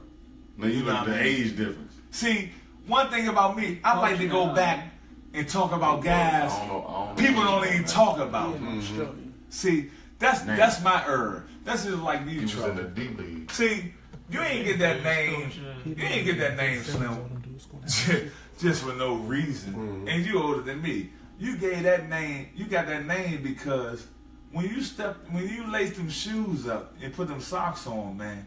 Now you You know look at the what I mean? age difference. See, one thing about me, I like to go back and talk about guys I don't know people don't even talk about. Mm-hmm. See, that's my herb. That's just like you, He was in Trouble. the D League. See, you ain't get that name. You ain't get that name, Slim, just for no reason. And you older than me. You gave that name. You got that name because when you laced them shoes up and put them socks on, man,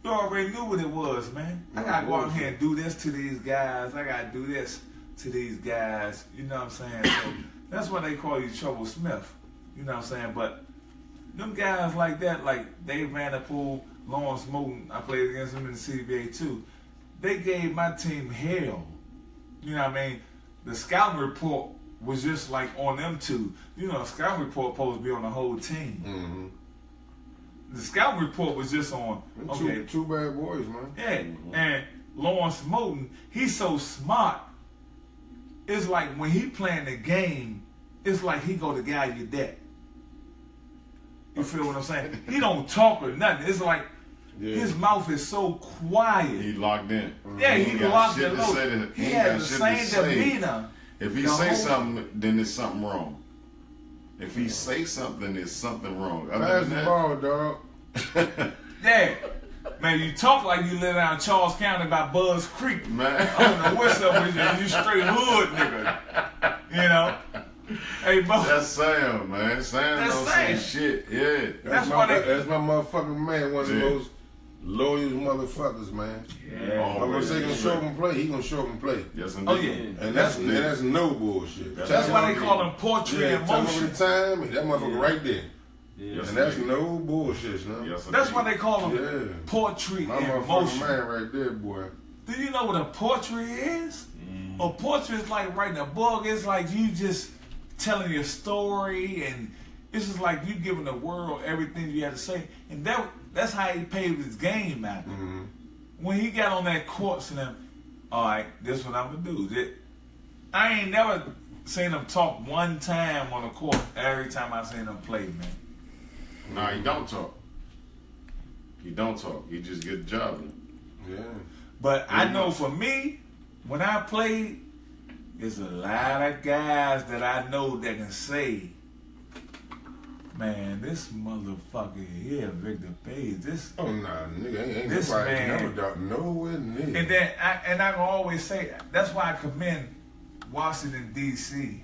you already knew what it was, man. I gotta go out here and do this to these guys. I gotta do this to these guys. You know what I'm saying? So that's why they call you Trouble Smith. You know what I'm saying? But them guys like that, like Dave Vanderpool, Lawrence Moulton, I played against them in the CBA too. They gave my team hell. You know what I mean? The scouting report was just like on them two. You know, a scouting report supposed to be on the whole team. The scouting report was just on, okay, Two bad boys, man. yeah, and Lawrence Moulton, he's so smart. It's like when he playing the game, it's like he go to guide your dad. You feel what I'm saying? He don't talk or nothing. It's like his mouth is so quiet. He locked in. Yeah, he got locked shit and to say loaded. to- He ain't has got the shit to same say. demeanor. If he The say whole- something, then there's something wrong. If he say something, there's something wrong. Other Pass than the that, ball, dog. Yeah. Man, you talk like you live down Charles County by Buzz Creek. man. I don't know what's up with you. You straight hood, nigga. You know? Hey, Buzz. That's Sam, man. Sam That's don't say Sam. shit. Yeah. That's why they- That's my motherfucking man. One of the Yeah. most loyal motherfuckers, man. I'm gonna say he gonna show up and play. He gonna show up and play. Yes, indeed. Oh, yeah. And that's no bullshit. That's why they call him Poetry Yeah, in tell him Motion. every time. That motherfucker right there. Yes, And that's indeed. no bullshit, no. Yes, That's indeed. why they call him Yeah. Poetry My in motherfucking Motion. man right there, boy. Do you know what a poetry is? A poetry is like writing a book. It's like you just telling your story, and it's just like you giving the world everything you have to say. And that's how he paved his game, man. When he got on that court, and them, all right, this what I'm gonna do. I ain't never seen him talk one time on the court every time I seen him play, man. Nah, he don't talk. He don't talk. He just get the job done. Yeah. But I know for me, when I played, there's a lot of guys that I know that can say, man, this motherfucker here, Victor Page, this. Oh nah, nigga, ain't This nobody man- never doubt nowhere near. And then I can always say, that's why I commend Washington D.C.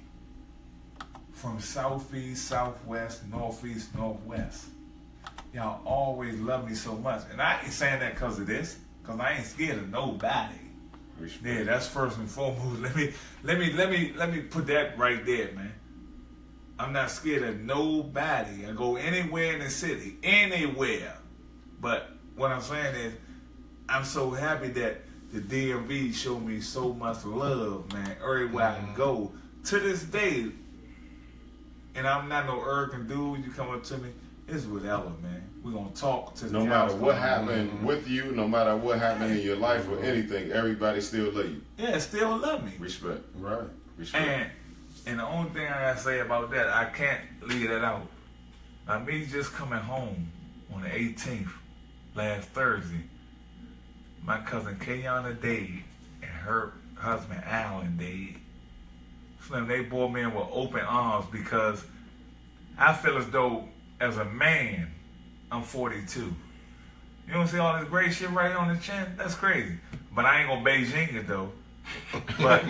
from Southeast, Southwest, Northeast, Northwest. Y'all always love me so much, and I ain't saying that because of this, because I ain't scared of nobody. Respect. Yeah, that's first and foremost. Let me put that right there, man. I'm not scared of nobody. I go anywhere in the city, anywhere. But what I'm saying is, I'm so happy that the DMV showed me so much love, man. Everywhere I go, to this day. And I'm not no arrogant dude. You come up to me, it's whatever, man. We're gonna talk to the No matter cows what come happened with you, no matter what happened in your life or anything, everybody still love you. Yeah, still love me. Respect. Right. Respect. And the only thing I gotta say about that, I can't leave that out. Now, me just coming home on the 18th, last Thursday, my cousin Kayana Dade and her husband Alan Dade, Slim, they brought me in with open arms because I feel as though, as a man, I'm 42. You don't see all this gray shit right on the chin? That's crazy. But I ain't gonna Beijing it though. But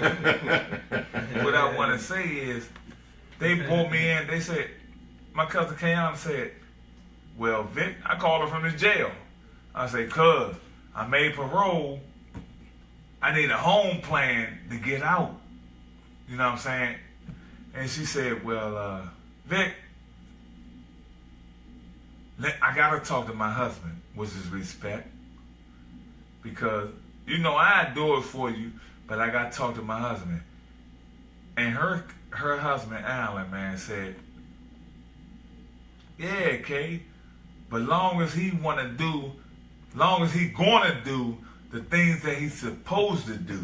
what I want to say is, they brought me in. They said, my cousin Kayan said, well, Vic, I called her from the jail. I said, cuz, I made parole. I need a home plan to get out. You know what I'm saying? And she said, well, Vic, I got to talk to my husband, which is respect. Because, you know, I do it for you, but I got to talk to my husband. And her husband, Alan, man, said, yeah, Kay, but long as he gonna do the things that he's supposed to do,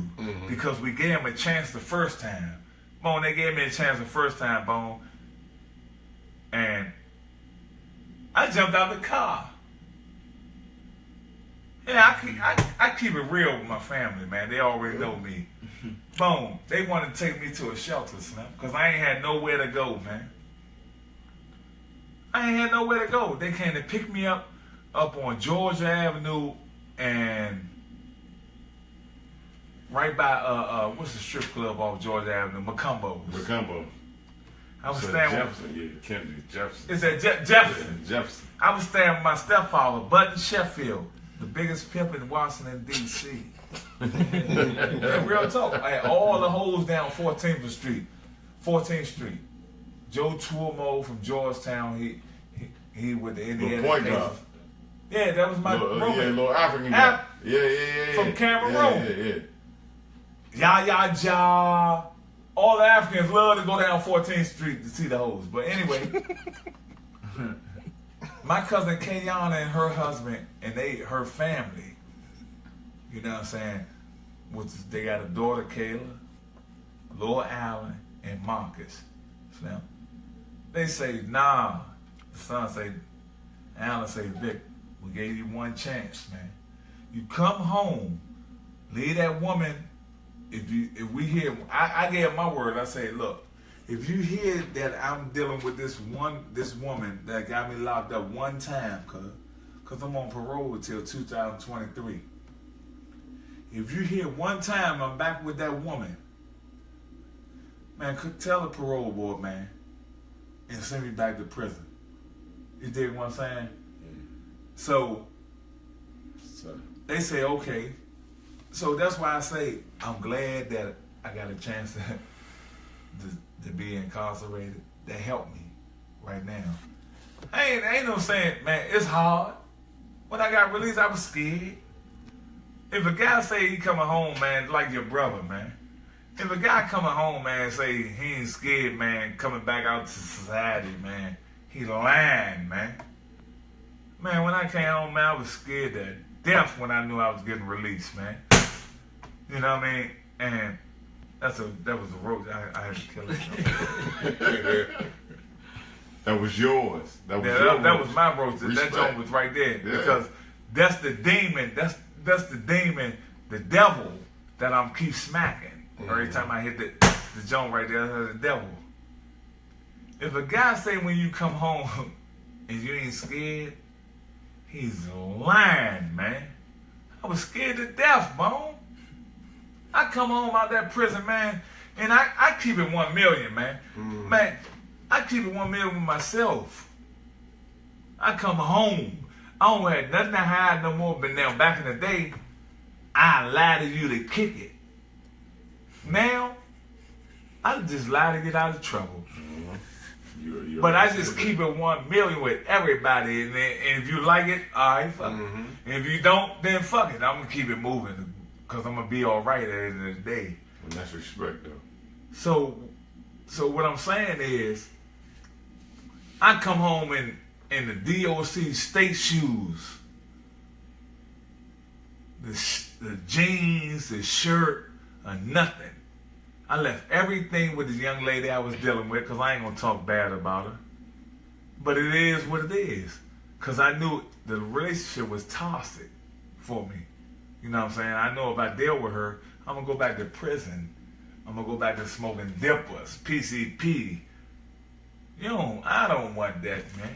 because we gave him a chance the first time. Bone, they gave me a chance the first time, Bone. And I jumped out the car. Yeah, I keep it real with my family, man. They already know me. Boom. They wanted to take me to a shelter, Slim, because I ain't had nowhere to go, man. I ain't had nowhere to go. They came to pick me up on Georgia Avenue and right by what's the strip club off Georgia Avenue? Macumbo's. Macumbo. I was So staying with, Jefferson, yeah, Kennedy, Jefferson. it's at Jefferson. Yeah, Jefferson. I was staying with my stepfather, Button Sheffield, the biggest pimp in Washington, D.C. Yeah, real talk. I had all the hoes down 14th Street. Joe Tuomo from Georgetown, he with the Indiana Little point Pacers. guard. Yeah, that was my roommate. Yeah, little African guy. Yeah. From Cameroon. Yeah. Ya, all the Africans love to go down 14th Street to see the hoes. But anyway, my cousin Kayana and her husband and her family, you know what I'm saying, they got a daughter, Kayla, Lil Allen, and Marcus. Now, they say, nah. The son say, Allen say, Vic, we gave you one chance, man. You come home, leave that woman. If we hear, I gave my word. I say, look, if you hear that I'm dealing with this woman that got me locked up one time, cause I'm on parole until 2023. If you hear one time I'm back with that woman, man, tell the parole board, man, and send me back to prison. You dig what I'm saying? So they say, okay. So that's why I say I'm glad that I got a chance to be incarcerated. That helped me right now. I ain't no saying, man, it's hard. When I got released, I was scared. If a guy say he coming home, man, like your brother, man. If a guy coming home, man, say he ain't scared, man, coming back out to society, man, he lying, man. Man, when I came home, man, I was scared to death when I knew I was getting released, man. You know what I mean? And that was a roach. I had to kill it. That was yours. That was Yeah, your that roach. was my roast. That Respect. joint was right there Yeah. because that's the demon. That's the demon, the devil that I'm keep smacking every time I hit the joint right there. That's the devil. If a guy say when you come home and you ain't scared, he's lying, man. I was scared to death, Bone. I come home out that prison, man, and I keep it 1 million, man. Man, I keep it 1 million with myself. I come home. I don't have nothing to hide no more. But now, back in the day, I lie to you to kick it. Now, I just lie to get out of trouble. You're But I just keep it 1 million with everybody. And if you like it, all right, fuck it. And if you don't, then fuck it. I'm going to keep it moving because I'm going to be all right at the end of the day. And that's respect, though. So what I'm saying is, I come home in the DOC state shoes, the jeans, the shirt, or nothing. I left everything with this young lady I was dealing with because I ain't gonna talk bad about her. But it is what it is. Because I knew the relationship was toxic for me. You know what I'm saying? I know if I deal with her, I'm gonna go back to prison. I'm gonna go back to smoking dippers, PCP. I don't want that, man.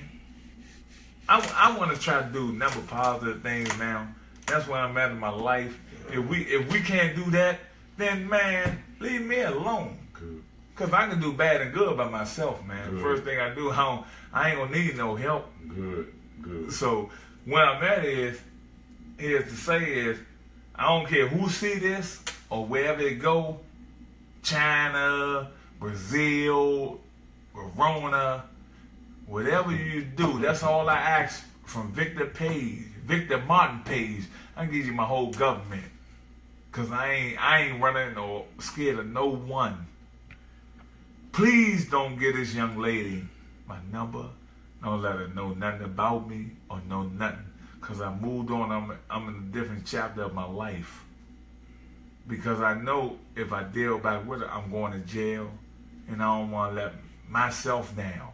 I want to try to do number positive things now. That's where I'm at in my life. If we can't do that, then man, leave me alone. Good. Cause I can do bad and good by myself, man. Good. First thing I do, I ain't gonna need no help. Good. So where I'm at is to say is, I don't care who see this or wherever it go, China, Brazil, Verona, whatever you do, that's all I ask from Victor Martin Page. I can give you my whole government. Cause I ain't running or scared of no one. Please don't give this young lady my number. Don't let her know nothing about me or know nothing. Cause I moved on. I'm in a different chapter of my life. Because I know if I deal back with her, I'm going to jail, and I don't want to let myself down,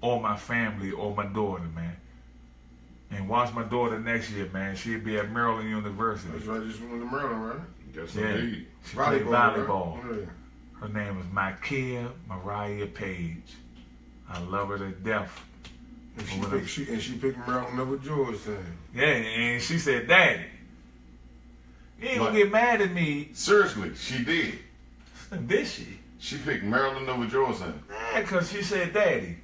or my family, or my daughter, man. And watch my daughter next year, man. She'll be at Maryland University. That's right, just went to Maryland, right? Yes, Yeah. indeed. She played volleyball. Right? Her name is Micaiah Mariah Page. I love her to death. Yeah. And she picked Maryland over Georgetown. Yeah, and she said, Daddy, you ain't gonna What? get mad at me, Seriously, she did. did she? She picked Maryland over Georgetown. Yeah, because she said, Daddy,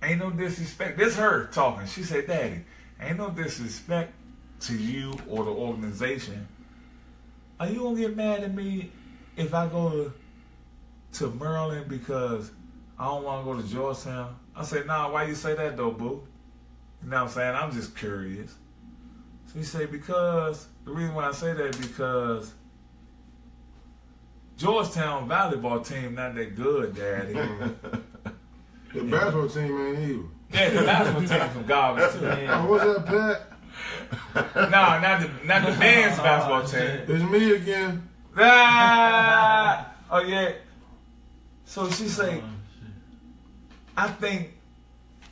ain't no disrespect. This her talking. She said, Daddy, ain't no disrespect to you or the organization. Are you gonna get mad at me if I go to Maryland because I don't want to go to Georgetown? I said, nah, why you say that though, boo? You know what I'm saying? I'm just curious. She said, because, the reason why I say that is because Georgetown volleyball team not that good, Daddy. The basketball team ain't either. Yeah, the basketball team from garbage too. Oh, what's that, Pat? No, not the men's basketball team. It's me again. Ah! Oh yeah. So she say, I think,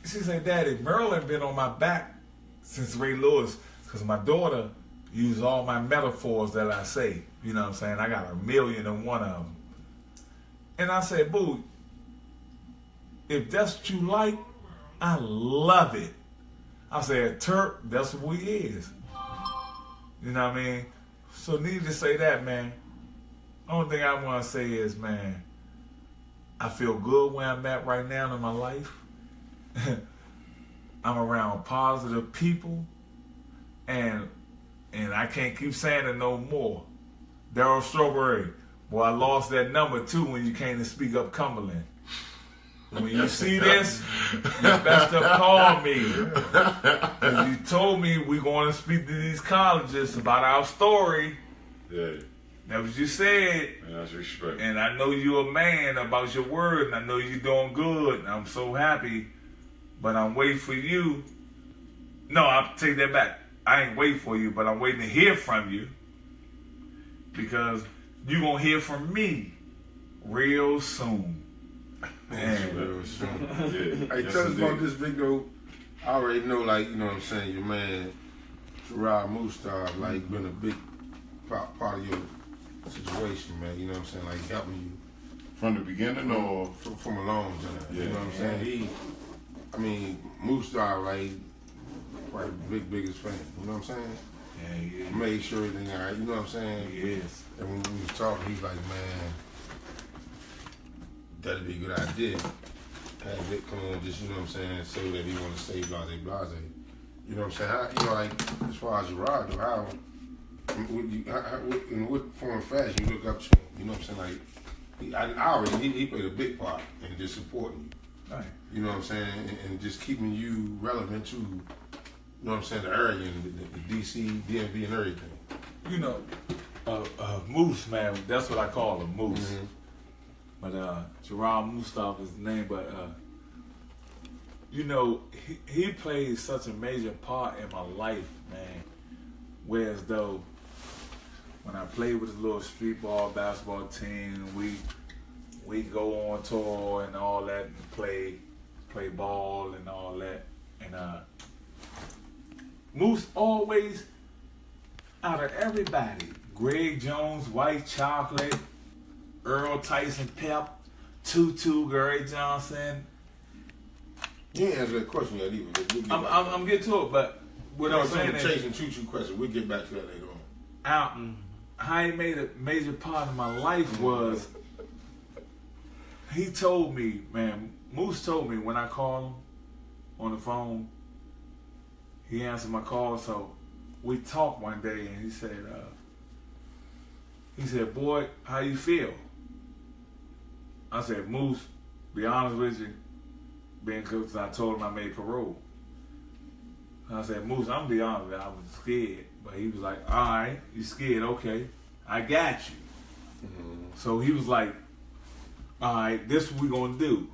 she said, Daddy, Maryland been on my back since Ray Lewis, because my daughter used all my metaphors that I say. You know what I'm saying? I got 1,000,001 of them. And I said, boo, if that's what you like, I love it. I said, Turk, that's what he is. You know what I mean? So needless to say that, man, only thing I want to say is, man, I feel good where I'm at right now in my life. I'm around positive people, and I can't keep saying it no more. Daryl Strawberry, boy, I lost that number too when you came to speak up Cumberland. When you see this, you best to call me. Because you told me we're going to speak to these colleges about our story. Yeah, That was you said. and that's respect. And I know you're a man about your word, and I know you're doing good, and I'm so happy. But I'm waiting for you. No, I'll take that back. I ain't waiting for you, but I'm waiting to hear from you. because you gonna hear from me real soon. Man, Real soon. Yeah. Hey, Yes, tell us about indeed. this big though. I already know, like, you know what I'm saying, your man, Gerard Mustaf, like, been a big part of your situation, man. You know what I'm saying? Like, helping you From the beginning, or from a long time. You Yeah. know what I'm saying? Mustaf, like, probably the biggest fan. You know what I'm saying? yeah, he is. Made sure everything all right. You know what I'm saying? He is. And when we was talking, he's like, man, that'd be a good idea. Have Vic come on, just, you know what I'm saying, say that he want to say blase, blase. You know what I'm saying? How, you know, like, as far as Gerard, though, in what form and fashion you look up to him? You know what I'm saying? Like, he played a big part in just supporting you. Right. You know what I'm saying? And just keeping you relevant to, you know what I'm saying, the area and the DC, DMV, and everything. You know, Moose, man, that's what I call him, Moose. Mm-hmm. But Gerard Mustaf is the name. But you know, he played such a major part in my life, man. Whereas though, when I played with his little street ball basketball team, we go on tour and all that, and play ball and all that. And Moose always, out of everybody, Greg Jones, White Chocolate, Earl Tyson Pep, Tutu, Gary Johnson. You ain't answer that question yet either. We'll get I'm getting to it, but what I'm saying is, chasing choo-choo question. We'll get back to that later on. out, how he made a major part of my life was, he told me, man, Moose told me when I called him on the phone, he answered my call, so we talked one day and he said, boy, how you feel? I said, Moose, be honest with you, because I told him I made parole. I said, Moose, I'm gonna be honest with you, I was scared. But he was like, all right, you scared, okay, I got you. So he was like, all right, this is what we're gonna do.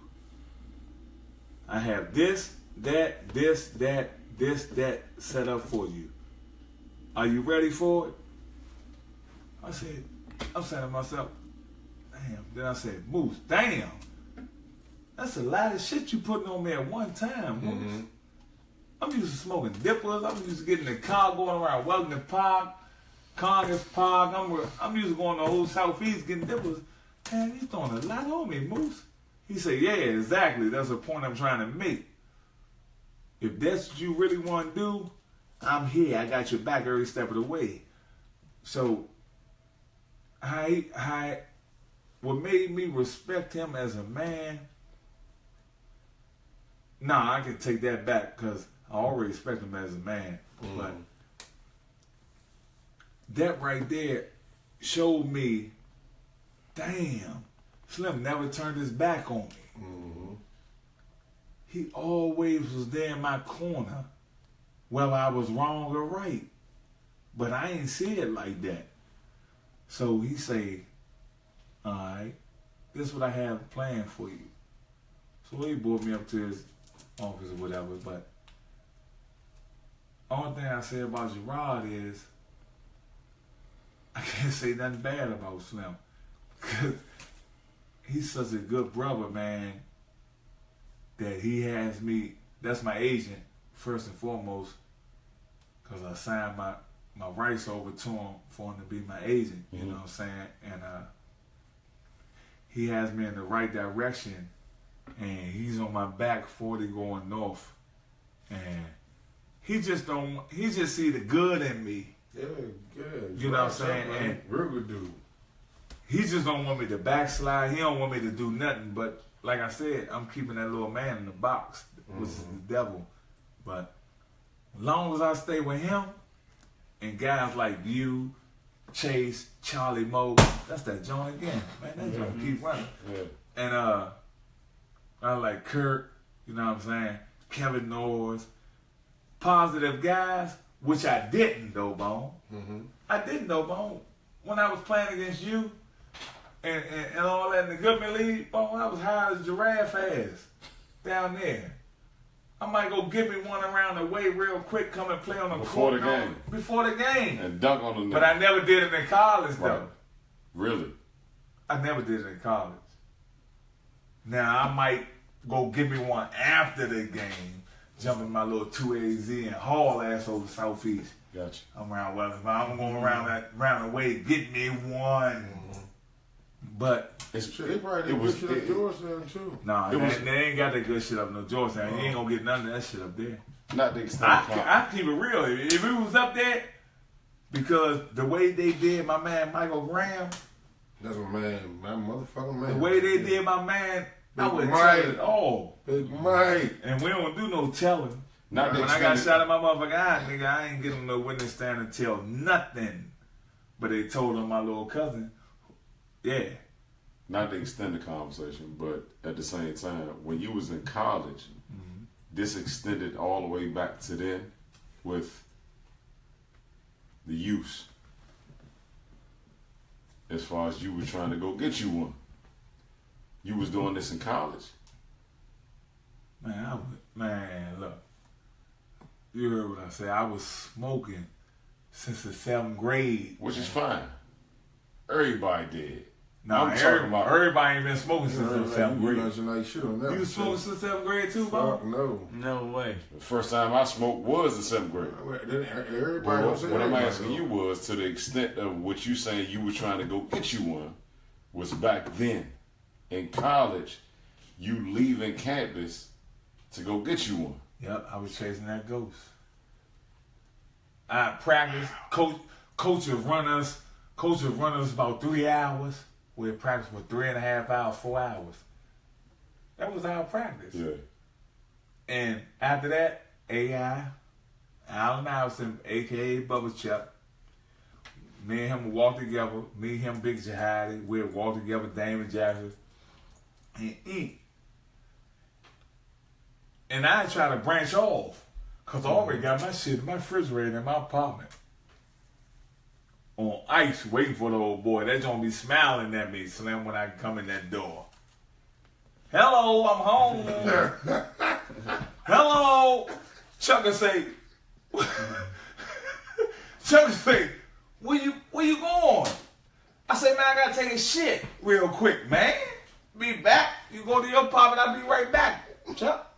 I have this, that set up for you. Are you ready for it? I said, I'm saying to myself, damn. Then I said, Moose, damn. That's a lot of shit you putting on me at one time, Moose. I'm used to smoking dippers. I'm used to getting in the car going around Wellington Park, Congress Park. I'm used to going to the whole Southeast getting dippers. Man, you throwing a lot on me, Moose. He said, yeah, exactly. That's the point I'm trying to make. If that's what you really want to do, I'm here. I got your back every step of the way. So, what made me respect him as a man, I can take that back because I already respect him as a man. But that right there showed me, damn, Slim never turned his back on me. He always was there in my corner, whether I was wrong or right. But I ain't see it like that. So he say, all right, this is what I have planned for you. So he brought me up to his office or whatever, but only thing I say about Gerard is I can't say nothing bad about Slim. Because he's such a good brother, man, that he has me, that's my agent, first and foremost, because I signed my rights over to him for him to be my agent, you know what I'm saying? And he has me in the right direction, and he's on my back 40 going north. And he just see the good in me. Yeah, good. You know what I'm saying? Man. And real good dude. he just don't want me to backslide. He don't want me to do nothing. But like I said, I'm keeping that little man in the box, which is the devil. But as long as I stay with him and guys like you, Chase, Charlie Moe, that's that joint again. Man, that joint keep running. Yeah. And I like Kurt, you know what I'm saying? Kevin Norris. Positive guys, which I didn't though, Bone. I didn't though, Bone. When I was playing against you and all that in the Goodman League, Bone, I was high as giraffe ass down there. I might go give me one around the way real quick, come and play on the Before court. the game. Before the game. And dunk on them. But I never did it in college, though. Right. Really? I never did it in college. Now, I might go give me one after the game, jump in my little 2AZ and haul ass over Southeast. Gotcha. I'm around Weatherford. I'm going around the way, get me one. But Shit, they probably did good shit up Georgetown too. nah, It was- they ain't got that good shit up no Georgetown. You ain't gonna get none of that shit up there. Not the extent of I keep it real. If it was up there, because the way they did my man Michael Graham, That's my motherfucking man. the way they did my man, I Big wouldn't Mike. tell it all. Big Mike. And we don't do no telling. Not the When I got extent shot at my motherfucking eye, nigga, I ain't getting no witness stand and tell nothing. But they told on my little cousin, yeah. not the extended conversation, but at the same time, when you was in college, this extended all the way back to then with the use. As far as you were trying to go get you one. You was doing this in college. Man, look. You heard what I said. I was smoking since the 7th grade. Which is fine. Everybody did. Nah, I'm talking about everybody ain't been smoking since the 7th You grade. lunching like shit on that. You was smoking since 7th grade too, Fuck bro? no. No way. the first time I smoked was the 7th grade. Everybody But don't say what I'm everybody asking you though. was to the extent of what you saying you were trying to go get you one was back then. In college, you leaving campus to go get you one. Yep, I was chasing that ghost. I practiced. Coach would run us about 3 hours. We'd practice for 3.5 hours, 4 hours. That was our practice. Yeah. And after that, AI, Allen Allison, a.k.a. Bubba Chuck, me and him would walk together. Me, him, Big Jihadi, we'd walk together, Damon Jackson, and eat. And I try to branch off, because I already got my shit in my refrigerator in my apartment. On ice, waiting for the old boy. That gonna be smiling at me, Slim, when I come in that door. Hello, I'm home. Hello. Chuck will say, where you going? I say, man, I gotta take a shit real quick, man. Be back. You go to your apartment, I'll be right back, Chuck.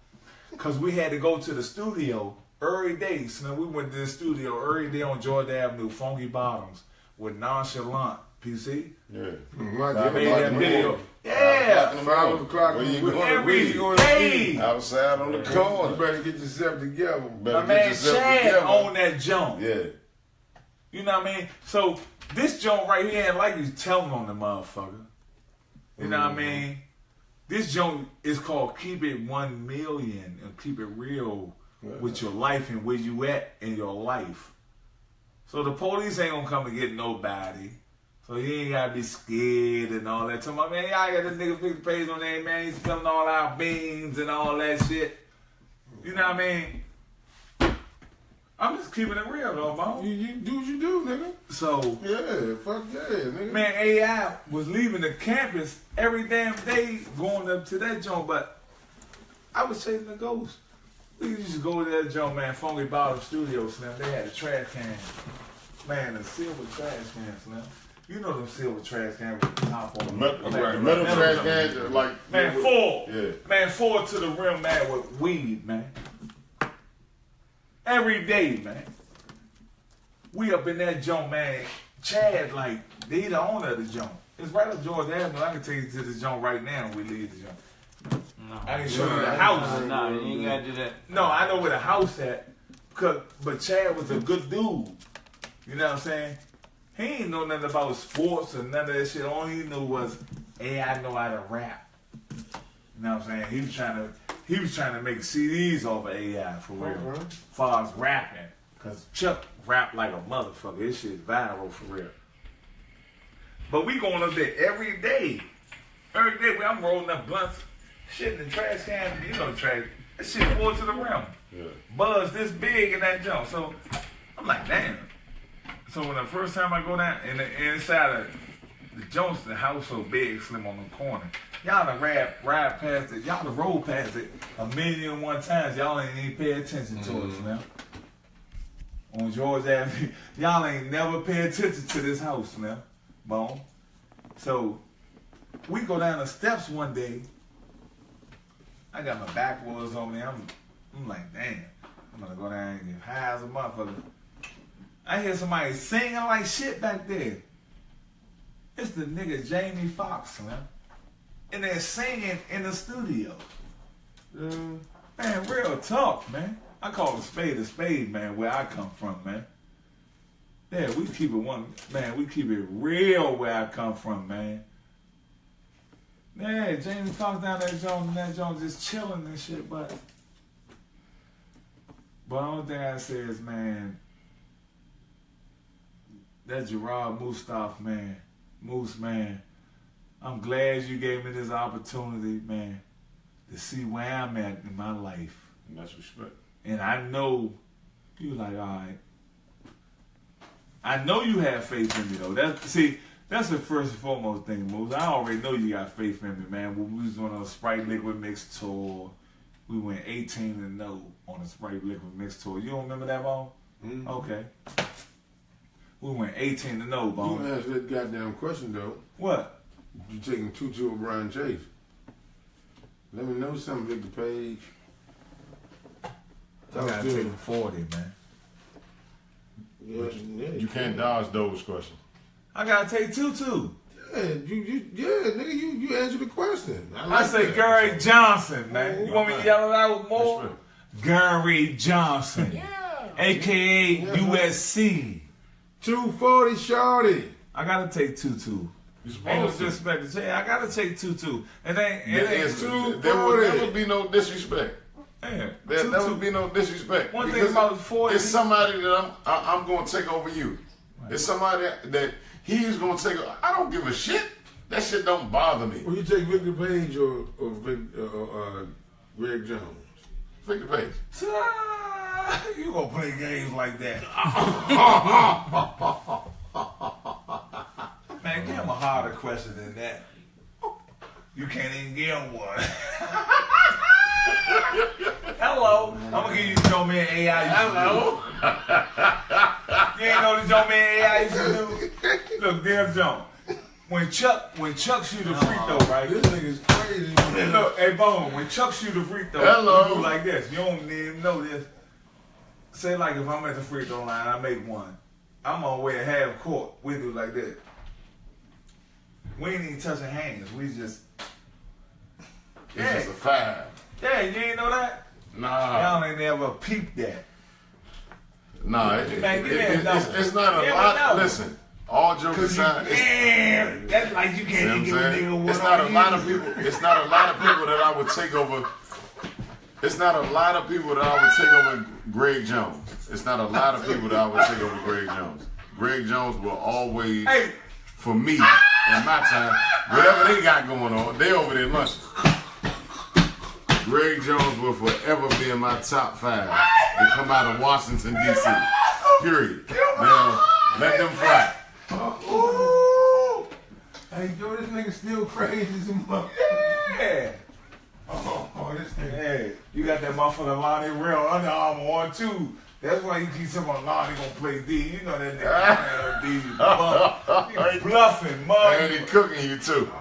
Cause we had to go to the studio every day. So we went to the studio every day on Georgia Avenue, Funky Bottoms, with Nonchalant, PC. Yeah. I made that video. Yeah. 5 o'clock. Where you Where going? Every you going to day. Outside on the You corner. better get yourself together. My man Chad owned that jump. Yeah. You know what I mean? So this joint right here ain't like you telling on the motherfucker. You know what I mean? This joint is called Keep It 1 Million and Keep It Real with your life and where you at in your life. So the police ain't gonna come and get nobody. So you ain't gotta be scared and all that. So my man, y'all got this nigga Big Page on there, man. He's spilling all our beans and all that shit. You know what I mean? I'm just keeping it real though, man. You do what you do, nigga. So Yeah, fuck yeah, nigga. man, AI was leaving the campus every damn day going up to that joint, but I was chasing the ghost. We used to go to that joint, man, Funky Bottom Studios, Slim. They had a trash can. Man, a silver trash can, Slim. You know them silver trash cans with the top on them. The metal trash cans are like. Man, full. Yeah. Man, full to the rim, man, with weed, man. Every day, man. We up in that joint, man. Chad, like, they the owner of the joint. It's right up Georgia Avenue. I can take you to this joint right now when we leave the joint. No. I can show you the house. Nah, you ain't gotta do that. No, I know where the house at. But Chad was a good dude. You know what I'm saying? He ain't know nothing about sports or none of that shit. All he knew was, hey, I know how to rap. You know what I'm saying? He was trying to make CDs off of AI for real. As far as rapping. Cause Chuck rap like a motherfucker. This shit viral for real. But we going up there every day. Every day when I'm rolling up blunts, shit in the trash can, you know the trash. That shit full to the rim. Yeah. Buzz this big in that jump. So I'm like, damn. So when the first time I go down inside of the Johnson house so big, Slim on the corner. Y'all done ride past it. Y'all done roll past it 1,000,001 times. Y'all ain't even pay attention to us, man. On George Avenue, y'all ain't never pay attention to this house, man. Bone. So we go down the steps one day. I got my backwards on me. I'm like, damn. I'm gonna go down and get high as a motherfucker. I hear somebody singing like shit back there. It's the nigga Jamie Foxx, man. And they're singing in the studio. Man, real talk, man. I call a spade, man, where I come from, man. Yeah, we keep it real where I come from, man. Yeah, Jamie Foxx down there, that Jones just chilling and shit, but the only thing I say is, man, that Gerard Mustaf, man, Moose, man, I'm glad you gave me this opportunity, man, to see where I'm at in my life. And that's respect. And I know you like, all right. I know you have faith in me, though. That's the first and foremost thing, Moose. I already know you got faith in me, man. When we was on a Sprite Liquid Mix tour, we went 18-0 on the Sprite Liquid Mix tour. You don't remember that, Bone? Mm-hmm. Okay. We went 18-0, Bone. You answer that goddamn question though. What? You taking 2-2 with Brian Chase? Let me know something, Victor Page. I gotta take 40, man. Yeah, You can't dodge those questions. I gotta take 2-2. Yeah, nigga, you answer the question. I like say that. Gary Johnson, man. You want me to yell it out with more? Respect. Gary Johnson, a.k.a. USC. 240 shorty. I gotta take 2-2. You Ain't no supposed to. disrespect to say. I gotta take 2-2. It ain't There will never be no disrespect. yeah, There 2-2. never be no disrespect. One thing Because about 40. it's somebody that I'm going to take over you. It's somebody that he's going to take. I don't give a shit. That shit don't bother me. Will you take Victor Page or Greg Jones? Victor Page. You gonna play games like that? Man, give him a harder question than that. You can't even give him one. Hello. I'm gonna give you the Joe Man AI. Hello. You ain't know the Joe Man AI used to do? Look, there's Joe. When Chuck shoot the free throw, right? This nigga's crazy. Hey, look, hey, Bone, when Chuck shoot a free throw, Hello. we do like this. You don't even know this. Say, like, if I'm at the free throw line, I make one. I'm on the way at half court. We do like that. We ain't even touching hands. We just... It's just a five. Yeah, you ain't know that? Nah. Y'all ain't never peeped that. Nah. Man, give me a number. It's not a Give me a lot. number. Listen, all jokes aside. Damn! That's like you See can't what I'm even give a saying? nigga one It's not a on lot you. of people. It's not a lot of people that I would take over. It's not a lot of people that I would take over Greg Jones. It's not a lot of people that I would take over Greg Jones. Greg Jones will always, Hey, for me, in my time, whatever they got going on, they over there lunching. Greg Jones will forever be in my top 5 to come out of Washington, D.C. Period. Now, let them fly. ooh, Hey, yo, this nigga still crazy as a mother. yeah. Oh, this nigga. Hey, you got that motherfucker Lonnie Real Under Armour on too. That's why you keep saying Lonnie gonna play D. You know that nigga D. He bluffing, And mother. he cooking you too.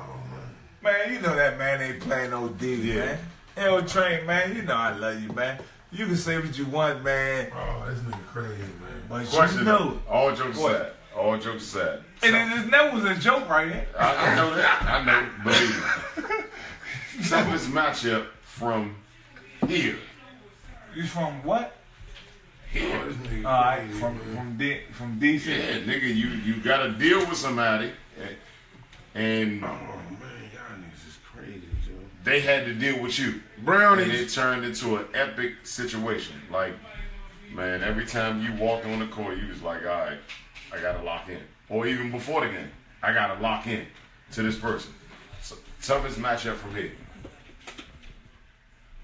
Man, you know that man ain't playing no D, Yeah. man. Hell train, man. You know I love you, man. You can say what you want, man. Oh, this nigga crazy, man. But Question you know. all jokes What? aside. All jokes aside. And it never was a joke right here. I know that. I know. Believe me. Toughest matchup from here. You from what? Here. Oh, this nigga All right, crazy, from DC. Yeah, nigga, you gotta deal with somebody, and Oh, man, y'all niggas is crazy, Joe. they had to deal with you. And Brownies. it turned into an epic situation. Like, man, every time you walked on the court, you was like, all right, I gotta lock in. Or even before the game, I gotta lock in to this person. So, toughest matchup from here.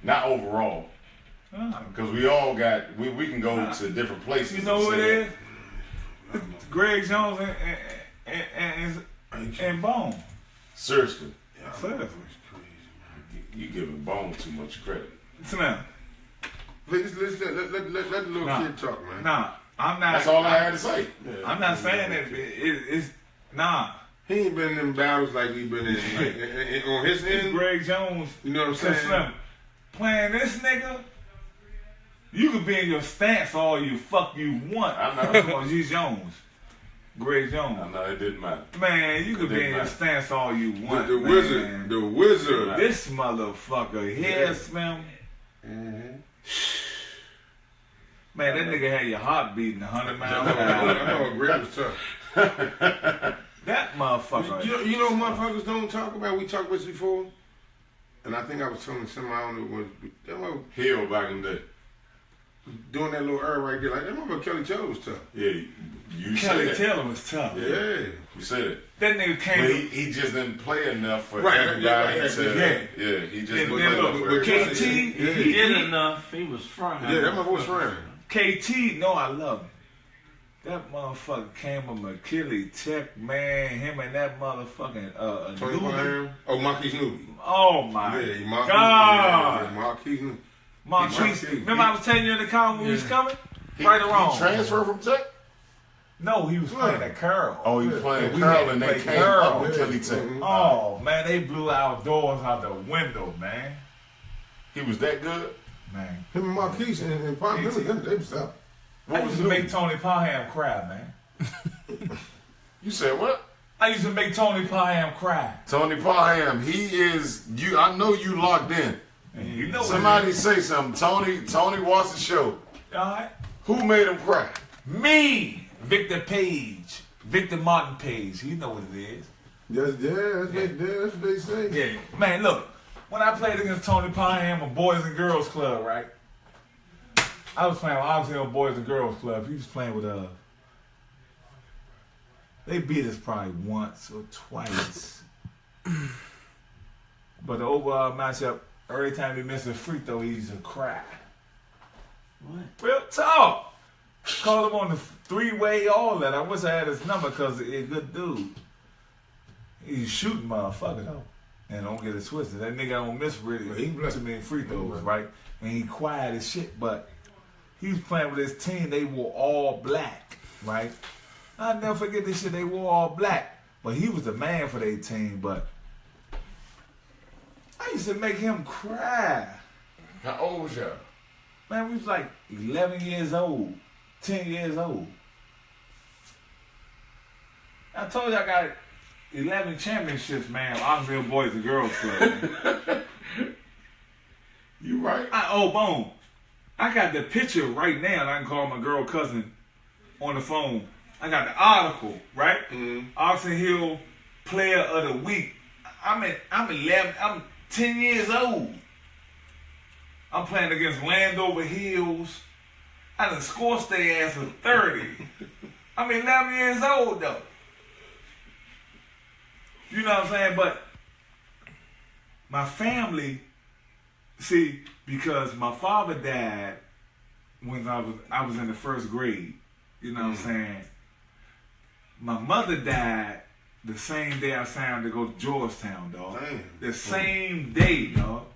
Not overall, because we all got, we can go to different places. You know and who say it is? Greg Jones and Ain't you? and Bone. Seriously, Yeah, Seriously. it's crazy, you giving Bone too much credit. Slim. man. Let's let the little Nah. kid talk, man. Nah, I'm not. That's all I had to say. Yeah. I'm not saying that it's nah. He ain't been in them battles like he been in, like, on his It's end. Greg Jones. You know what I'm Cause saying? Slim, playing this nigga, you can be in your stance all you fuck you want. I know. Come on, G Jones, Greg I Jones. know it didn't matter. Man, you can be in your matter. stance all you want. The man. wizard, the wizard. This motherfucker here, Yeah. Slim. Mm-hmm. Man, that nigga had your heart beating 100 miles an I hour. know, Greg was tough. That motherfucker. You know what motherfuckers don't talk about? We talked about this before. And I think I was telling somebody, I don't know what, that mother Hill back in the day. doing that little air right there. Like, that motherfucker Kelly Taylor was tough. Yeah, you say Kelly that. Taylor was tough. Yeah. You say that. That nigga But came. he just didn't play enough for Right, everybody yeah, to. yeah. Yeah, he just And didn't then play look, enough for but everybody. KT, Yeah. He did enough. He was front. Yeah, that motherfucker was frying. KT, no, I love him. That motherfucker came with Achilles Tech, man. Him and that motherfucking Tony Newby. Graham. Oh, Marquise Newby. Oh my Yeah, Marquise. God. Yeah, Marquise Newby. Marquise. He- Remember I was telling you in the car when we was coming? Right or wrong? He transferred from Tech? No, he was playing at Curl. Oh, he was playing We Curl had and to they play came Curl. up with Kelly Tech. Mhm. Oh man, they blew our doors out the window, man. He was that good? Man. Him and Marquise and Pop, they was up. I used to make Tony Parham cry, man. You said what? I used to make Tony Parham cry. Tony Parham, he is you. I know you locked in. And you know Somebody say something. Tony watched the show. all right. Who made him cry? Me, Victor Page, Victor Martin Page. You know what it is. That's what they say. Yeah, man. Look, when I played against Tony Parham, a Boys and Girls Club, right? I was playing obviously on Boys and Girls Club. He was playing with They beat us probably once or twice. But the overall matchup, every time he missed a free throw, he used to cry. What? Real talk. Called him on the three-way, all that. I wish I had his number because he's a good dude. He's a shooting motherfucker though. And don't get it twisted. That nigga don't miss really Well, he blessed. too many free throws, right? And he quiet as shit, but he was playing with his team. They wore all black, right? I'll never forget this shit. They wore all black. But he was the man for their team, but I used to make him cry. How old was y'all? Man, we was like 11 years old, 10 years old. I told you I got 11 championships, man. Oxville Boys and Girls Club. Man. You right. Boom. I got the picture right now, and I can call my girl cousin on the phone. I got the article, right? Mhm. Oxon Hill Player of the Week. I'm 11. I'm 10 years old. I'm playing against Landover Hills. I done scorched their ass for 30. I'm 11 years old though. You know what I'm saying? But my family, see, because my father died when I was in the first grade. You know what I'm saying? My mother died the same day I signed to go to Georgetown, dog. Damn. The same day, dog.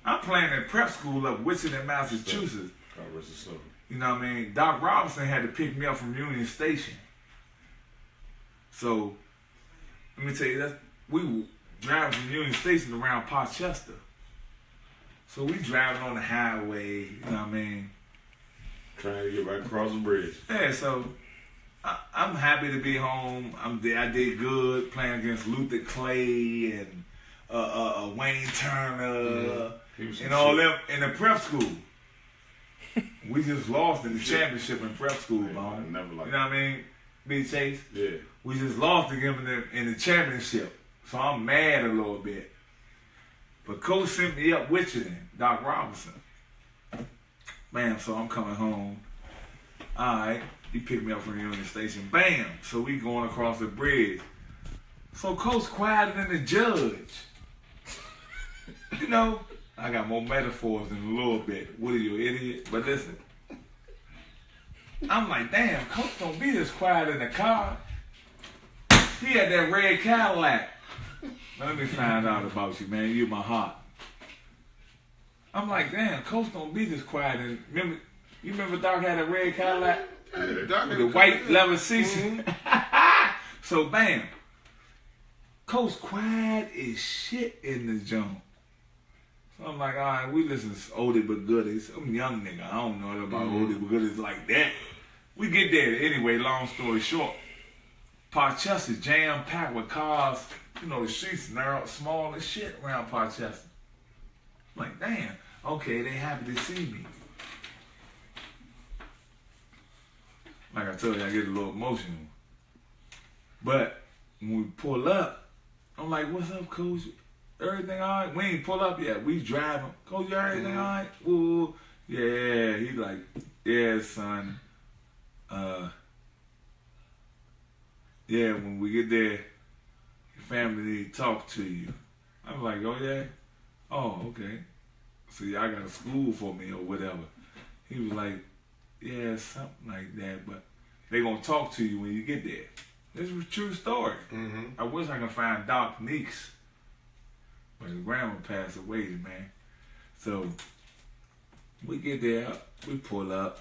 I'm playing in prep school up Wichita, Massachusetts. God rest his soul. You know what I mean? Doc Robinson had to pick me up from Union Station. So, let me tell you, we were driving from Union Station around Parchester. So we driving on the highway, you know what I mean? Trying to get right across the bridge. Yeah, so I'm happy to be home. I did good playing against Luther Clay and Wayne Turner He was and some all shit. them in the prep school. We just lost in the championship in prep school, Yeah, bro. I never liked You know what I mean? Big Chase. Yeah. We just lost again in the championship. So I'm mad a little bit. But Coach sent me up Wichita, Doc Robinson. Man, so I'm coming home. Alright. He picked me up from the Union Station. Bam! So we going across the bridge. So Coach quieter than the judge. You know, I got more metaphors than a little bit. What are you, idiot? But listen. I'm like, damn, Coach don't be this quiet in the car. He had that red Cadillac. Now, let me find out about you, man. You my heart. I'm like, damn, Coach don't be this quiet. And you remember Doc had a red Cadillac? With the white leather seats. So, bam. Coach quiet as shit in the joint. So I'm like, all right, we listen to oldie but goodies. I'm a young nigga. I don't know about oldie but goodies like that. We get there. Anyway, long story short, Parkchester jam-packed with cars. You know, the streets narrow, small as shit around Parkchester. I'm like, damn, okay, they happy to see me. Like I told you, I get a little emotional. But when we pull up, I'm like, what's up, Coach? Everything all right? We ain't pull up yet. We driving. Coach, everything all right? Ooh, yeah. He like, yeah, son. Yeah, when we get there, your family need to talk to you. I'm like, oh, yeah? Oh, okay. So y'all got a school for me or whatever. He was like, yeah, something like that, but they gonna talk to you when you get there. This was a true story. I wish I could find Doc Meeks, but his grandma passed away, man. So we get there, we pull up.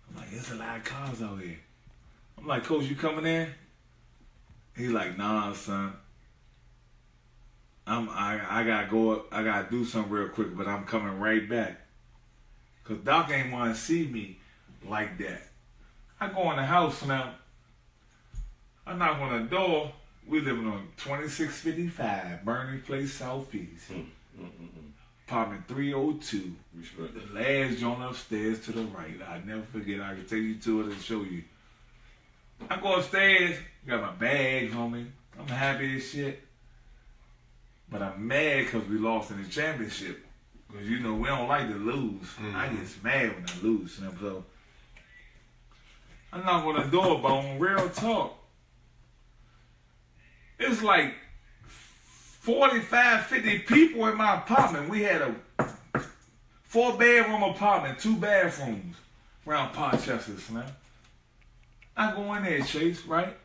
I'm like, there's a lot of cars out here. I'm like, Coach, you coming in? He's like, nah, son. I gotta go up. I gotta do something real quick, but I'm coming right back. Cause Doc ain't want to see me like that. I go in the house now. I knock on the door. We living on 2655 Bernie Place Southeast. Apartment 302. Respect. The last joint upstairs to the right. I never forget. I can take you to it and show you. I go upstairs. Got my bags on me. I'm happy as shit. But I'm mad because we lost in the championship. Because, you know, we don't like to lose. I get mad when I lose. So I knock on the door, Bone. Real talk. It's like 45, 50 people in my apartment. We had a 4-bedroom apartment, 2 bathrooms around Parkchester, Slim. I go in there, Chase, right?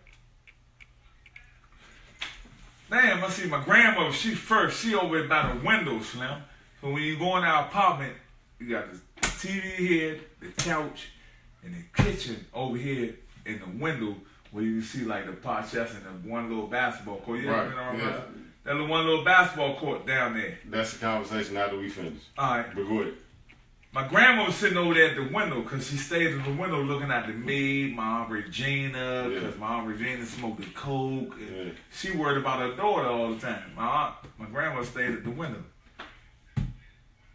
Damn, I see my grandmother, she over by the window, Slim. So when you go in our apartment, you got the TV here, the couch, and the kitchen over here in the window where you see like the Parkchester and the one little basketball court. You Right, know, yeah. that one little basketball court down there. That's the conversation after we finish. All right. But go ahead. My grandma was sitting over there at the window because she stayed in the window looking at the maid, my Aunt Regina, because my Aunt Regina smoked the coke. And she worried about her daughter all the time. My grandma stayed at the window.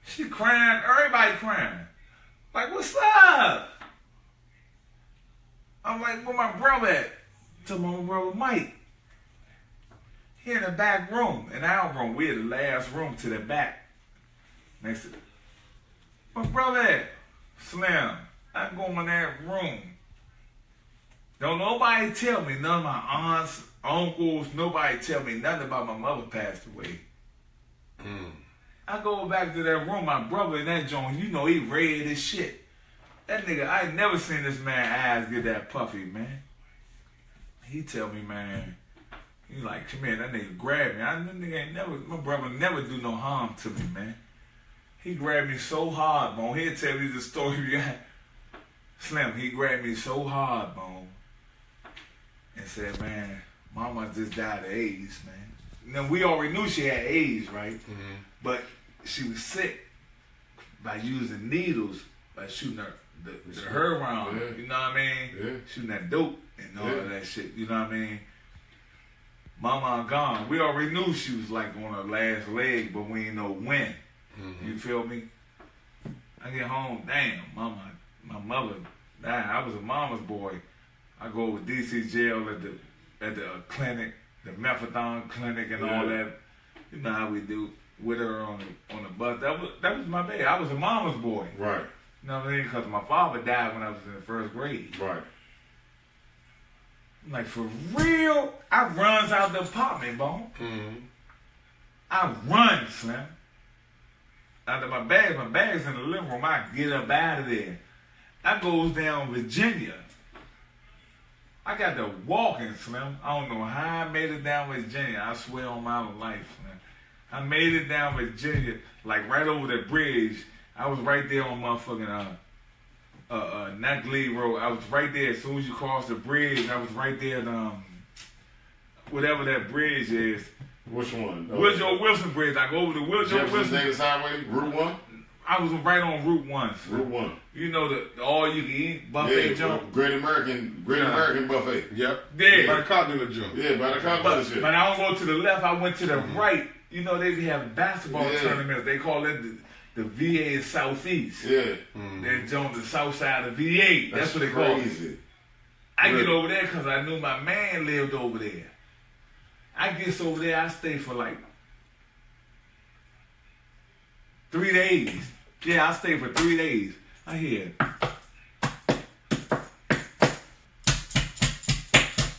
She crying, everybody crying. Like, what's up? I'm like, where my brother at? To my brother Mike. He in the back room, in our room. We're the last room to the back. Next to my brother at? Slim. I go in that room. Don't nobody tell me, none of my aunts, uncles, nobody tell me nothing about my mother passed away. I go back to that room, my brother in that joint, you know he red as shit. That nigga, I ain't never seen this man eyes get that puffy, man. He tell me, man, he like, come here, that nigga grabbed me. That nigga ain't never, my brother never do no harm to me, man. He grabbed me so hard, Bone. He'll tell you the story. Slim, he grabbed me so hard, Bone, and said, man, mama just died of AIDS, man. Now, we already knew she had AIDS, right? But she was sick by using needles, by shooting her around, you know what I mean? Shooting that dope and all of that shit, you know what I mean? Mama gone. We already knew she was like on her last leg, but we didn't know when. You feel me? I get home, damn, my mother died. I was a mama's boy. I go with DC jail at the clinic, the methadone clinic and all that. You know how we do with her on the bus. That was my baby. I was a mama's boy. Right. You know what I mean? Because my father died when I was in the first grade. Right. I'm like, for real? I runs out the apartment, Bone. I run, Slim. Out of my bag's in the living room. I get up out of there. I goes down Virginia. I got to walking, Slim. I don't know how I made it down Virginia. I swear on my life, man. I made it down Virginia, like right over the bridge. I was right there on motherfucking not Glebe Road. I was right there as soon as you cross the bridge. I was right there at whatever that bridge is. Which one? Woodrow Wilson Bridge. I go over the Woodrow Jefferson Wilson. Davis Highway, Route 1? I was right on Route 1. Route 1. You know the all you can eat buffet Yeah, jump. Great American Buffet. Yep. Yeah. By the continental jump. Yeah, by the Continental shit. But I don't go to the left. I went to the right. You know they have basketball Yeah. tournaments. They call it the VA Southeast. Yeah. They're on the south side of VA. That's what they call it. crazy. I get Really? over there because I knew my man lived over there. I gets over there. I stay for like 3 days. Yeah, I stayed for 3 days. I hear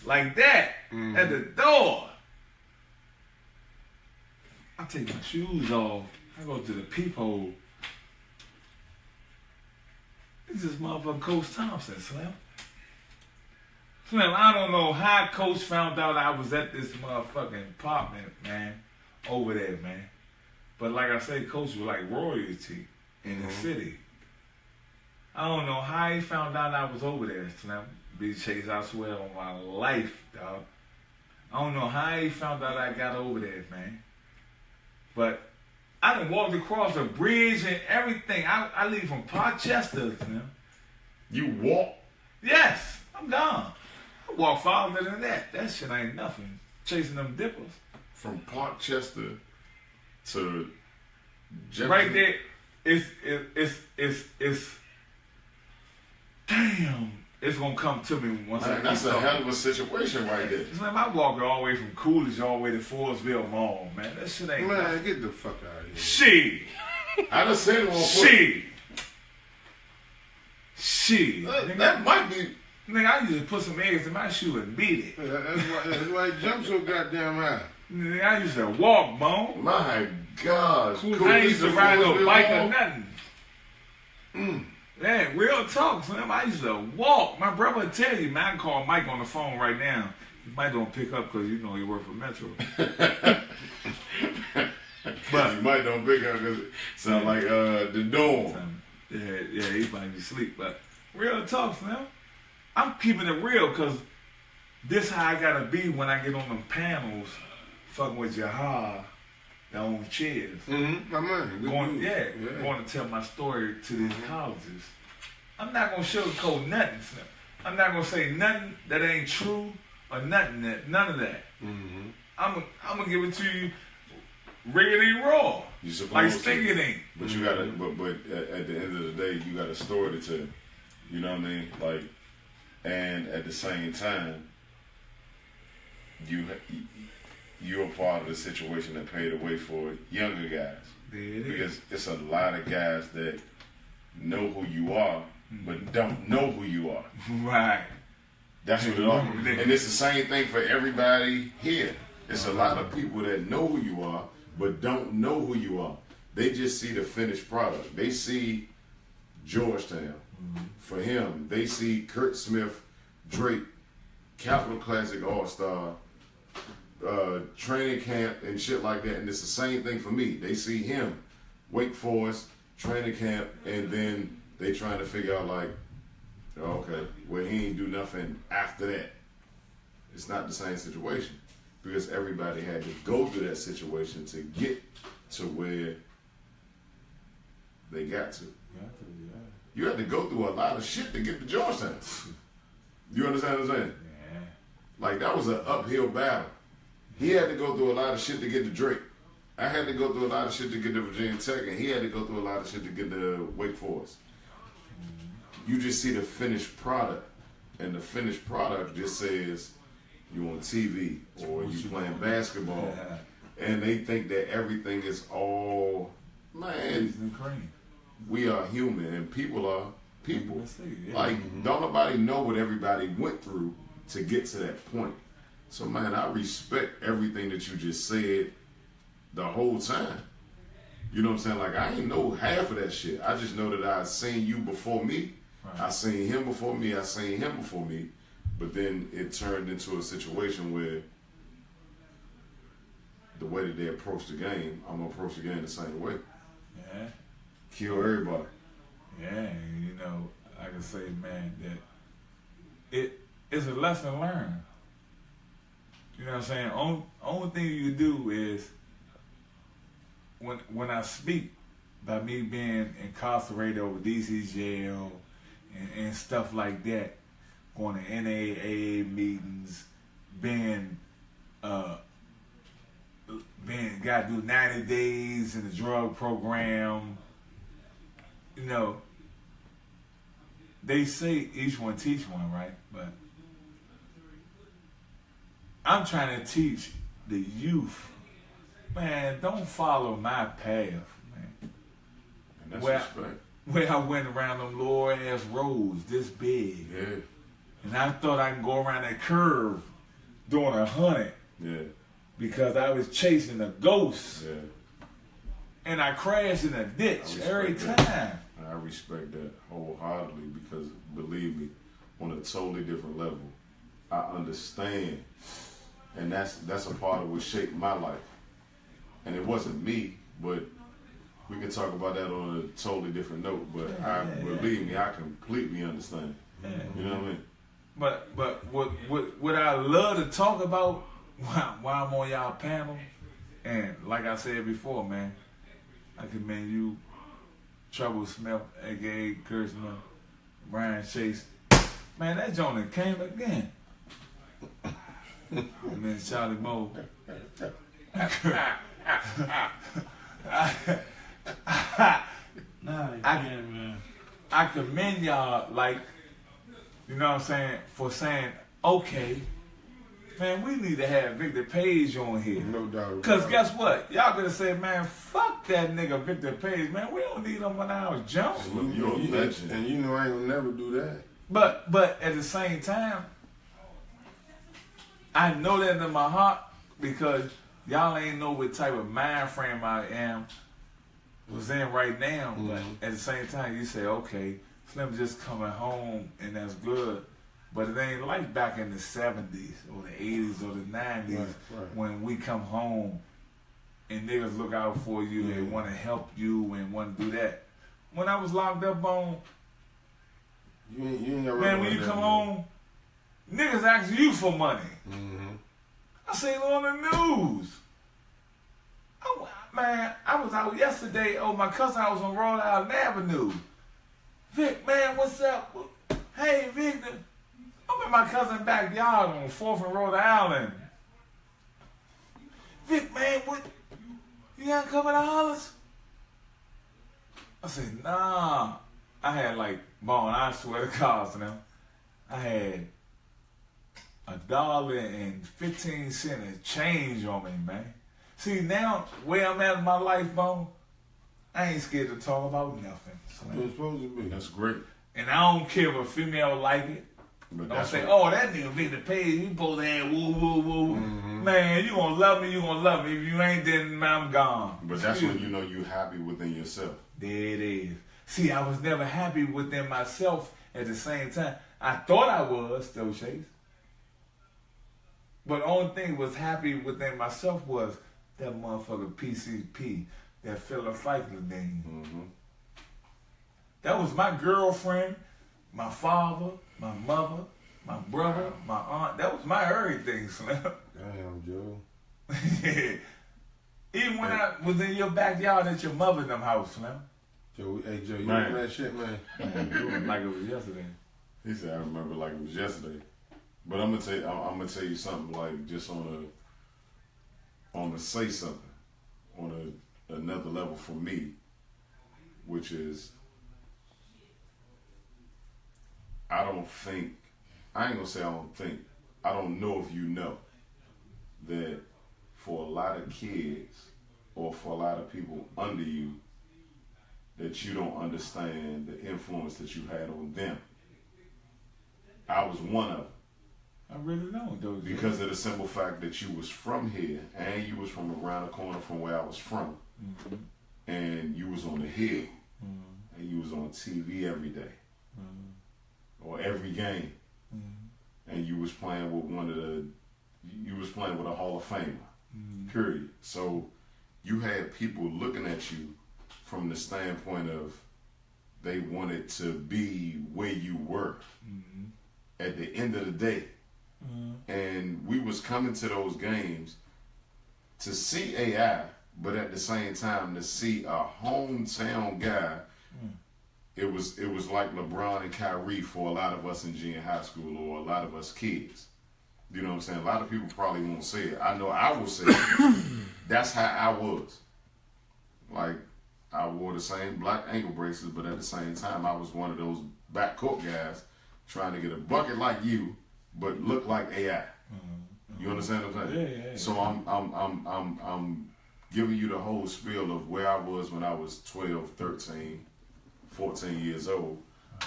like that at the door. I take my shoes off. I go to the peephole. This is motherfucking Coach Thompson, Slim. Slim, I don't know how Coach found out I was at this motherfucking apartment, man, over there, man. But like I say, Coach was like royalty in the city. I don't know how he found out I was over there, Slim. B Chase, I swear on my life, dog. I don't know how he found out I got over there, man. But I done walked across the bridge and everything. I leave from Parkchester, Slim. You walk? Yes, I'm gone. I walk farther than that. That shit ain't nothing. Chasing them dippers. From Parkchester to Jefferson. Right there, it's damn. It's gonna come to me once Man, I that's keep a talking. hell of a situation right there. It's like I walk all the way from Coolidge all the way to Forestville Mall, man. That shit ain't nothing. Man, get the fuck out of here. Shit. I done seen him on foot. Shit. Shit. That might be. Nigga, I used to put some eggs in my shoe and beat it. That's why he jumped so goddamn high. Nigga, I used to walk, Bone. My God. I used to ride no Forestville bike or Mall? nothing. Man, real talk, Slim. I used to walk. My brother would tell you, man, I can call Mike on the phone right now. He might don't pick up because, you know, he work for Metro. But you might don't pick up because it sound like the dorm. Yeah, he might be asleep. But real talk, Slim. I'm keeping it real because this how I got to be when I get on them panels fucking with Jahar, their own chairs. My man. Good Going, dude. yeah, going to tell my story to these colleges. I'm not gonna sugarcoat nothing. Slim. I'm not gonna say nothing that ain't true or nothing none of that. I'm gonna give it to you riggedy raw, You supposed like to. stinking it ain't. But you gotta, but at the end of the day, you got a story to tell. You know what I mean? Like, and at the same time, you're a part of the situation that paved the way for younger guys. There it is. Because it's a lot of guys that know who you are, but don't know who you are. Right. That's what it all. And it's the same thing for everybody here. It's a lot of people that know who you are, but don't know who you are. They just see the finished product. They see Georgetown. For him, they see Kurt Smith, Drake, Capital Classic All-Star, training camp and shit like that. And it's the same thing for me. They see him, Wake Forest, training camp, and then they trying to figure out like, okay, well, he ain't do nothing after that. It's not the same situation because everybody had to go through that situation to get to where they got to. You had to go through a lot of shit to get to Georgetown. You understand what I'm saying? Yeah. Like, that was an uphill battle. He had to go through a lot of shit to get to Drake. I had to go through a lot of shit to get to Virginia Tech, and he had to go through a lot of shit to get to Wake Forest. You just see the finished product, and the finished product just says you on TV or you playing basketball, and they think that everything is all, man, And cream. we are human, and people are people. Let's see, yeah. Like, don't nobody know what everybody went through to get to that point. So, man, I respect everything that you just said the whole time. You know what I'm saying? Like, I ain't know half of that shit. I just know that I seen you before me. Right. I seen him before me. I seen him before me. But then it turned into a situation where the way that they approach the game, I'm gonna approach the game the same way. Yeah. Kill everybody. Yeah, and you know, I can say, man, that it's a lesson learned. You know what I'm saying? Only thing you do is when I speak, by me being incarcerated over DC jail and stuff like that, going to NAA meetings, being got to do 90 days in the drug program. You know, they say each one teach one, right? But I'm trying to teach the youth, man, don't follow my path, man. And that's Well, respect. Where I went around them low ass roads this big. Yeah. And I thought I can go around that curve doing 100 Yeah. because I was chasing a ghost. Yeah. And I crashed in a ditch I respect every that. time. I respect that wholeheartedly because, believe me, on a totally different level, I understand, and that's a part of what shaped my life. And it wasn't me, but we can talk about that on a totally different note. But believe me, I completely understand. Yeah. You know what I mean? But what I love to talk about while I'm on y'all panel, and like I said before, man, I commend you, Trouble Smith, aka Kurt Smith, Brian Chase. Man, that joint came again. And then Charlie Moe. I commend y'all, like, you know what I'm saying, for saying, okay, man, we need to have Victor Page on here. No doubt. Because guess what? Y'all gonna say, man, fuck that nigga Victor Page, man. We don't need him when I was jump. You're a legend. And you know I ain't gonna never do that. But at the same time, I know that in my heart because y'all ain't know what type of mind frame I was in right now. Mm-hmm. But at the same time, you say, okay, Slim just coming home and that's good. But it ain't like back in the 70s or the 80s or the 90s Right. when we come home and niggas look out for you Yeah. and want to help you and want to do that. When I was locked up on, You ain't got man, when you come home, niggas ask you for money. Mm-hmm. I seen it on the news. I was out yesterday over my cousin house on Rhode Island Avenue. Vic, man, what's up? Hey, Victor. I'm in my cousin's backyard on 4th and Rhode Island. Vic, man, what? You got a couple of dollars? I said, nah. I had like, Bone, I swear to God, now. I had $1.15 and change on me, man. See, now, where I'm at in my life, Bone, I ain't scared to talk about nothing. It was supposed to be. That's great. And I don't care if a female like it. But Don't that's say, what- oh, that nigga Victor Page, he supposed to have woo, woo, woo. Man, you gonna love me, you gonna love me. If you ain't, then I'm gone. But that's when you know you're happy within yourself. There it is. See, I was never happy within myself at the same time. I thought I was, still Chase. But the only thing was happy within myself was that motherfucker PCP, that Philip Feichler thing. Mm-hmm. That was my girlfriend, my father, my mother, my brother, my aunt. That was my everything, Slim. Damn, Joe. Even when I was in your backyard at your mother's house, Slim. Joe, hey Joe, you Man. remember that shit, man? Like it was yesterday. He said, "I remember like it was yesterday." But I'm gonna tell you something like just on a say something on another level for me, which is I ain't gonna say I don't think. I don't know if you know that for a lot of kids or for a lot of people under you, that you don't understand the influence that you had on them. I was one of them. I really don't, though. Because of the simple fact that you was from here and you was from around the corner from where I was from. Mm-hmm. And you was on the hill. And you was on TV every day. Or every game. and you was playing with a Hall of Famer. Period. So you had people looking at you from the standpoint of they wanted to be where you were at the end of the day. And we was coming to those games to see AI, but at the same time to see a hometown guy. It was like LeBron and Kyrie for a lot of us in junior high school, or a lot of us kids. You know what I'm saying? A lot of people probably won't say it. I know I will say it. That's how I was. Like, I wore the same black ankle braces, but at the same time, I was one of those backcourt guys trying to get a bucket like you, but look like AI. You understand what I'm saying? Yeah. So I'm giving you the whole spiel of where I was when I was 12, 13, 14 years old,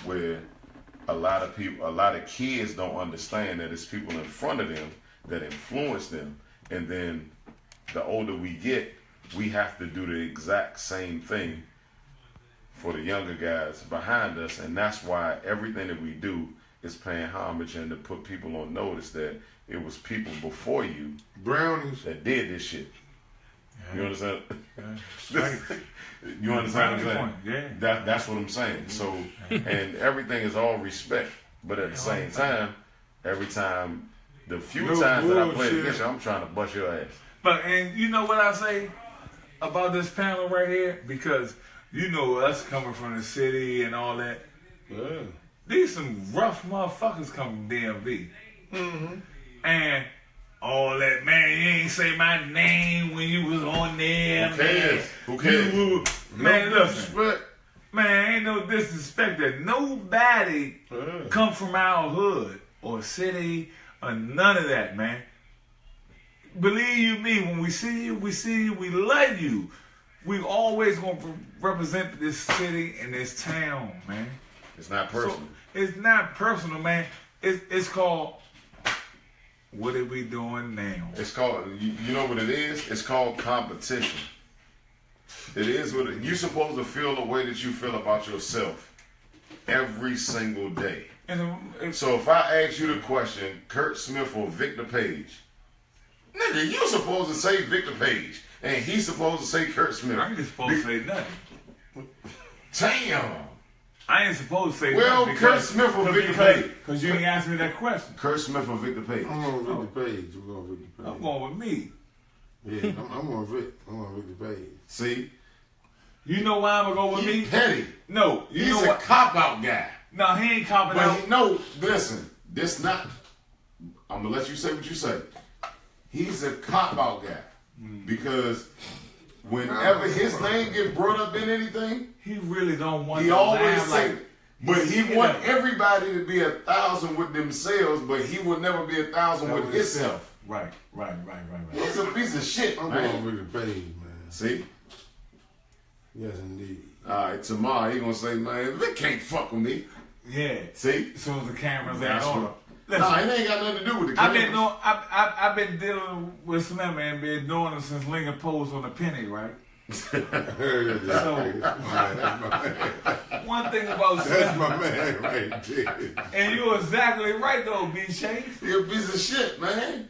where a lot of kids don't understand that it's people in front of them that influence them, and then the older we get, we have to do the exact same thing for the younger guys behind us, and that's why everything that we do is paying homage and to put people on notice that it was people before you Brownies. that did this shit. You understand? Right. You understand what I'm saying? Yeah. That's what I'm saying. So, and everything is all respect, but at the same time, every time, the few No times that I played bullshit. against you, I'm trying to bust your ass. But, and you know what I say about this panel right here? Because you know us coming from the city and all that. Yeah. These some rough motherfuckers coming from DMV. And all that, man, you ain't say my name when you was on there. Who cares? Man. Who cares? Man, No listen. disrespect. Man, ain't no disrespect that nobody come from our hood or city or none of that, man. Believe you me, when we see you, we love you. We always gonna represent this city and this town, man. It's not personal. So, it's not personal, man. It's called, what are we doing now? It's called, you know what it is? It's called competition. It is what you're supposed to feel the way that you feel about yourself every single day. And So if I ask you the question, Kurt Smith or Victor Page, nigga, you supposed to say Victor Page, and he's supposed to say Kurt Smith. I ain't supposed to say nothing. Damn. I ain't supposed to say Well, nothing. Kurt Smith or Victor Page? Because you ain't asked me that question. Kurt Smith or Victor Page? I'm going Victor Page. We're going Victor Page. I'm going with me. Yeah, I'm going Vic. I'm going Victor Page. See? You know why I'm going to go with He me? petty. No. You He's know a what? cop-out guy. No, he ain't copping But out. no, listen, this not, I'm going to let you say what you say. He's a cop-out guy. Because whenever his name get brought up in anything, He really don't want he to always laugh say, like, but he you want know. everybody to be 1,000 with themselves, but he will never be 1,000 with himself. Right. He's a piece of shit, I'm man. going Victor Page, man. See? Yes, indeed. All right, tomorrow he gonna say, man, Vic can't fuck with me. Yeah. See? As soon as the cameras ain't That's on. what. Listen, Nah, it ain't got nothing to do with the I've cameras. been no, I've been dealing with Slim and been doing it since Lincoln Post on the penny, right? So, One thing about that's Slim, my man right there. and you're exactly right though, B. Chase. He a piece of shit, man.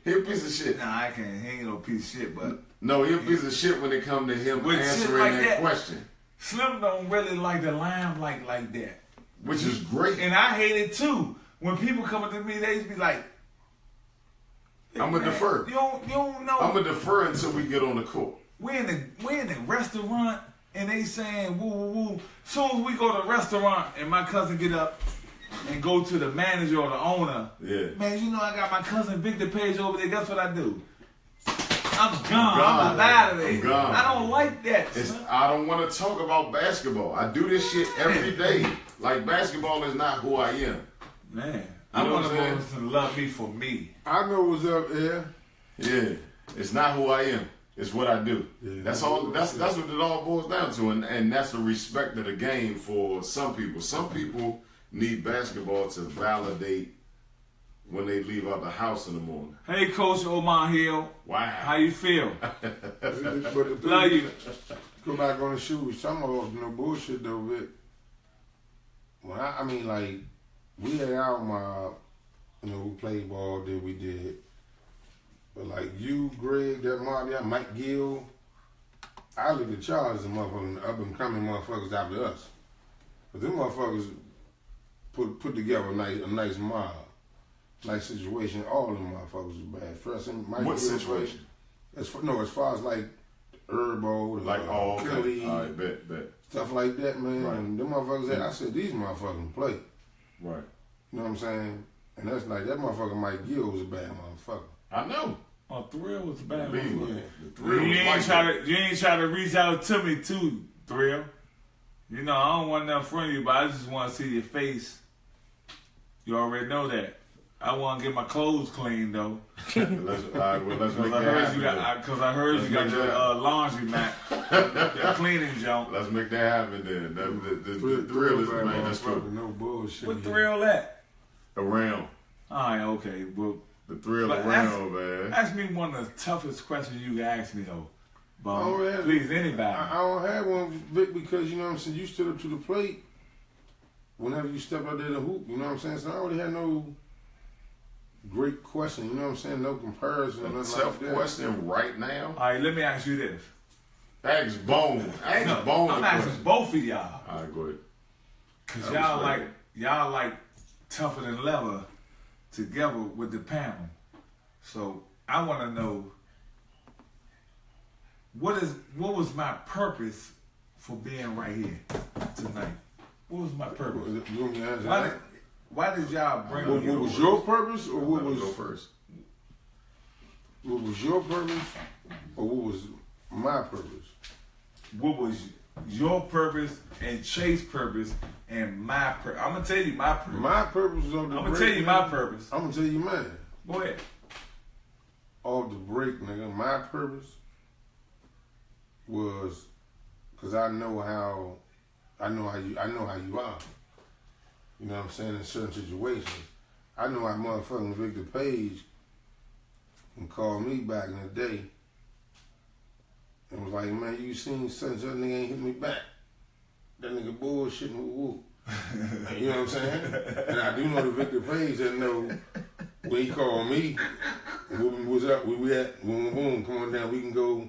He a piece of shit. Nah, I can't. He ain't no piece of shit, but No, he a piece of shit when it come to him With shit answering like that that. question, Slim don't really like the limelight like that. which is great. And I hate it too. When people come up to me, they just be like, I'm gonna "Man, defer. You don't know. I'm gonna defer until we get on the court. We in the restaurant and they saying woo woo woo. Soon as we go to the restaurant and my cousin get up and go to the manager or the owner, Yeah. man, you know I got my cousin Victor Page over there. Guess what I do? I'm gone. gone. I'm out of there. I'm gone. I don't like that. son. I don't want to talk about basketball. I do this shit every day. Like basketball is not who I am. Man, I know want what I'm to love me for me. I know what's up there. Yeah, it's not who I am. It's what I do. Yeah. That's all. That's what it all boils down to, and that's the respect of the game for some people. Some people need basketball to validate when they leave out the house in the morning. Hey, Coach Omar Hill, Wow. how you feel? But the thing, Love you. Go back on the shoes. Some of no bullshit though, Vic. When I mean, like, we had our mob, you know, who played ball did we did. But like you, Greg, that Marty, Mike Gill, I look at y'all as a motherfucking up and coming motherfuckers after us. But them motherfuckers put together a nice mob, nice situation. All them motherfuckers was bad. First, Mike What Gill situation? As far as like Herbo, Like all Kelly, I bet. stuff like that, man. Right. And them motherfuckers, I said these motherfuckers play. Right. You know what I'm saying? And that's like that motherfucker Mike Gill was a bad motherfucker. I know. Oh, Thrill was a bad Believe one. me. Yeah. The thrill You was ain't like try that. to reach out to me too, Thrill. You know, I don't want nothing from you, but I just want to see your face. You already know that. I want to get my clothes clean though, Let's make because that I heard happen. you got the laundry mat, the cleaning junk. Let's make that happen then. The thrill is, bad man, that's motherfucker, true. no bullshit. What Thrill at? Around. Alright, okay, but The thrill But around, man. ask me one of the toughest questions you can ask me though. Oh, But yeah. please, anybody. I don't have one, Vic, because you know what I'm saying. You stood up to the plate whenever you stepped out there to hoop. You know what I'm saying. So I already had no great question. You know what I'm saying. No comparison. A Nothing tough like that. question right now. Alright, let me ask you this. Ask Bone. Ask No, Bone. I'm the asking question. both of y'all. All right, go ahead. Cause I respect y'all like tougher than leather together with the panel. So I want to know what was my purpose for being right here tonight? What was my purpose? You want me to answer that? Why did y'all bring What me? was your purpose, or what Let me was go first? what was your purpose, or what was my purpose? What was your purpose and Chase's purpose and my purpose? I'm gonna tell you my purpose. My purpose was on the I'm break. gonna tell you nigga. my purpose. I'm gonna tell you mine. Go ahead. Off the break, nigga. My purpose was because I know how you are. You know what I'm saying? In certain situations, I know how motherfucking Victor Page can call me back in the day and was like, man, you seen such and such nigga ain't hit me back. That nigga bullshitting woo woo. You know what I'm saying? And I do know the Victor Page that know when he called me, what's up, where we at, boom, boom, come on down, we can go,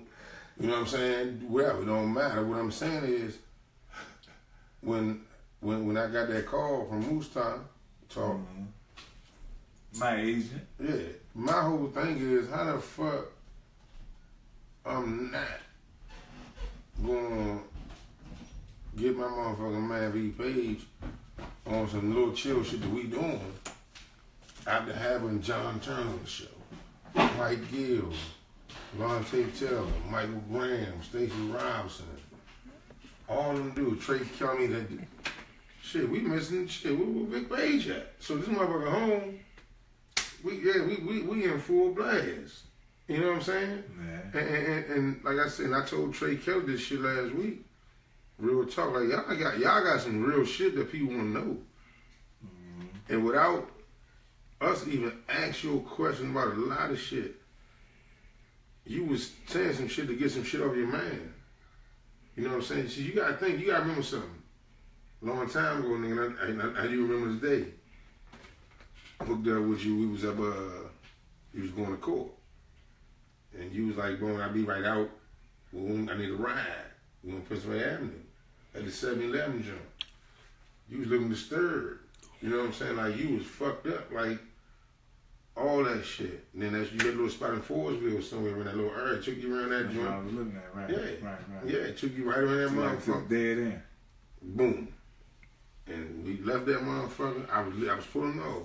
you know what I'm saying, wherever, it don't matter. What I'm saying is, when I got that call from Moose Time, talk, My agent. yeah, my whole thing is, how the fuck I'm not gonna get my motherfucking man V Page on some little chill shit that we doing after having John Turner on the show, Mike Gill, Lonte Taylor, Michael Graham, Stacey Robinson, all them dudes, Trey Kelly, that shit, we missing shit, where Vic Page at? So this motherfucker home, we in full blast. You know what I'm saying? Yeah. And like I said, I told Trey Kelly this shit last week. Real talk, like y'all got some real shit that people want to know. And without us even ask you a question about a lot of shit, you was saying some shit to get some shit off your mind. You know what I'm saying? So you gotta think, you gotta remember something. A long time ago, nigga, I do remember this day. Hooked up with you, we was up, you was going to court. And you was like, bro, I'll be right out. Well, I need a ride. We on Pennsylvania Avenue at the 7-Eleven joint. You was looking disturbed. You know what I'm saying? Like, you was fucked up. Like, all that shit. And then you had a little spot in Forestville somewhere in that little area. Took you around that That's what I joint. was looking at, right? Yeah. Right. Yeah, it took you right around that Like motherfucker. dead end. Boom. And we left that motherfucker. I was pulling off.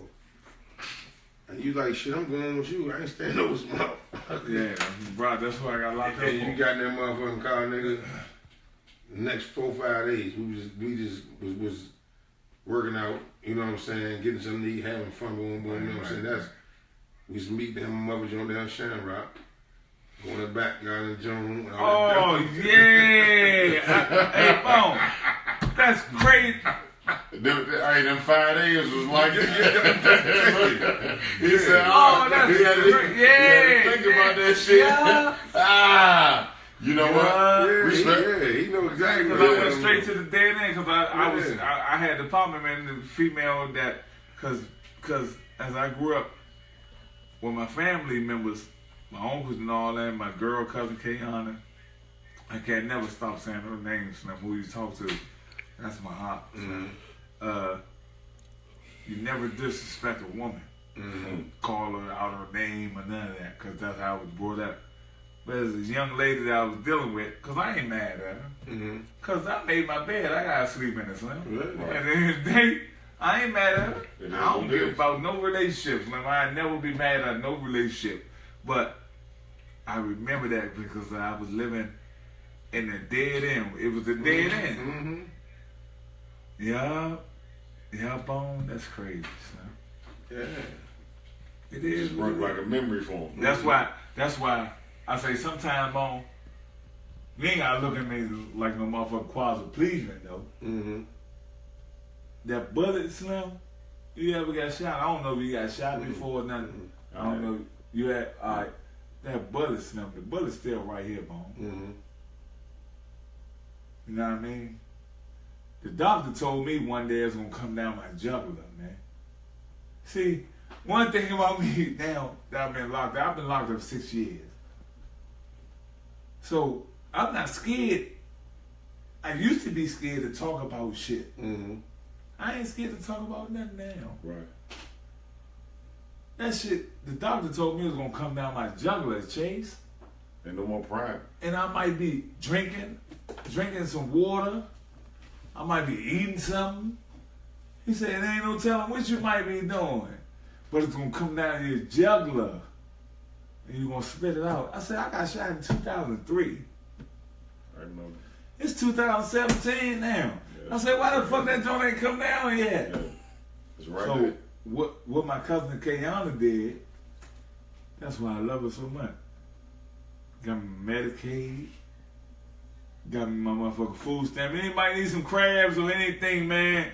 And you like, shit, I'm going with you. I ain't standing over this motherfucker. Yeah, bro, that's why I got locked up. And you got in that motherfucking car, nigga. Next 4-5 days, we just was working out, you know what I'm saying, getting something to eat, having fun, boom, boom, you know what I'm saying. We used to meet them mother joint down Shamrock, going to the backyard in Joan. Oh, yeah. Hey, Bone, that's crazy. Them 5 days was like he said, Oh, that's he had to- great. he had to think about that shit. Yeah. You know what? Respect. Yeah, he know exactly Because what I went straight to the dead end because I Yeah. had the apartment man, the female that, because as I grew up, with my family members, my uncles and all that, my girl cousin Kayana, I can't never stop saying her names, Slim, who you talk to. That's my heart. You never disrespect a woman. Call her out her name or none of that, because that's how I was brought up. But as a young lady that I was dealing with, because I ain't mad at her, because I made my bed, I got to sleep in it, Slim. Right. At the end of the day, I ain't mad at her. It is I don't what it give is. about no relationship, Slim. I'd never be mad at no relationship. But I remember that because I was living in a dead end. It was a dead end. Yeah. Yeah, Bone, that's crazy, son. Yeah. It is. Just work like a memory foam. That's why I say sometimes, Bone, you ain't gotta look at me like no motherfucker quasi-pleasing, though. That bullet, Slim, you ever got shot? I don't know if you got shot before or nothing. I don't know. You had, alright, that bullet, Slim, the bullet's still right here, Bone. You know what I mean? The doctor told me one day it's gonna come down my jugular, man. See, one thing about me now that I've been locked up 6 years. So I'm not scared. I used to be scared to talk about shit. I ain't scared to talk about nothing now. Right. That shit, the doctor told me it was gonna come down my jugular, Chase. And no more pride. And I might be drinking some water. I might be eating something. He said, there ain't no telling what you might be doing. But it's going to come down your jugular. And you're going to spit it out. I said, I got shot in 2003. I remember. It's 2017 now. I said, why the fuck that joint ain't come down yet? Yeah. It's right So there. what my cousin Kayana did, that's why I love her so much. Got me Medicaid. Got me my motherfucking food stamp. Anybody need some crabs or anything, man?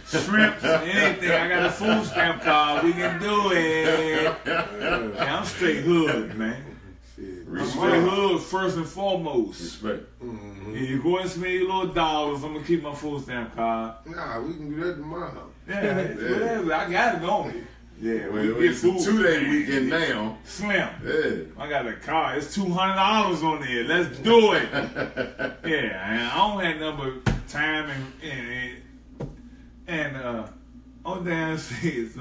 Shrimps, anything. I got a food stamp card. We can do it. Yeah, I'm straight hood, man. I'm straight hood first and foremost. Respect. Yeah, you go and spend your little dollars. I'm gonna keep my food stamp card. Nah, we can do that tomorrow. Yeah, whatever. I got it on me. Yeah, Well, we get it's a food. 2-day weekend now. Slim. Yeah. I got a car. It's $200 on there. Let's do it. Yeah, and I don't have nothing but time and only thing I say is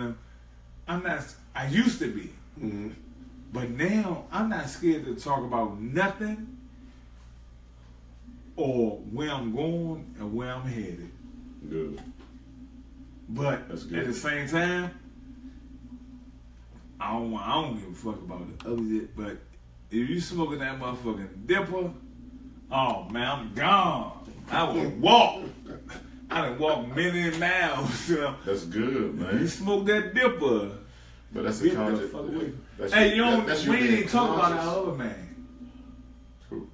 I'm not. I used to be, but now I'm not scared to talk about nothing or where I'm going and where I'm headed. Good. But That's good. at the same time, I don't give a fuck about the other shit. But if you smoking that motherfucking dipper, oh man, I'm gone. I would walk. I done walked many miles. That's good, You man. smoke that dipper. But that's Get a the conscious. fuck away. That's Hey, your- you don't. that's We your ain't being even talk about conscious. our other man. Who?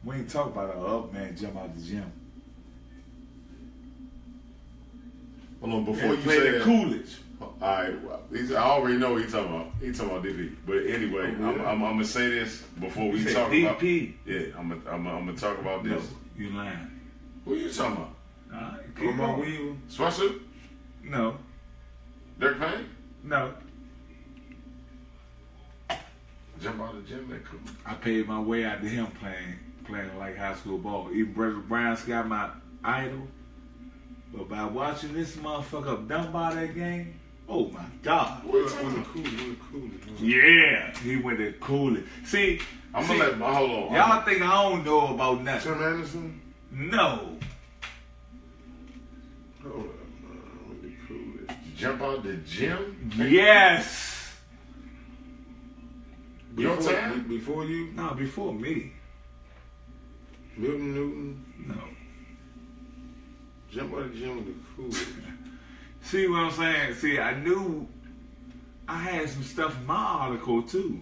We ain't talk about our other man jump out the gym. Hold on, before And you play say the that. Coolidge. Alright, well, I already know what he's talking about. He's talking about DP. But anyway, Oh, yeah. I'm gonna say this before we You said talk about. DP. Yeah, I'm gonna talk about No, this. you lying. Who you talking about? Alright, Come keep on. on. We Sweatsuit? no, Dirk Payne? no. Jump out of the gym, that cool. I paid my way out to him playing like high school ball. Even Brother Brown's got my idol. But by watching this motherfucker dump by that game, oh my God. With the Coolidge. Yeah, he went to Coolidge. See, I'm gonna let my hold on. y'all think I don't know about nothing. Tim Anderson? No. Hold up, man. With the Coolidge. Jump out the gym? Yes. Your time? Before you? No, before me. Milton Newton? No. Jump out of the gym with the Coolidge. See what I'm saying? See, I knew I had some stuff in my article too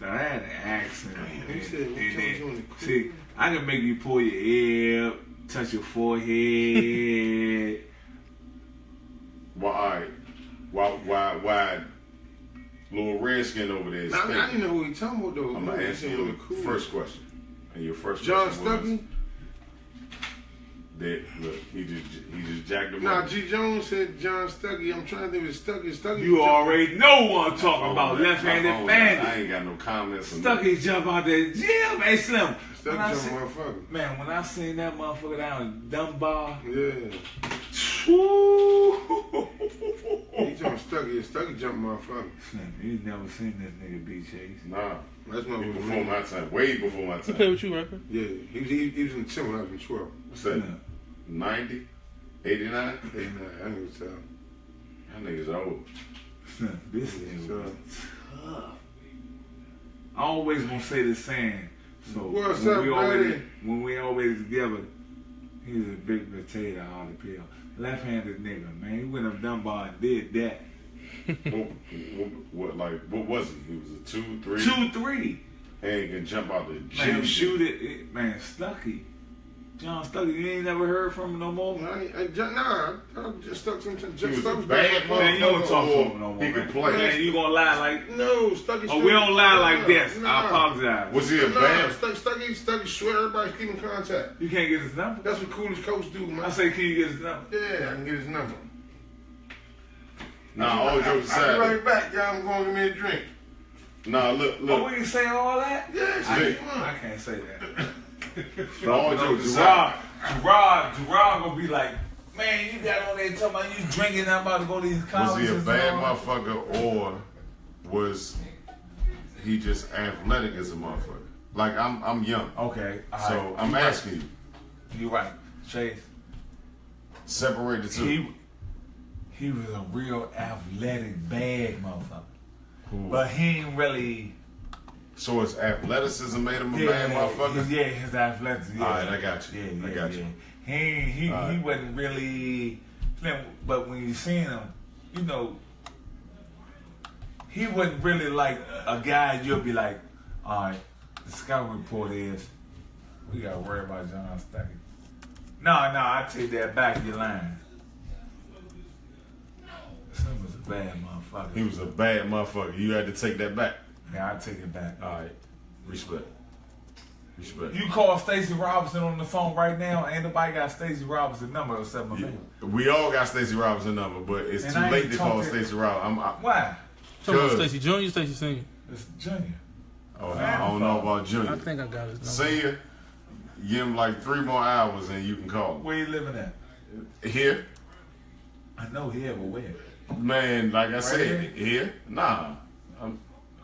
that I had to ask him. Damn, you said what you was on the See, I can make you pull your ear, touch your forehead. Well, alright. Why little redskin over there is I thinking? didn't know what he talking about though. I'm gonna Who answer was on your the Coolidge? first question. And your first John question was, Stuckey? That look, he just jacked him Nah, up. G. Jones said John Stuckey. I'm trying to think of Stuckey. Stuckey. You already know what I'm talking about. My Left-handed phone, bandit. I ain't got no comments. on Stucky jump out there. Jim, hey Slim. When I Stuckey, see- motherfucker. Man, when I seen that motherfucker down in Dunbar, Yeah. woo. He jumped Stuckey. Stuckey jumped motherfucker. Slim, you never seen this nigga be chased. Nah, That's my he before my time. Way before my He played time. with you, record. Yeah, he was in the 10 when I was in 12. What's that? 90? 89? Hey, nah, I ain't gonna tell. That nigga's old. Slim, this is So, tough. I always gonna say the saying. So What's when up, we always buddy? when we always together, he's a big potato hard to peel. Left-handed nigga, man. He went up Dunbar and did that. What was he? He was a 2, 3. 2-3. And he can jump out the Man, gym. shoot it, man. Stucky, John Stucky. You ain't never heard from him no more. I just stuck some. He was Just a stuck bad Man, you don't talk to him no more. He could man. play. Man, you gonna lie like? No, Stucky. Oh, we don't lie like this. I Nah. apologize. Was he a Nah, bad? Stucky swear everybody keep in contact. You can't get his number. That's what coolest coach do, man. I say, can you get his number? Yeah, I can get his number. Nah, all jokes I'll be aside. right back, y'all. I'm going to give me a drink. Nah, look. Oh, we can say all that? Yeah, I, shit. I can't say that. All jokes aside. Gerard gonna be like, man, you got on there talking about you drinking. I'm about to go to these Was conferences. he a and bad all that. motherfucker or was he just athletic as a motherfucker? Like I'm young, Okay, all so right. I'm You asking you, right. You right, Chase. separate the two. He was a real athletic, bad motherfucker. Cool. But he ain't really. So his athleticism made him a bad motherfucker. Yeah, his athleticism. Yeah. All right, I got you. Yeah, I got you. He All right. he wasn't really. But when you seen him, you know, he wasn't really like a guy you'll be like, all right, the scout report is we gotta worry about John Stucky. No, I take that back. Your line. Slim was a bad motherfucker. He was a bad motherfucker. You had to take that back. Yeah, I take it back. All right, respect. You call Stacey Robinson on the phone right now. Ain't nobody got Stacey Robinson number except my man. We all got Stacey Robinson number, but it's And too I late ain't to call talking- Stacey Robinson. Why? Talking about Cuz. Stacey Junior, Stacey Senior. It's Junior. Oh, I don't know about I Junior. think I got his number. Senior, give him like 3 more hours and you can call him. Where you living at? Here, I know here, but where? man, like I said, here? here, nah, I'm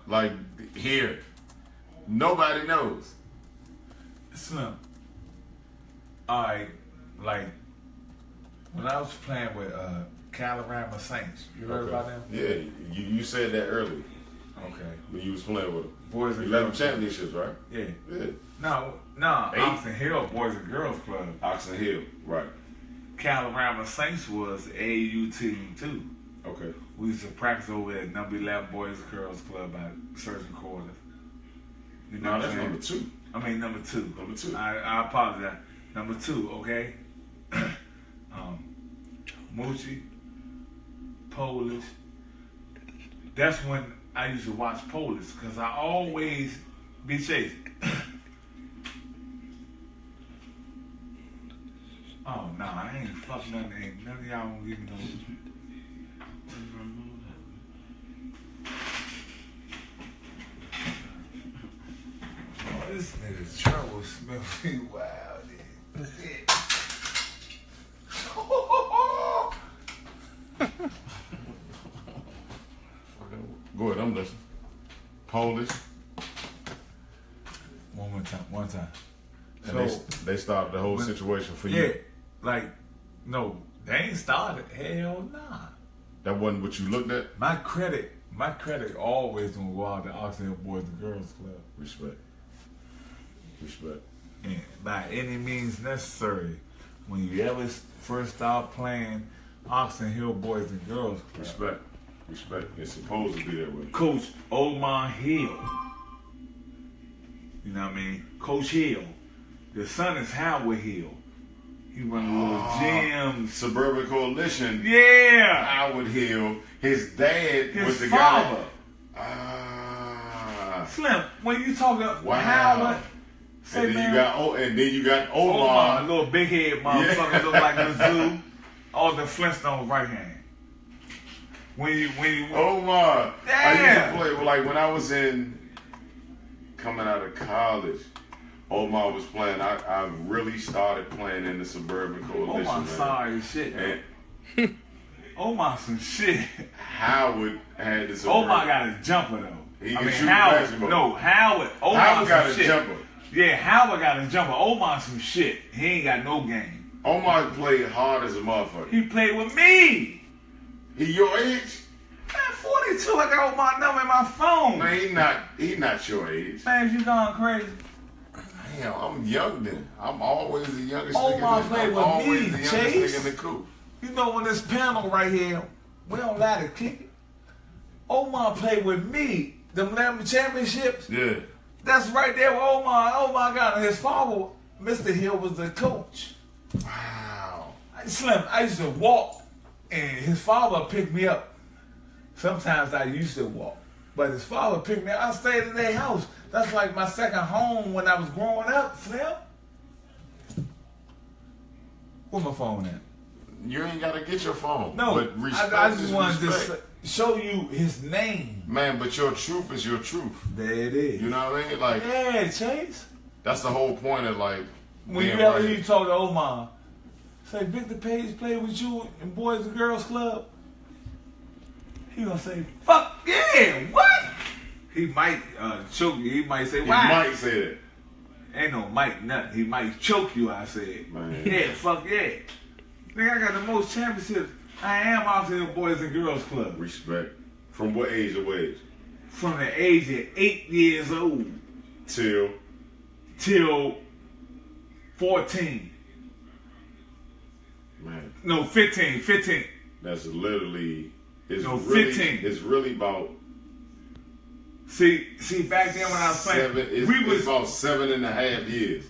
like here. Nobody knows. Slim. Alright, like when I was playing with Calorama Saints, you heard about them? Yeah, you said that earlier Okay. when you was playing with them. Boys and 11 girls. championships, right? Yeah. Yeah. No, 8. Oxon Hill Boys and Girls Club. Oxon Hill, right? Calorama Saints was AAU team too. Okay. We used to practice over at number 11 Boys and Girls Club at Surgeon Quarters. You know No, what that's I'm saying? number 2. I mean number 2. Number 2. I apologize. Number 2, okay? Moochie, Polish. That's when I used to watch Polish because I always be chasing. Oh no, I ain't fuck nothing. Ain't none of y'all gonna give me no. Oh, this nigga's trouble smell me wild. Shit. Go ahead, I'm listening. Polish. One more time. One time. And So- they stopped the whole situation for Yeah, you. like, no, they ain't started. Hell nah. That wasn't what you looked at? My credit always gonna go out to Oxon Hill Boys and Girls Club. Respect. Respect. And by any means necessary, when you ever first start playing Oxon Hill Boys and Girls Club. Respect. Respect. It's supposed to be that way. Coach Omar Hill. You know what I mean? Coach Hill. The son is Howard Hill. He run a little gyms. Suburban Coalition. Yeah. Howard Hill. His dad His was the father. guy. Ah. Slim, when you talk about Wow. Howard, Say, and then man, you got Omar, Omar. little big head motherfucker, look like Mizzou. All the Flintstones right hand. When you Omar. I Damn. used to play like when I was coming out of college. Omar was playing. I really started playing in the Suburban Coalition. Omar man. sorry as shit, man. And Omar some shit. Howard had the Suburban. Omar got a jumper though. He can shoot basketball. Howard. Omar Howard got some a shit. jumper. Yeah, Howard got a jumper. Omar some shit. He ain't got no game. Omar played hard as a motherfucker. He played with me. He your age? Man, 42. I got Omar number in my phone. Man, he not your age. Man, you going crazy? Damn, I'm young then. I'm always the youngest Omar nigga. played I'm with always me, the youngest Chase. nigga in the coop. You know, on this panel right here, we don't allow to kick it. Omar played with me. Them Lamb championships. Yeah. That's right there with Omar. Omar got his father, Mr. Hill, was the coach. Wow. Slim, I used to walk, and his father picked me up. Sometimes I used to walk, but his father picked me up. I stayed in their house. That's like my second home when I was growing up, Slim. Where's my phone at? You ain't gotta get your phone. No, but respect I just is wanted to respect. show you his name. Man, but your truth is your truth. There it is. You know what I mean? Like Yeah, Chase. that's the whole point of like When you being ever right. hear you talk to Omar, say Victor Page played with you in Boys and Girls Club. He gonna say, "Fuck yeah, what?" He might choke you. He might say, He "Why?" might say that. Ain't no might nothing. He might choke you. I said, Man. "Yeah, fuck yeah." Nigga, I got the most championships. I am out here in Boys and Girls Club Respect. From what age to what age? from the age of 8 years old Till till 14. man. No, 15. 15. That's literally No, really 15. It's really about See, back then when I was playing, seven. It's, we it's was about 7.5 years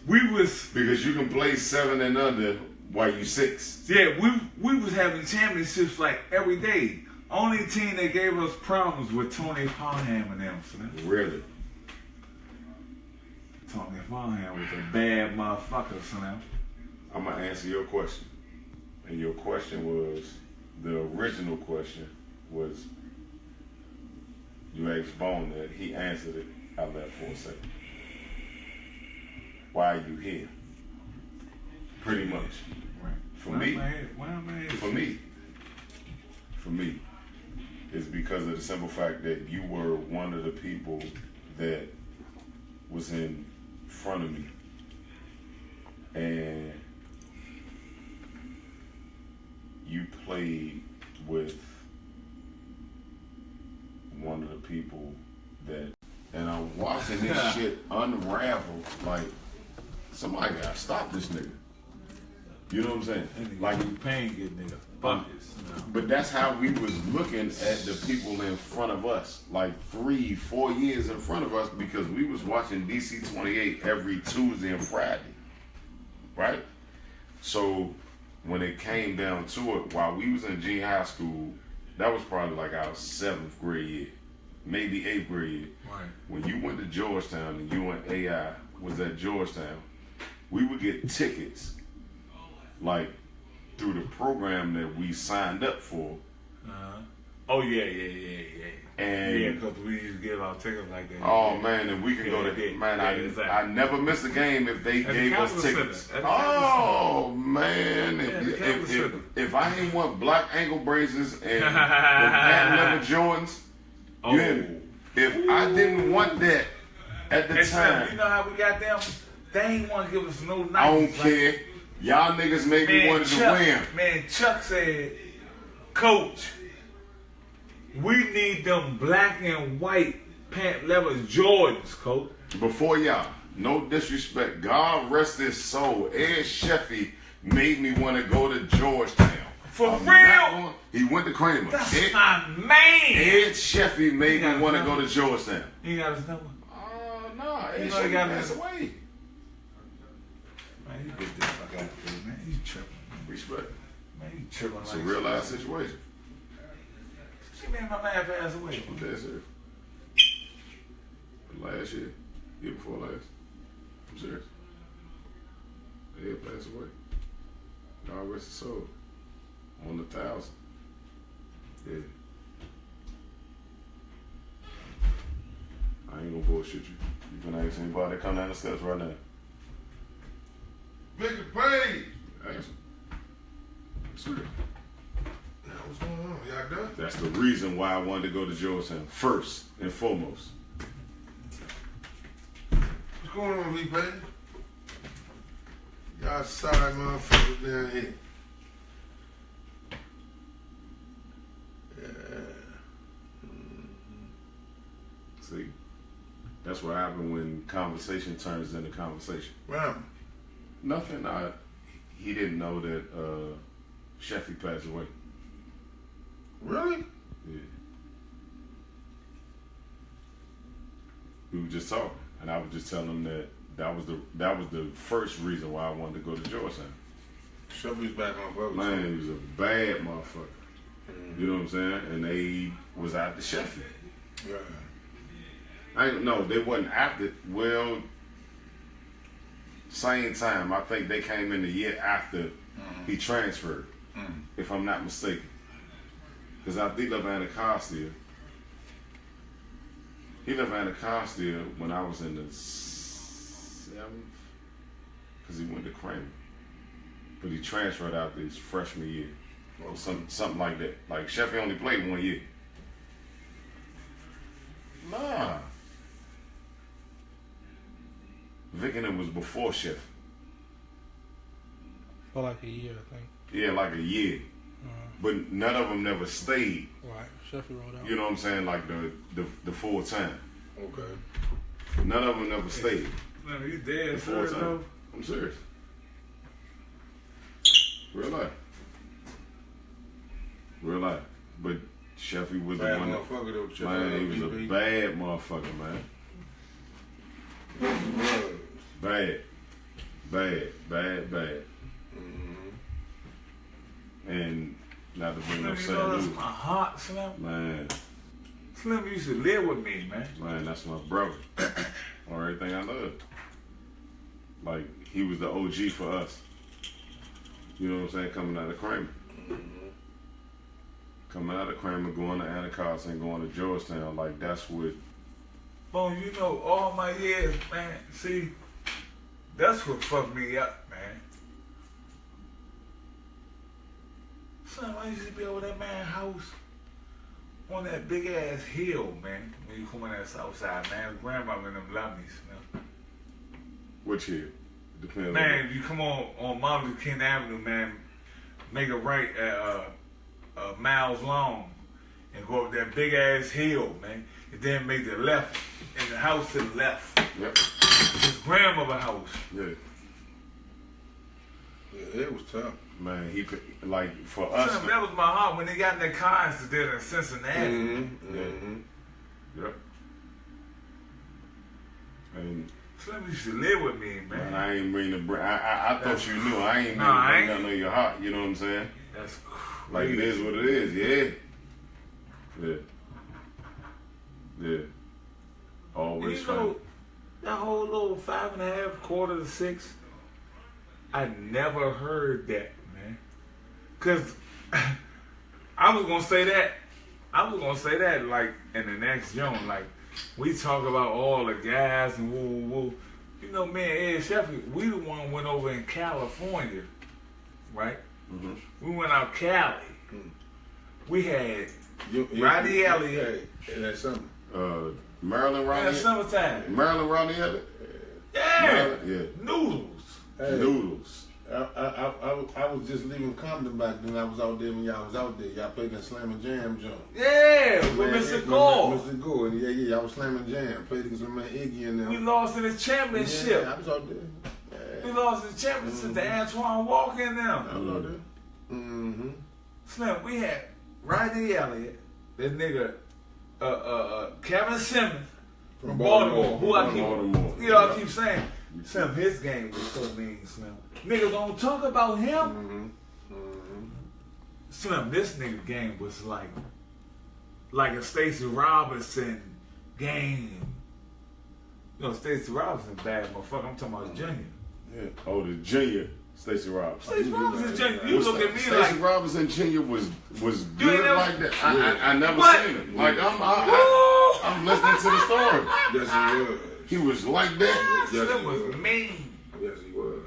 because you can play 7 and under while you 6. yeah, we was having championships like every day. Only team that gave us problems with Tony Parham and them. So Really? Tony Parham was a bad motherfucker, son. I'm gonna answer your question, and your question was the original question was you asked Bone that he answered it. I left for a second. Why are you here? Pretty much. Right. For me, it's because of the simple fact that you were one of the people that was in front of me. And you played with one of the people that, and I'm watching this shit unravel. Like, somebody gotta stop this nigga. You know what I'm saying? Like, you paying good nigga buckets. but that's how we was looking at the people in front of us, like 3-4 years in front of us, because we was watching DC 28 every Tuesday and Friday, right? So when it came down to it, while we was in G high school, that was probably like our 7th grade year, maybe 8th grade year. Right. When you went to Georgetown and you and AI was at Georgetown, we would get tickets, like through the program that we signed up for. Oh yeah. And Yeah, because we used to give out tickets like that. oh Yeah. man, and we can go to Yeah, man. yeah, I exactly. never missed a game if they At the gave us Capital tickets. Center. At the Capital Oh man, Yeah, the Capital if, Center. if I ain't want black ankle braces and the patent leather Jordans, you hear me? If I didn't want that at the Hey, Slim, time, you know how we got them? They ain't want to give us no Nikes. I don't Like, care. Y'all niggas made me wanted to win. Man, Chuck said, Coach, we need them black and white pant leather Jordans, Coach. Before y'all, no disrespect, God rest his soul, Ed Sheffy made me want to go to Georgetown. For I'm real? not going- he went to Kramer. That's Ed, my man. Ed Sheffy made got me want to his go to number? Georgetown. You got his number? No, Ed You know he Sheffy got passed his- away. Man, you get this fuck out of here, man. You tripping. Respect. Man, you tripping It's a like real life situation. She made my man pass away. That's it. Last year before last. I'm serious. They had passed away. God rest his soul. On the 1,000. Yeah. I ain't gonna bullshit you. You can ask anybody that come down the steps right now. Victor Page. Ask them. I'm serious. Now, what's going on? Y'all done? That's the reason why I wanted to go to Georgetown first and foremost. What's going on, V Page? Y'all sorry motherfuckers down here. See, that's what happened when conversation turns into conversation. Wow. Nothing. He didn't know that Sheffy passed away. Really? Yeah. We were just talking, and I was just telling him that was the first reason why I wanted to go to Georgetown. Shelby's back on focus. Man, he was a bad motherfucker. You know what I'm saying? And they was out to Sheffy. Yeah. I ain't no, they wasn't after. Well, same time. I think they came in the year after he transferred, if I'm not mistaken. Because I think left Anacostia. He left Anacostia when I was in the 7th, because he went to Kramer. But he transferred out his freshman year, or something like that. Like Sheffy only played 1 year. Nah. Vickingham was before Sheffy. For like a year, I think. Yeah, like a year. But none of them never stayed. Right. Sheffield rolled out. You know what I'm saying? Like the full time. Okay. None of them never stayed. Man, you dead, The full sir, time. though? I'm serious. Real life. Real life. But Sheffy was Bad the one. motherfucker though. Check Man, out he was a VP. bad motherfucker, man. Bad. And not to bring up Slim, you St. know that's Louis. my heart, Slim. Man, Slim used to live with me, man. man, that's my brother. On everything I love. Like, he was the OG for us. You know what I'm saying? Coming out of Kramer. Coming out of Kramer, going to Anacostia and going to Georgetown. Like, that's what. Bone, you know, all my years, man, see, that's what fucked me up, man. Son, I used to be over that man's house on that big ass hill, man. When you come on that south side, man, grandma and them love me, man. Which here? Depends Man, if you come on Martin Luther King Avenue, man, make a right at miles long and go up that big ass hill, man. And then make the left, and the house to the left. Yep. His grandmother's house. Yeah. Yeah, it was tough. Man, he could, like, for us. Son, that was my heart when they got in their car incident in Cincinnati. Yep. And Slim used to live with me, man. man, I ain't mean to bring. I thought you knew. I ain't mean Nah, to bring I nothing on your heart. You know what I'm saying? That's Like, crazy. it is what it is. Yeah. Yeah. Yeah. Always You fun. know, that whole little 5.5, quarter to 6, I never heard that, man. Cause I was gonna say that like in the next joint, like we talk about all the guys and woo woo woo. You know, me and Ed Sheffield, we the one went over in California, right? Mm-hmm. We went out Cali. We had Rodney Elliott. Hey, that's something. Maryland Man, Ronnie. summertime. Maryland Ronnie Elliott. Yeah. Maryland, yeah. Noodles. Hey, Noodles. I was just leaving Compton back then. I was out there when y'all was out there. Y'all played that Slam and Jam jump. Yeah, with Man, Mr. Gore. Mr. Gore. Yeah, y'all was slamming jam. Played against my man Iggy and them. We lost in the championship. Yeah, I was out there. We lost in the championship to Antoine Walker and them. I was out there. Mm-hmm. Slim, we had Rodney Elliott, that nigga, Kevin Simmons from Baltimore, who I keep, Baltimore. you know, I keep saying, Slim, his game was so mean, Slim. Niggas don't talk about him. Mm-hmm. Slim, this nigga game was like a Stacey Robinson game. You know, Stacey Robinson bad motherfucker. I'm talking about Junior. Yeah. Oh, the junior Stacey Robinson. Stacey Robinson Junior. You look at me Stacey like Robinson Jr. was ain't good never- like that. I never What? seen him. Like I'm listening to the story. Yes, he was. He was like that. Yes, that he was was. mean. Yes, he was.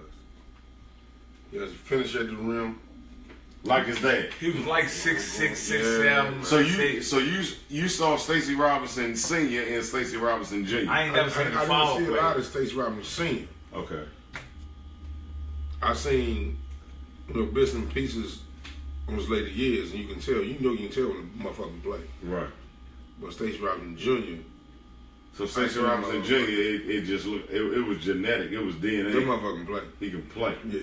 Yes, finish at the rim. Like his dad. He was like 6'6", 6'7". Yeah. So you saw Stacey Robinson Sr. and Stacey Robinson Jr. I ain't never seen the I fall didn't see a lot play. of Stacey Robinson Senior. Okay. I seen, bits and pieces in his later years, and you can tell when the motherfucker play. Right. But Stacey Robinson Jr., So Stacey Robinson Jr. It just looked. It was genetic. It was that DNA. motherfucker play. He can play. Yeah,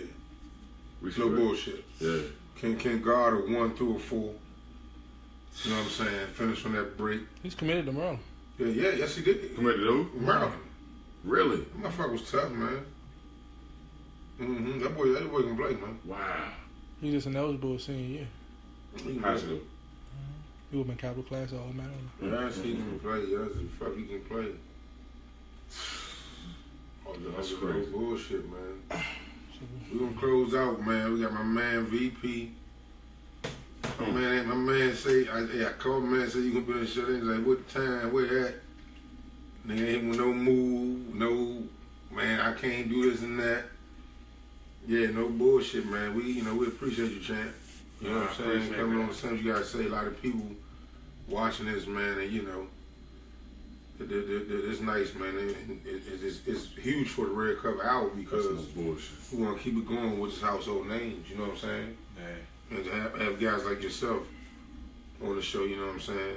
Respect. no bullshit. Yeah. Can guard a 1 through a 4. You know what I'm saying? Finish on that break. He's committed to Maryland. Yeah, yes he did. Committed to who? Maryland. Really? That motherfucker was tough, man. That boy can play, man. Wow. He's just eligible senior year. He High can school. He would have been capital class all Maryland. Yes, he can play. Yes, the fuck he can play. That's no crazy. bullshit, man. We gonna close out, man. We got my man VP. My man say, I called my man, say you gonna be in the shut in. He's like, what time, where at? Nigga ain't with no move, no, man, I can't do this and that. Yeah, no bullshit, man. We appreciate you, champ. You know what I'm saying? appreciate Coming that. on the same, you gotta say a lot of people watching this, man, and it's nice, man. And it's huge for the Red Cup Hour because That's no bullshit. we want to keep it going with his household names. You know what I'm saying? Yeah. And to have guys like yourself on the show. You know what I'm saying?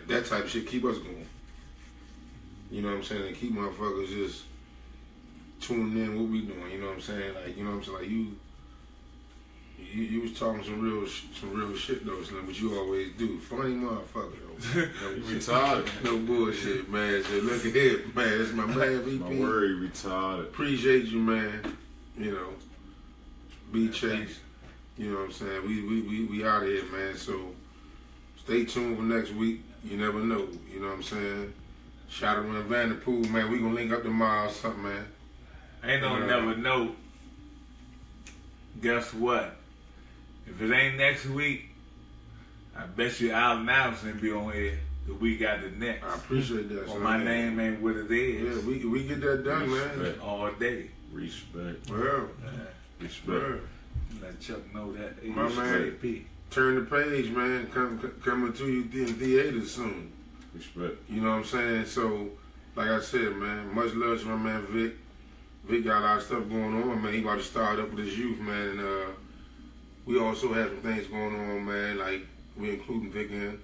That type of shit keep us going. You know what I'm saying? And keep motherfuckers just tuning in what we doing. You know what I'm saying? Like, you know what I'm saying? Like you was talking some real shit though, Slim, but you always do. Funny motherfucker though. You retarded. No bullshit, man. So look at it, man. That's my man, VP. My word, he retarded. Appreciate you, man. Be Chase. You know what I'm saying? We out of here, man. So stay tuned for next week. You never know. You know what I'm saying? Shout out to Vanderpool, man. We gonna link up tomorrow or something, man. Ain't no never know. Guess what? If it ain't next week, I bet you Allen Iverson be on here the week after next. I appreciate that. Well, son. my name ain't what it Yeah, is. we get that done, man. Respect. All day. Respect. Well, Respect. well. Let Chuck know that. My man. P. Turn the page, man. Coming to you in theaters soon. Respect. You know what I'm saying? So, like I said, man, much love to my man Vic. Vic got a lot of stuff going on, man. He about to start up with his youth, man. And we also have some things going on, man. Like, we including Vic in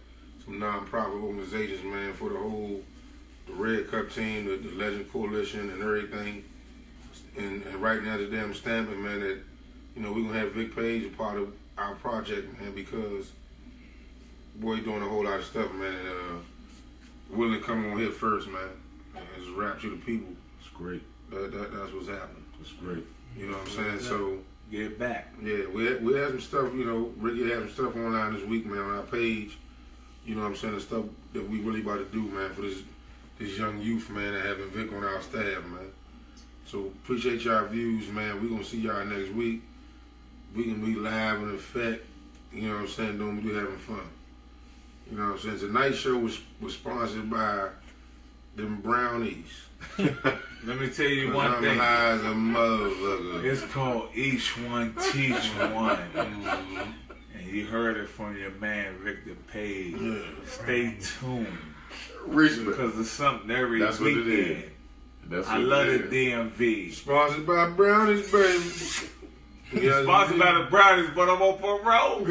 some non-profit organizations, man, for the Red Cup team, the Legend Coalition and everything. And right now, the damn stamping, man, that, we're going to have Vic Page a part of our project, man, because, boy, he doing a whole lot of stuff, man. And willing to come on here first, man, and just rap to the people. It's great. That's what's happening. It's great. You know what I'm saying? So, Get back. yeah, we had some stuff, Ricky had some stuff online this week, man, on our page. You know what I'm saying? The stuff that we really about to do, man, for this young youth, man, and having Vic on our staff, man. So, appreciate y'all views, man. We going to see y'all next week. We can be live in effect, you know what I'm saying, doing we do having fun. You know what I'm saying? Tonight's show was sponsored by them brownies. Let me tell you one I'm thing. high as a motherfucker. It's called Each One Teach One. And you heard it from your man Victor Page. Yeah. Stay tuned. Respect. Because it's something every That's what it weekend. is. That's I what love it the is. DMV. Sponsored by brownies, baby. Sponsored by the Brownies, but I'm on parole.